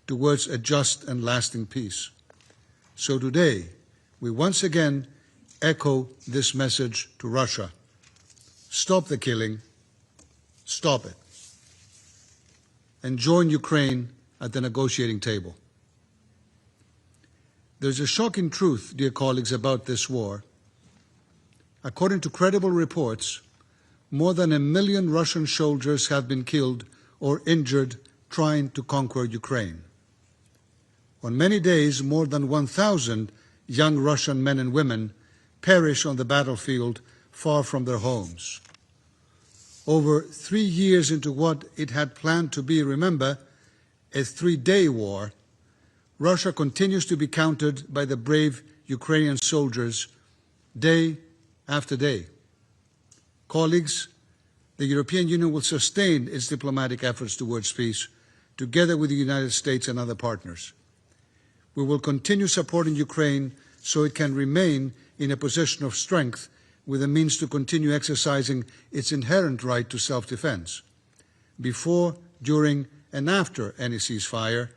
towards a just and lasting peace. So today, we once again echo this message to Russia. Stop the killing, stop it, and join Ukraine at the negotiating table. There's a shocking truth, dear colleagues, about this war. According to credible reports, more than 1 million Russian soldiers have been killed or injured trying to conquer Ukraine. On many days, more than 1,000 young Russian men and women perish on the battlefield far from their homes. Over 3 years into what it had planned to be, remember, a 3-day war, Russia continues to be countered by the brave Ukrainian soldiers day after day. Colleagues, the European Union will sustain its diplomatic efforts towards peace, together with the United States and other partners. We will continue supporting Ukraine so it can remain in a position of strength with the means to continue exercising its inherent right to self-defense. Before, during, and after any ceasefire,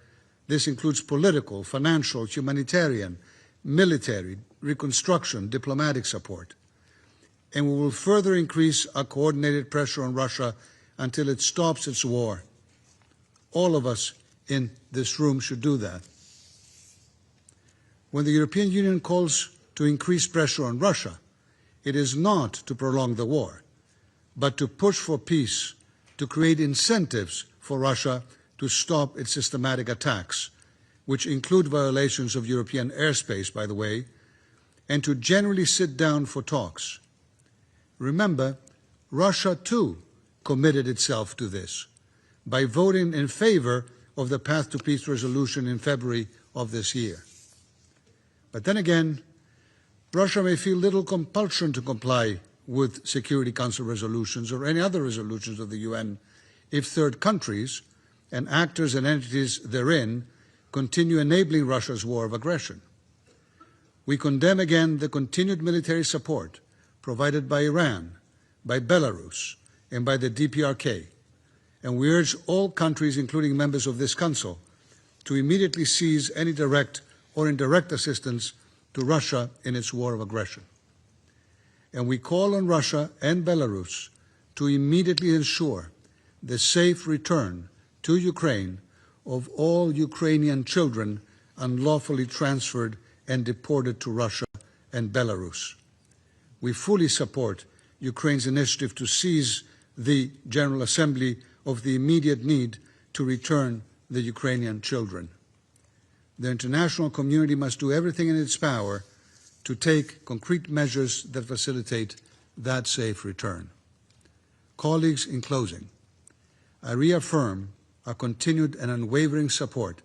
this includes political, financial, humanitarian, military, reconstruction, diplomatic support. And we will further increase our coordinated pressure on Russia until it stops its war. All of us in this room should do that. When the European Union calls to increase pressure on Russia, it is not to prolong the war, but to push for peace, to create incentives for Russia to stop its systematic attacks, which include violations of European airspace, by the way, and to generally sit down for talks. Remember, Russia too committed itself to this by voting in favor of the Path to Peace resolution in February of this year. But then again, Russia may feel little compulsion to comply with Security Council resolutions or any other resolutions of the UN if third countries and actors and entities therein continue enabling Russia's war of aggression. We condemn again the continued military support provided by Iran, by Belarus, and by the DPRK, and we urge all countries, including members of this Council, to immediately cease any direct or indirect assistance to Russia in its war of aggression. And we call on Russia and Belarus to immediately ensure the safe return to Ukraine of all Ukrainian children unlawfully transferred and deported to Russia and Belarus. We fully support Ukraine's initiative to seize the General Assembly of the immediate need to return the Ukrainian children. The international community must do everything in its power to take concrete measures that facilitate that safe return. Colleagues, in closing, I reaffirm our continued and unwavering support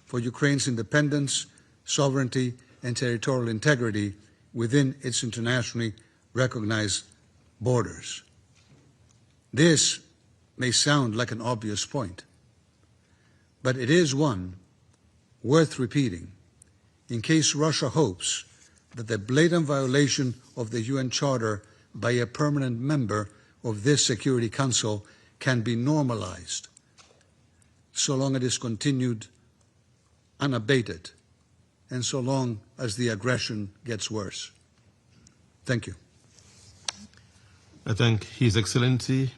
for Ukraine's independence, sovereignty, and territorial integrity within its internationally recognized borders. This may sound like an obvious point, but it is one worth repeating in case Russia hopes that the blatant violation of the UN Charter by a permanent member of this Security Council can be normalized so long as it is continued unabated and so long as the aggression gets worse. Thank you. I thank His Excellency,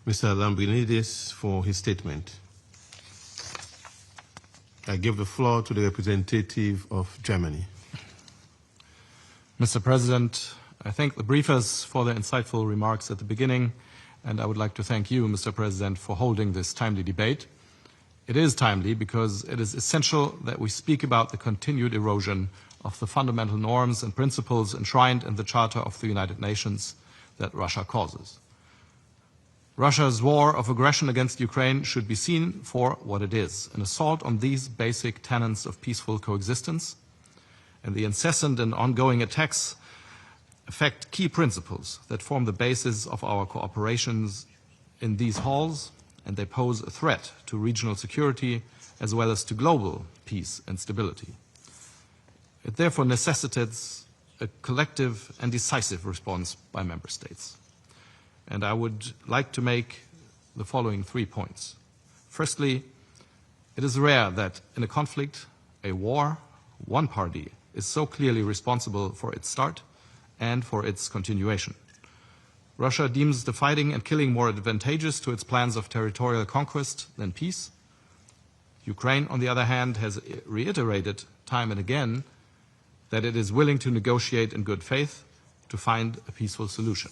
Mr. Lambrinidis, for his statement. I give the floor to the representative of Germany. Mr. President, I thank the briefers for their insightful remarks at the beginning, and I would like to thank you, Mr. President, for holding this timely debate. It is timely because it is essential that we speak about the continued erosion of the fundamental norms and principles enshrined in the Charter of the United Nations that Russia causes. Russia's war of aggression against Ukraine should be seen for what it is, an assault on these basic tenets of peaceful coexistence, and the incessant and ongoing attacks affect key principles that form the basis of our cooperations in these halls, and they pose a threat to regional security as well as to global peace and stability. It therefore necessitates a collective and decisive response by member states. And I would like to make the following 3 points. Firstly, it is rare that in a conflict, a war, one party is so clearly responsible for its start and for its continuation. Russia deems the fighting and killing more advantageous to its plans of territorial conquest than peace. Ukraine, on the other hand, has reiterated time and again that it is willing to negotiate in good faith to find a peaceful solution.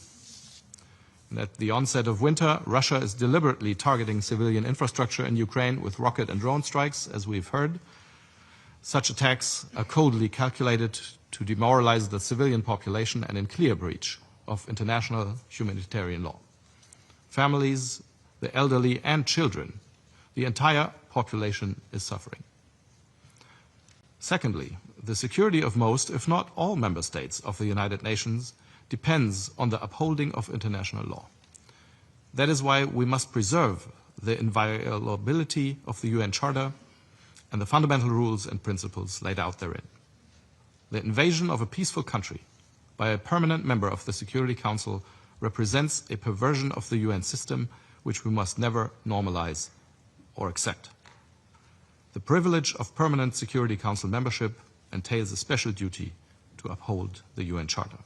And at the onset of winter, Russia is deliberately targeting civilian infrastructure in Ukraine with rocket and drone strikes, as we've heard. Such attacks are coldly calculated to demoralize the civilian population and in clear breach of international humanitarian law. Families, the elderly, and children, the entire population is suffering. Secondly, the security of most, if not all, member states of the United Nations depends on the upholding of international law. That is why we must preserve the inviolability of the UN Charter and the fundamental rules and principles laid out therein. The invasion of a peaceful country by a permanent member of the Security Council represents a perversion of the UN system which we must never normalize or accept. The privilege of permanent Security Council membership entails a special duty to uphold the UN Charter.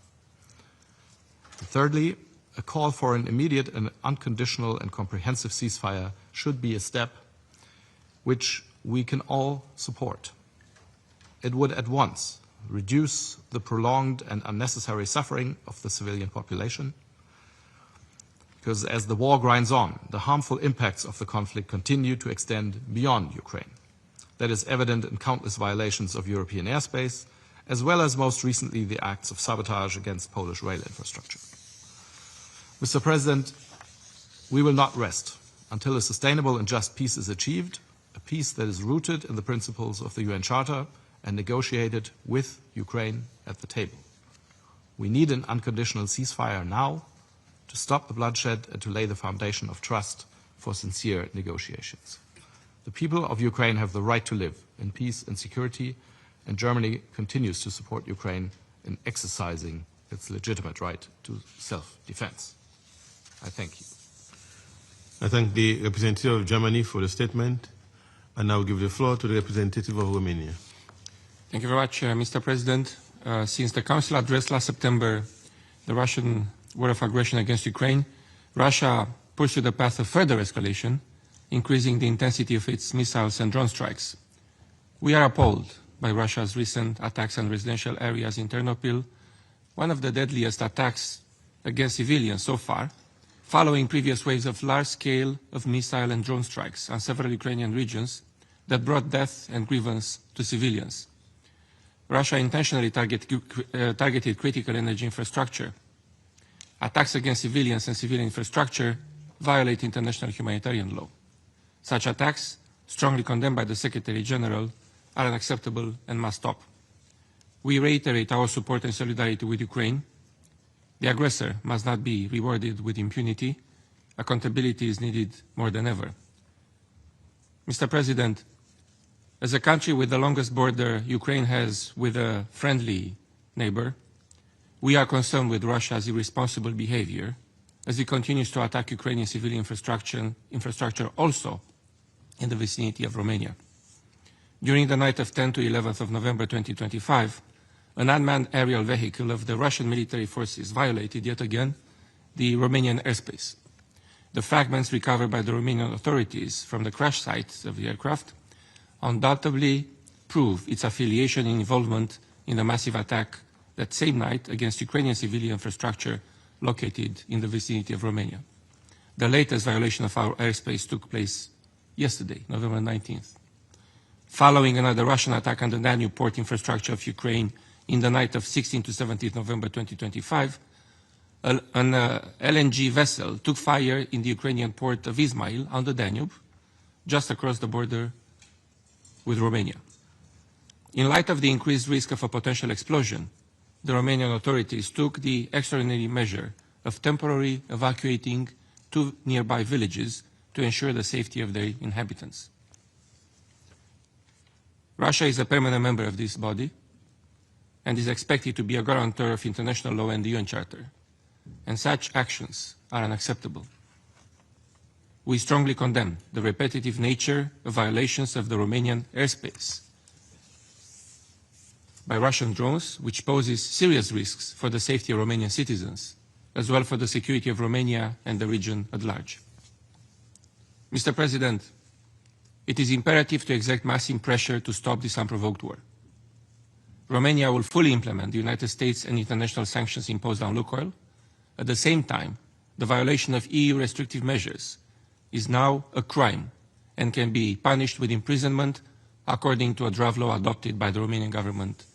Thirdly, a call for an immediate and unconditional and comprehensive ceasefire should be a step which we can all support. It would at once reduce the prolonged and unnecessary suffering of the civilian population, because as the war grinds on, the harmful impacts of the conflict continue to extend beyond Ukraine. That is evident in countless violations of European airspace, as well as most recently the acts of sabotage against Polish rail infrastructure. Mr. President, we will not rest until a sustainable and just peace is achieved, a peace that is rooted in the principles of the UN Charter and negotiated with Ukraine at the table. We need an unconditional ceasefire now to stop the bloodshed and to lay the foundation of trust for sincere negotiations. The people of Ukraine have the right to live in peace and security, and Germany continues to support Ukraine in exercising its legitimate right to self-defense. I thank you. I thank the representative of Germany for the statement, and now give the floor to the representative of Romania. Thank you very much, Mr. President. Since the Council addressed last September the Russian war of aggression against Ukraine, Russia pursued a path of further escalation, increasing the intensity of its missiles and drone strikes. We are appalled by Russia's recent attacks on residential areas in Ternopil, one of the deadliest attacks against civilians so far, following previous waves of large-scale missile and drone strikes on several Ukrainian regions that brought death and grievance to civilians. Russia intentionally targeted critical energy infrastructure. Attacks against civilians and civilian infrastructure violate international humanitarian law. Such attacks, strongly condemned by the Secretary General, are unacceptable and must stop. We reiterate our support and solidarity with Ukraine. The aggressor must not be rewarded with impunity, accountability is needed more than ever. Mr. President, as a country with the longest border Ukraine has with a friendly neighbor, we are concerned with Russia's irresponsible behavior as it continues to attack Ukrainian civilian infrastructure also in the vicinity of Romania. During the night of 10 to 11th of November 2025, an unmanned aerial vehicle of the Russian military forces violated yet again the Romanian airspace. The fragments recovered by the Romanian authorities from the crash sites of the aircraft undoubtedly prove its affiliation and involvement in the massive attack that same night against Ukrainian civilian infrastructure located in the vicinity of Romania. The latest violation of our airspace took place yesterday, November 19th. Following another Russian attack on the Danube port infrastructure of Ukraine in the night of 16 to 17 November 2025, an LNG vessel took fire in the Ukrainian port of Izmail on the Danube, just across the border with Romania. In light of the increased risk of a potential explosion, the Romanian authorities took the extraordinary measure of temporarily evacuating 2 nearby villages to ensure the safety of their inhabitants. Russia is a permanent member of this body and is expected to be a guarantor of international law and the UN Charter, and such actions are unacceptable. We strongly condemn the repetitive nature of violations of the Romanian airspace by Russian drones, which poses serious risks for the safety of Romanian citizens, as well for the security of Romania and the region at large. Mr. President, it is imperative to exert massive pressure to stop this unprovoked war. Romania will fully implement the United States and international sanctions imposed on Lukoil. At the same time, the violation of EU restrictive measures is now a crime and can be punished with imprisonment according to a draft law adopted by the Romanian government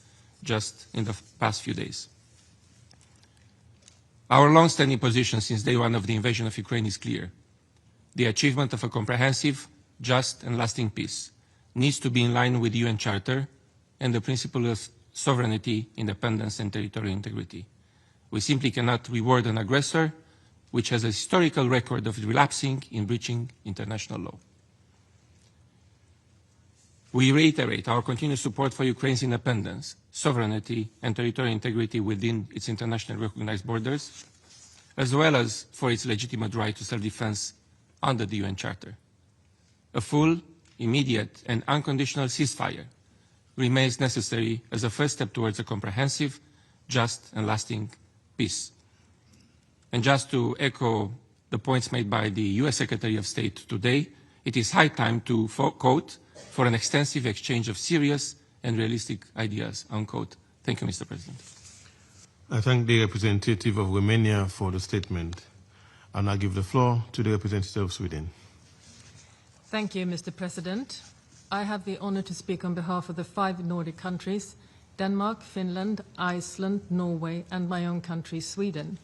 just in the past few days. Our long-standing position since day one of the invasion of Ukraine is clear. The achievement of a comprehensive, just and lasting peace needs to be in line with the UN Charter and the principle of sovereignty, independence and territorial integrity. We simply cannot reward an aggressor which has a historical record of relapsing in breaching international law. We reiterate our continued support for Ukraine's independence, sovereignty and territorial integrity within its internationally recognized borders, as well as for its legitimate right to self-defense under the UN Charter. A full, immediate and unconditional ceasefire remains necessary as a first step towards a comprehensive, just and lasting peace. And just to echo the points made by the US Secretary of State today, it is high time to, quote, for an extensive exchange of serious and realistic ideas, unquote. Thank you, Mr. President. I thank the representative of Romania for the statement. I now give the floor to the representative of Sweden. Thank you, Mr. President. I have the honor to speak on behalf of the 5 Nordic countries, Denmark, Finland, Iceland, Norway, and my own country, Sweden.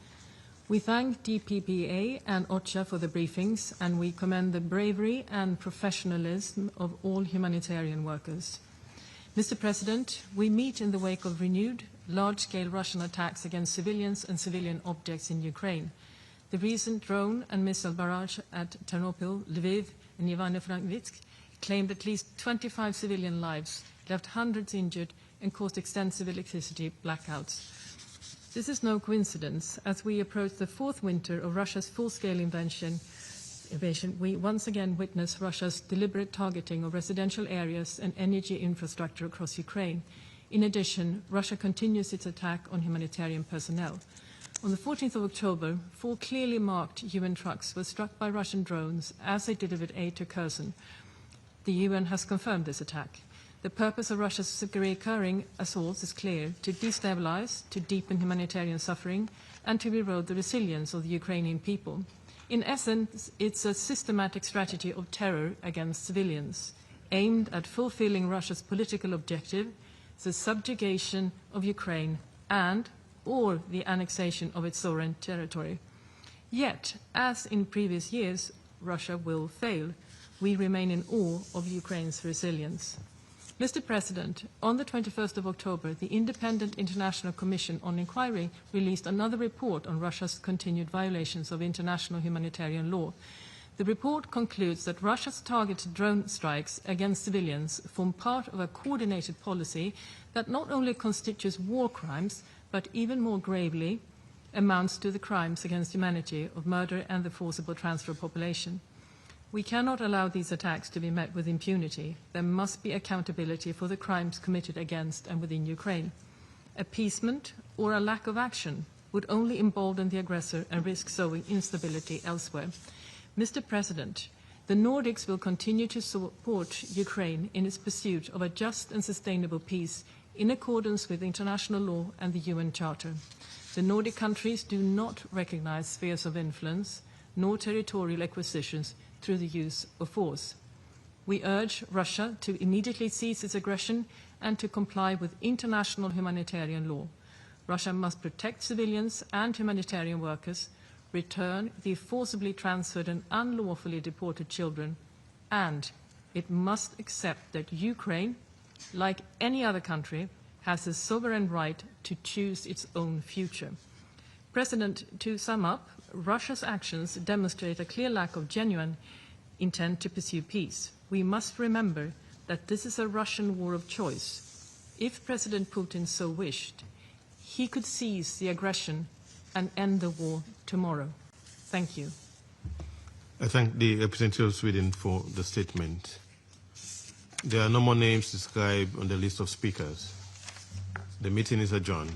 We thank DPPA and OCHA for the briefings, and we commend the bravery and professionalism of all humanitarian workers. Mr. President, we meet in the wake of renewed, large-scale Russian attacks against civilians and civilian objects in Ukraine. The recent drone and missile barrage at Ternopil, Lviv, and Ivano-Frankivsk claimed at least 25 civilian lives, left hundreds injured, and caused extensive electricity blackouts. This is no coincidence. As we approach the 4th winter of Russia's full-scale invasion, we once again witness Russia's deliberate targeting of residential areas and energy infrastructure across Ukraine. In addition, Russia continues its attack on humanitarian personnel. On the 14th of October, 4 clearly marked UN trucks were struck by Russian drones as they delivered aid to Kherson. The UN has confirmed this attack. The purpose of Russia's recurring assaults is clear: to destabilize, to deepen humanitarian suffering, and to erode the resilience of the Ukrainian people. In essence, it's a systematic strategy of terror against civilians, aimed at fulfilling Russia's political objective, the subjugation of Ukraine or the annexation of its sovereign territory. Yet, as in previous years, Russia will fail. We remain in awe of Ukraine's resilience. Mr. President, on the 21st of October, the Independent International Commission on Inquiry released another report on Russia's continued violations of international humanitarian law. The report concludes that Russia's targeted drone strikes against civilians form part of a coordinated policy that not only constitutes war crimes, but even more gravely amounts to the crimes against humanity of murder and the forcible transfer of population. We cannot allow these attacks to be met with impunity. There must be accountability for the crimes committed against and within Ukraine. Appeasement or a lack of action would only embolden the aggressor and risk sowing instability elsewhere. Mr. President, the Nordics will continue to support Ukraine in its pursuit of a just and sustainable peace in accordance with international law and the UN Charter. The Nordic countries do not recognize spheres of influence nor territorial acquisitions through the use of force. We urge Russia to immediately cease its aggression and to comply with international humanitarian law. Russia must protect civilians and humanitarian workers, return the forcibly transferred and unlawfully deported children, and it must accept that Ukraine, like any other country, has a sovereign right to choose its own future. President, to sum up, Russia's actions demonstrate a clear lack of genuine intent to pursue peace. We must remember that this is a Russian war of choice. If President Putin so wished, he could cease the aggression and end the war tomorrow. Thank you. I thank the representative of Sweden for the statement. There are no more names described on the list of speakers. The meeting is adjourned.